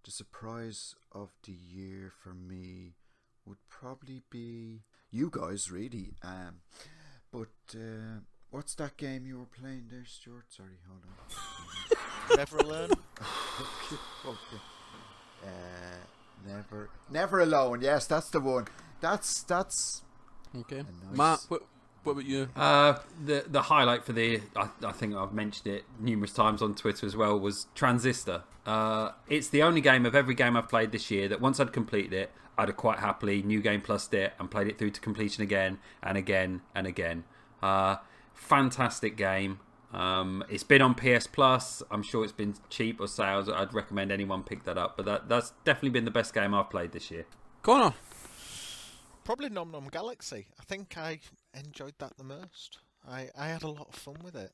the surprise of the year for me would probably be you guys, really. But what's that game you were playing there, Stuart? Sorry, hold on. Never Alone? Okay. Never Alone. Yes, that's the one. That's Okay. nice. Matt, what about you? The highlight for I think I've mentioned it numerous times on Twitter as well, was Transistor. It's the only game of every game I've played this year that once I'd completed it, I'd have quite happily New Game Plused it and played it through to completion again and again and again. Fantastic game. It's been on PS Plus. I'm sure it's been cheap or sales. I'd recommend anyone pick that up. But that's definitely been the best game I've played this year. Connor. Probably Nom Nom Galaxy. I think I enjoyed that the most. I had a lot of fun with it.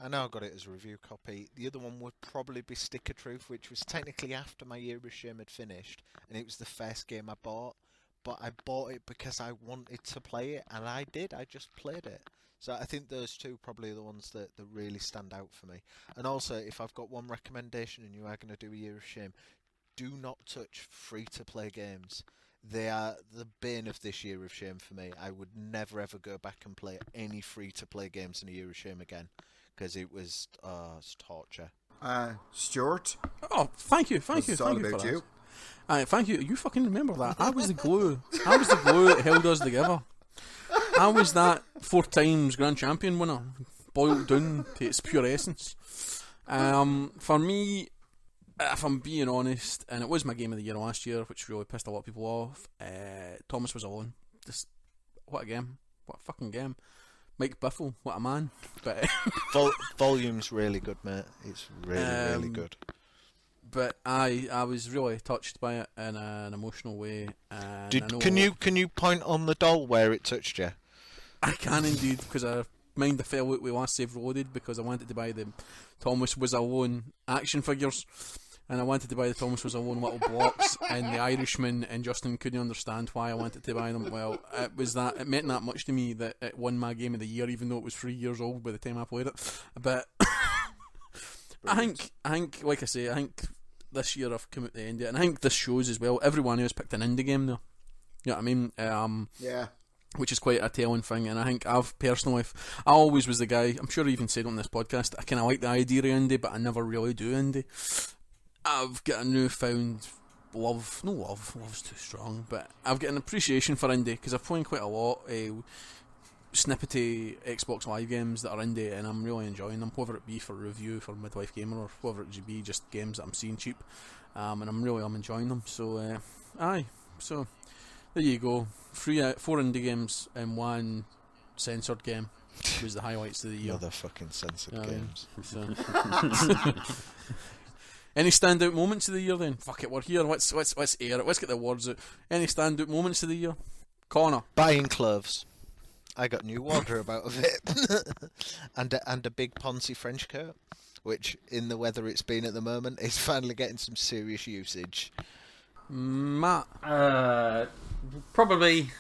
I know I got it as a review copy. The other one would probably be Stick of Truth, which was technically after my Year of Shame had finished, and it was the first game I bought. But I bought it because I wanted to play it, and I did. I just played it. So I think those two probably are the ones that really stand out for me. And also, if I've got one recommendation and you are going to do a Year of Shame, do not touch free-to-play games. They are the bane of this Year of Shame for me. I would never ever go back and play any free-to-play games in a Year of Shame again, because it was it's torture. Stuart. Oh, thank you. It's all about you. Thank you. You fucking remember that. I was the glue. I was the glue that held us together. I was that 4 times Grand Champion winner, boiled down to its pure essence. For me, if I'm being honest, and it was my game of the year last year, which really pissed a lot of people off, Thomas Was Alone. Just, what a game. What a fucking game. Mike Biffle, what a man. But Volume's really good, mate. It's really good. But I was really touched by it in an emotional way. And Can you point on the doll where it touched you? I can indeed, because I mind I fell out with Last Save Reloaded because I wanted to buy the Thomas Was Alone action figures, and I wanted to buy the Thomas Was Alone little blocks, and the Irishman and Justin couldn't understand why I wanted to buy them. Well, it meant that much to me that it won my game of the year, even though it was 3 years old by the time I played it. But I think, like I say, I think this year I've come out the end of it, and I think this shows as well. Everyone else picked an indie game though. You know what I mean? Yeah. Which is quite a telling thing, and I think I've personally, I always was the guy, I'm sure I even said on this podcast, I kind of like the idea of indie, but I never really do indie. I've got a newfound love's too strong, but I've got an appreciation for indie, because I've played quite a lot snippety Xbox Live games that are indie, and I'm really enjoying them, whether it be for review for Midlife Gamer, or whether it be just games that I'm seeing cheap, and I'm enjoying them, so so there you go, 4 indie games and 1 censored game. was the highlights of the year. Other fucking censored Yeah, games. So. Any standout moments of the year then? Fuck it, we're here. Let's air it. Let's get the words out. Any standout moments of the year? Connor. Buying clothes. I got new wardrobe out of it, and a big Ponzi French coat, which in the weather it's been at the moment is finally getting some serious usage. Matt. Probably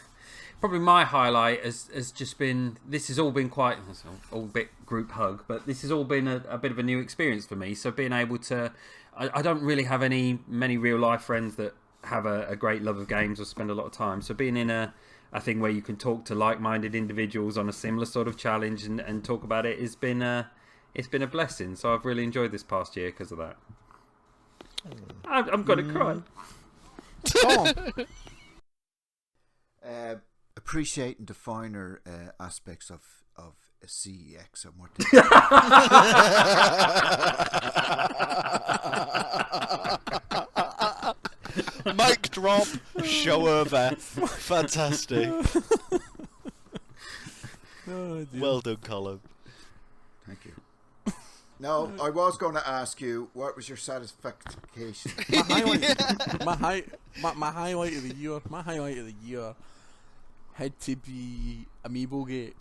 my highlight has just been, this has all been quite, it's all a bit group hug, but this has all been a bit of a new experience for me. So being able to, I don't really have many real life friends that have a great love of games or spend a lot of time. So being in a thing where you can talk to like-minded individuals on a similar sort of challenge and talk about it it's been a blessing. So I've really enjoyed this past year because of that. I'm going to cry. Appreciating the finer aspects of CEX and what Mic drop. Show over. Fantastic. Well done, Colm. Thank you. No, I was going to ask you, what was your satisfaction? My highlight of the year had to be Amiibo Gate.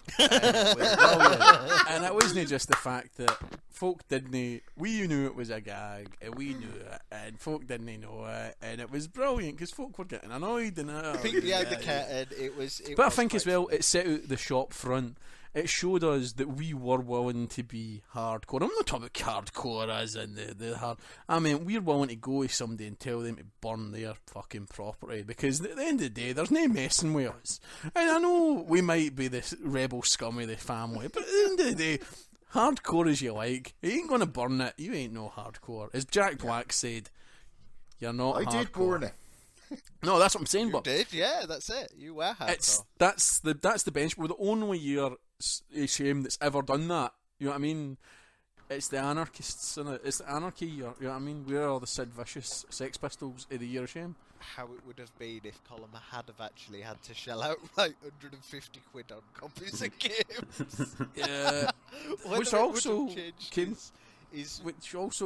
And it wasn't just the fact that folk didn't, we knew it was a gag, and we knew it, and folk didn't know it, and it was brilliant because folk were getting annoyed and I think behind the curtain it was. But I think as well, it set out the shop front. It showed us that we were willing to be hardcore. I'm not talking about hardcore as in the hard. I mean, we're willing to go to somebody and tell them to burn their fucking property, because at the end of the day, there's no messing with us. And I know we might be this rebel scum of the family, but at the end of the day, hardcore as you like, you ain't gonna burn it. You ain't no hardcore. As Jack Black said, you're not hardcore. I did burn it. No, that's what I'm saying. You but did, yeah, that's it. You were hardcore. That's the bench. We're the only year shame that's ever done that. You know what I mean? It's the anarchists, and it's the anarchy year. You know what I mean? We are the Sid Vicious Sex Pistols of the year of shame. How it would have been if Colm had have actually had to shell out like 150 quid on copies of games. Yeah, which also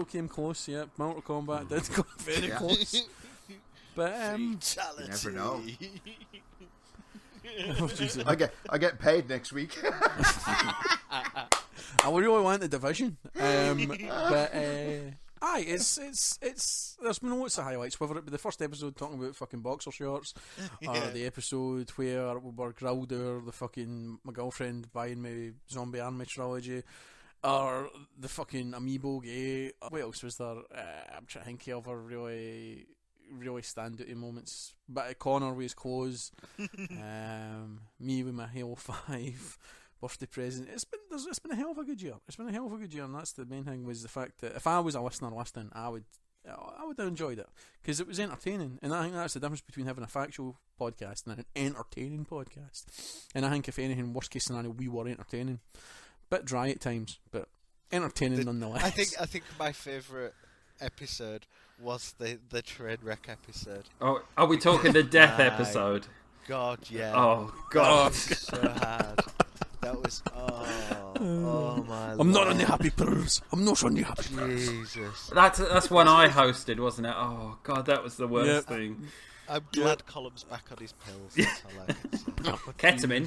came close. Yeah, Mortal Kombat did come very close. But Fatality. You never know. Oh, Jesus. I get paid next week. I really want the division, but it's there's been lots of highlights. Whether it be the first episode talking about fucking boxer shorts, or the episode where we were growled over the fucking my girlfriend buying me Zombie Army trilogy, or the fucking Amiibo Gay. What else was there? I'm trying to think of other really stand out moments. But Connor with his clothes, me with my Halo 5 birthday present. It's been a hell of a good year. And that's the main thing, was the fact that if I was a listener listening, I would have enjoyed it because it was entertaining. And I think that's the difference between having a factual podcast and an entertaining podcast. And I think if anything, worst case scenario, we were entertaining. Bit dry at times, but entertaining nonetheless. I think my favourite episode was the train wreck episode. Oh, are we talking the death episode? God, yeah. Oh God, so hard. That was my. I'm not on the happy pills. I'm not on the happy pills. Jesus. that's one I hosted, wasn't it? Oh God, that was the worst thing. I'm glad Colm's back on his pills. That's all I can say. Ketamine.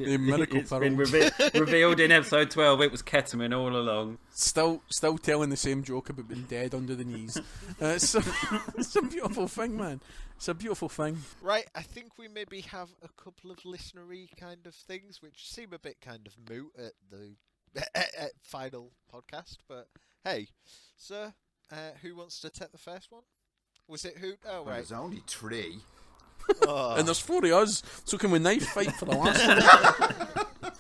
The medical It's been revealed in episode 12. It was ketamine all along. Still telling the same joke about being dead under the knees. It's a beautiful thing, man. It's a beautiful thing. Right, I think we maybe have a couple of listenery kind of things which seem a bit kind of moot at the final podcast. But hey, sir, who wants to take the first one? Was it who? Oh, right. There's only 3. Oh. And there's 4 of us, so can we knife fight for the last one?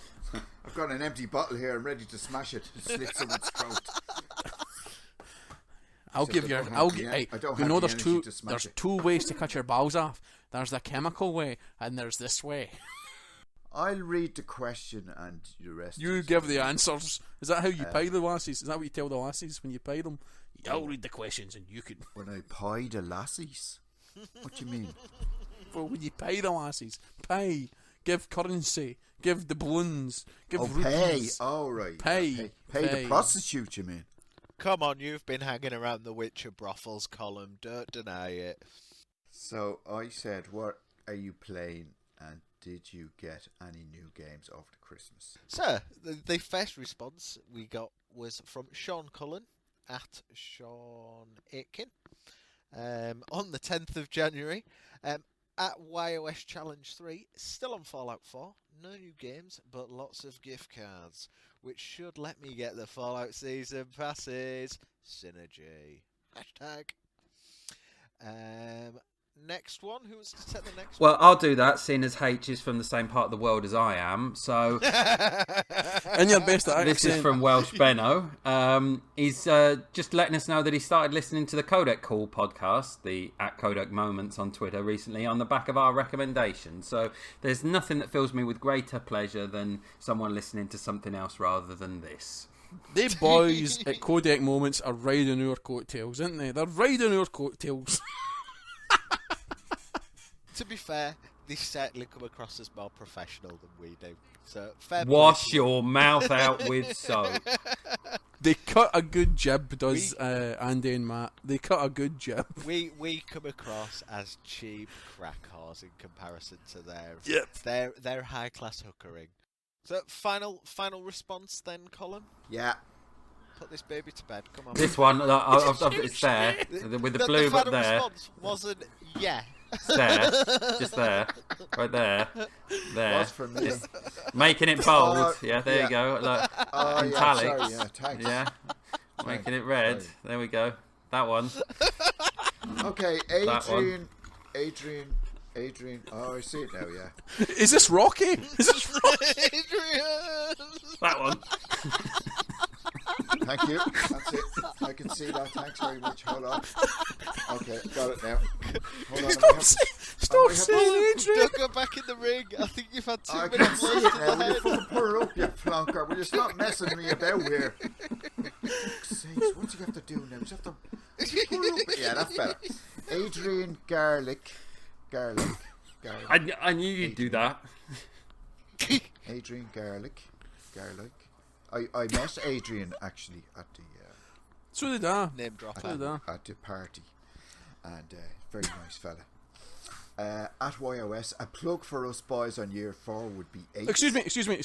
I've got an empty bottle here. I'm ready to smash it. Slit someone's throat. There's 2 ways to cut your balls off. There's the chemical way, and there's this way. I'll read the question and the rest. You give the answers. Is that how you pay the lassies? Is that what you tell the lassies when you pay them? I'll read the questions and you can. When I pie the lassies? What do you mean? Well, when you pay the lassies, give give currency, give doubloons, give pay. rupees. Oh, right. Pay. Pay the prostitute, you mean? Come on, you've been hanging around the Witcher brothels, Colm. Don't deny it. So I said, what are you playing, and did you get any new games over the Christmas? So, the first response we got was from Sean Cullen at Sean Aitken on the 10th of January. At YoS Challenge 3, still on Fallout 4. No new games, but lots of gift cards, which should let me get the Fallout Season Passes. Synergy. Hashtag. Next one. Who was to set the next Well, one? I'll do that, seeing as H is from the same part of the world as I am. So And your best accent. this is from Welsh Benno. He's just letting us know that he started listening to the Codec Call podcast, the at Codec Moments on Twitter recently, on the back of our recommendation. So there's nothing that fills me with greater pleasure than someone listening to something else rather than this. They boys at Codec Moments are riding our coattails, aren't they? They're riding our coattails. To be fair, they certainly come across as more professional than we do. So, fair play. Wash your mouth out with soap. They cut a good jib, does Andy and Matt. They cut a good jib. We come across as cheap crack whores in comparison to their high class hookering. So final response then, Colm. Yeah. Put this baby to bed. Come on. This one, it's there, with the blue the but there. response wasn't yeah. It's there, just there, right there, there. Was for me. Just making it bold. Oh, Yeah, there yeah. you go. Look, Oh, yeah, italics. sorry, yeah, thanks. Yeah, making it red. Sorry. There we go. That one. Okay, That one. Adrian. Oh, I see it now, yeah. Is this Rocky? Is this Rocky? Adrian! That one. Thank you. That's it. I can see that. Thanks very much. Hold on. Okay, got it now. Hold on. Stop saying Adrian. Don't go back in the ring. I think you've had 2 I can't minutes see left it in now. the Will you head. fucking pull her up, you flunker? Will you stop messing me about here? Fuck's sakes, what do you have to do now? You have to pull her up. Yeah, that's better. Adrian Garlic. I knew you'd do that. Adrian Garlic. I met Adrian actually at the So did I. Name dropper. So did I. at the party, and very nice fella. At YoS, a plug for us boys on year 4 would be 8. Excuse me.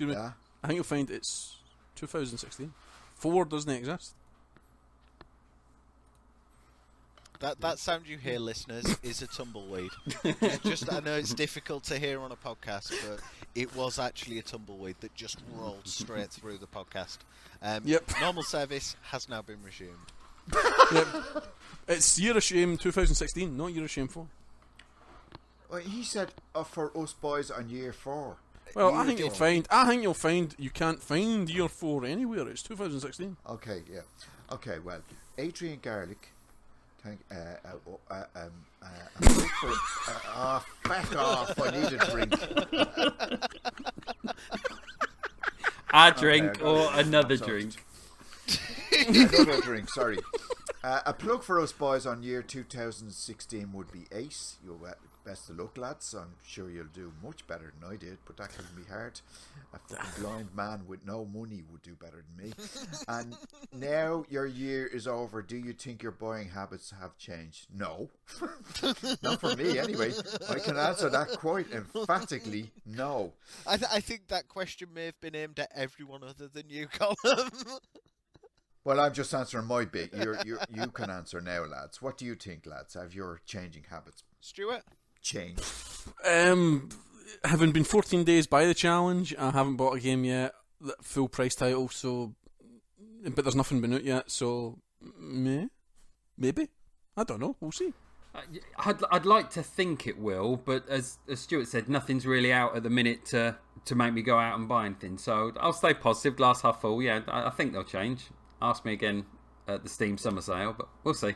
Yeah. I think you'll find it's 2016. 4 doesn't exist. That sound you hear, listeners, is a tumbleweed. I know it's difficult to hear on a podcast, but it was actually a tumbleweed that just rolled straight through the podcast. Yep. Normal service has now been resumed. Yep. It's Year of Shame 2016, not Year of Shame 4. Well, he said for us boys on year 4. Well, Year I think you'll 4. find you can't find Year 4 anywhere. It's 2016. Okay, yeah. Okay, well, Adrian Garlic. Thank. Back off! I need a drink. A drink Okay, I got or it. another I'm sorry. drink. Another drink. Sorry. A plug for us boys on year 2016 would be Ace. You're best of luck, lads. I'm sure you'll do much better than I did, but that can be hard. A fucking blind man with no money would do better than me. And now your year is over. Do you think your buying habits have changed? No. Not for me, anyway. I can answer that quite emphatically. No. I think that question may have been aimed at everyone other than you, Colm. Well, I'm just answering my bit. You can answer now, lads. What do you think, lads? Have your changing habits Stuart? changed? Having been 14 days by the challenge, I haven't bought a game yet. Full price title, so. But there's nothing been out yet, so. Maybe. I don't know. We'll see. I'd like to think it will, but as Stuart said, nothing's really out at the minute to make me go out and buy anything. So I'll stay positive, glass half full. Yeah, I think they'll change. Ask me again at the Steam Summer Sale, but we'll see.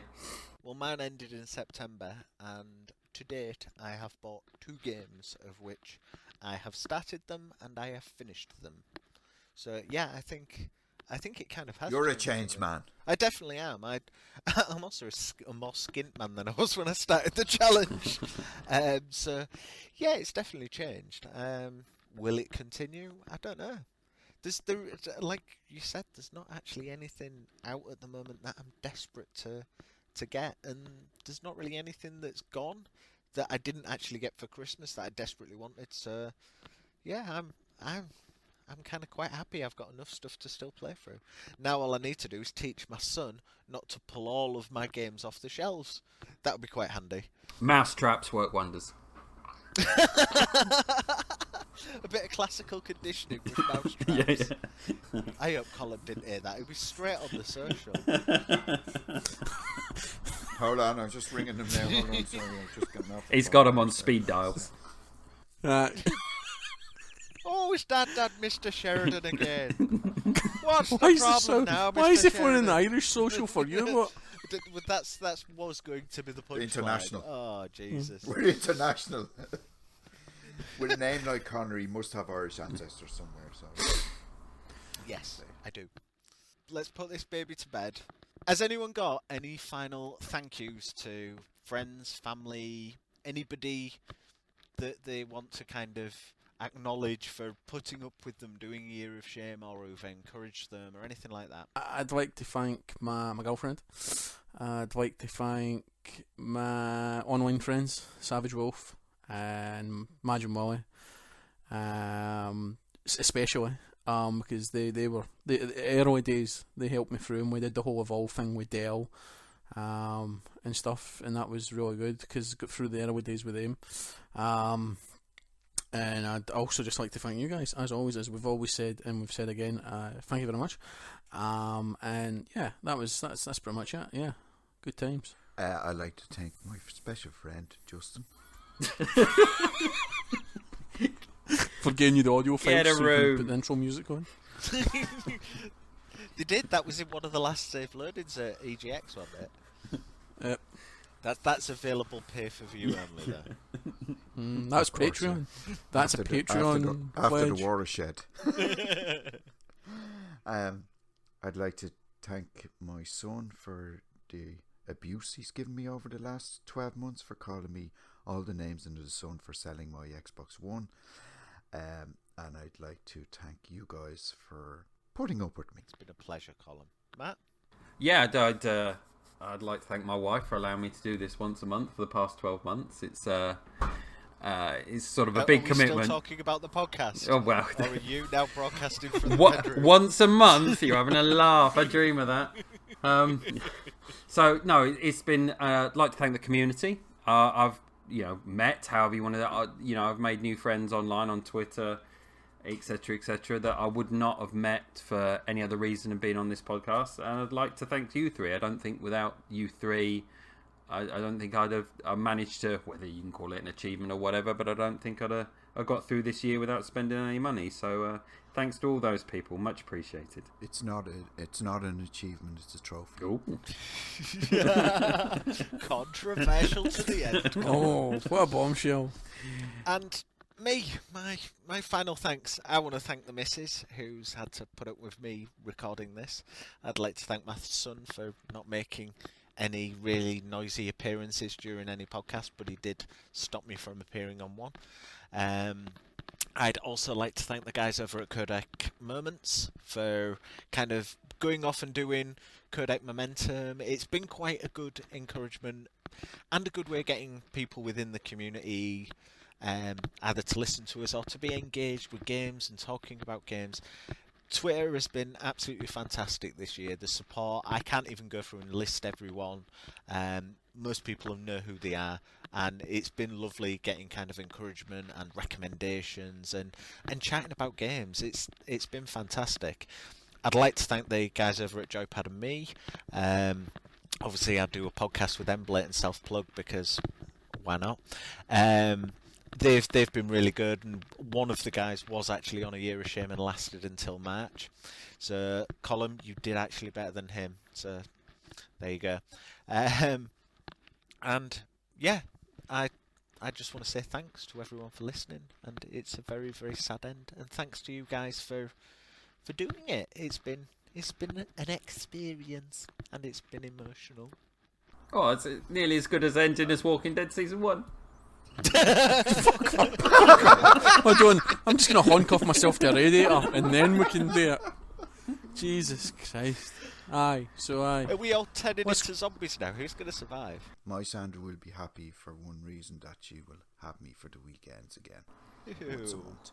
Well, mine ended in September, and to date I have bought 2 games, of which I have started them and I have finished them. So yeah, I think I think it kind of has. You're a changed changed for me. man. I definitely am. I'm also a more skint man than I was when I started the challenge. So, yeah, it's definitely changed. Will it continue? I don't know. Like you said, there's not actually anything out at the moment that I'm desperate to get, and there's not really anything that's gone that I didn't actually get for Christmas that I desperately wanted. So, yeah, I'm kind of quite happy. I've got enough stuff to still play through. Now all I need to do is teach my son not to pull all of my games off the shelves. That would be quite handy. Mouse traps work wonders. A bit of classical conditioning with mouse traps. Yeah. I hope Colin didn't hear that. It was straight on the social. Hold on, I'm just ringing them now. Hold on, sorry, I'm just getting off. He's got him on speed dial. Oh, is Dad Mr. Sheridan again? What's the Why is problem now, Mr. Why is it for an Sheridan? Irish social for you? What? That's was going to be the punchline. International. Oh, Jesus. We're international. With a name like Connor, he must have Irish ancestors somewhere. So Yes, I do. Let's put this baby to bed. Has anyone got any final thank yous to friends, family, anybody that they want to kind of acknowledge for putting up with them doing Year of Shame, or who've encouraged them, or anything like that? I'd like to thank my girlfriend. I'd like to thank my online friends, Savage Wolf and Magic Molly, especially because they were the early days. They helped me through, and we did the whole Evolve thing with Dell and stuff, and that was really good because got through the early days with them. And I'd also just like to thank you guys, as always, as we've always said, and we've said again. Thank you very much. And yeah, that's pretty much it. Yeah, good times. I'd like to thank my special friend Justin. For getting you the audio files Get a so you can room. put the intro music on. They did. That was in one of the last safe loadings at EGX, wasn't it? Yep. That's available pay for view only though. That's Of course, Patreon. That's a Patreon after pledge. the watershed. I'd like to thank my son for the abuse he's given me over the last 12 months, for calling me all the names under the sun for selling my Xbox One. And I'd like to thank you guys for putting up with me. It's been a pleasure, Colin. Matt? Yeah, I'd like to thank my wife for allowing me to do this once a month for the past 12 months. It's sort of a big Are we commitment. still talking about the podcast? Oh well. Or are you now broadcasting from the What, bedroom? once a month? You're having a laugh. I dream of that. So no, it's been. I'd like to thank the community. I've met, however you want to. I've made new friends online on Twitter, etc., that I would not have met for any other reason than being on this podcast. And I'd like to thank you three. I don't think without you three, I don't think I'd have managed to, whether you can call it an achievement or whatever, but I don't think I'd have got through this year without spending any money. So thanks to all those people, much appreciated. It's not an achievement, it's a trophy. Cool. Controversial to the end. Oh, what a bombshell. And me, my final thanks. I want to thank the missus who's had to put up with me recording this. I'd like to thank my son for not making any really noisy appearances during any podcast, but he did stop me from appearing on one. I'd also like to thank the guys over at Codec Moments for kind of going off and doing Codec Momentum. It's been quite a good encouragement and a good way of getting people within the community either to listen to us or to be engaged with games and talking about games. Twitter has been absolutely fantastic this year. The support, I can't even go through and list everyone. Most people know who they are, and it's been lovely getting kind of encouragement and recommendations and chatting about games. It's been fantastic. I'd like to thank the guys over at Joypad and me. Obviously, I do a podcast with them, blatant self-plug, because why not? They've been really good, and one of the guys was actually on a Year of Shame and lasted until March. So, Colm, you did actually better than him. So, there you go. And yeah, I just want to say thanks to everyone for listening, and it's a very, very sad end. And thanks to you guys for doing it. It's been It's been an experience, and it's been emotional. Oh, it's nearly as good as ending as Walking Dead Season 1. Hold on, I'm just going to honk off myself to a radiator and then we can do it. Jesus Christ. Aye, so aye. Are we all turning into zombies now? Who's going to survive? My Sandra will be happy for one reason, that she will have me for the weekends again. Once a month.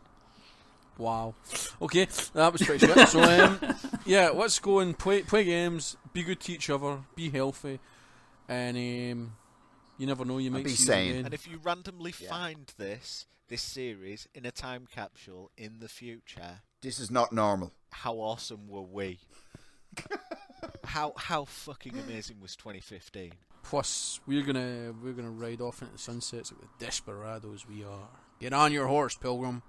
Wow. Okay, that was pretty shit. So, yeah, let's go and play games, be good to each other, be healthy, and you never know, you might be see sane. it again. And if you randomly find this series in a time capsule in the future, This is not normal. how awesome were we? How fucking amazing was 2015? Plus, we're gonna ride off into the sunsets like the desperados we are. Get on your horse, pilgrim.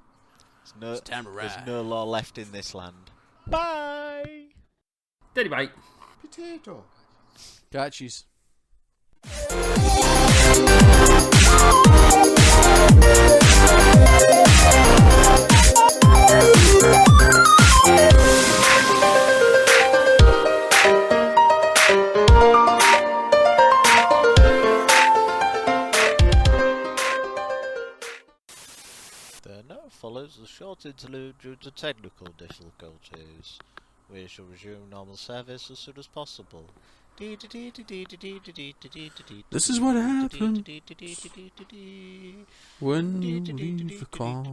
It's time to ride. There's no law left in this land. Bye! Diddy bite. Potato. Catchies. The now follows a short interlude due to technical difficulties. We shall resume normal service as soon as possible. This is what happened when we leave the car.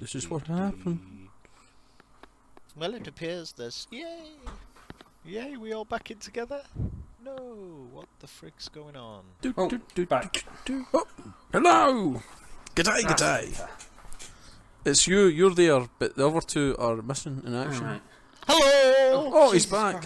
This is what happened. Well, it appears there's... Yay! Yay, we all back in together? No, what the frick's going on? Back. Oh, hello! G'day, g'day. It's you, you're there, but the other two are missing in action. Alright. Hello! Oh, he's back.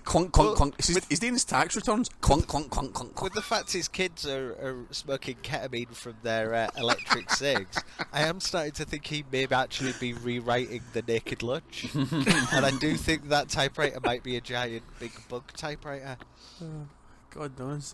Clunk, clunk, clunk. He's doing his tax returns. Clunk, clunk, clunk, clunk, clunk. With the fact his kids are smoking ketamine from their electric cigs, I am starting to think he may actually be rewriting The Naked Lunch. And I do think that typewriter might be a giant big bug typewriter. God knows.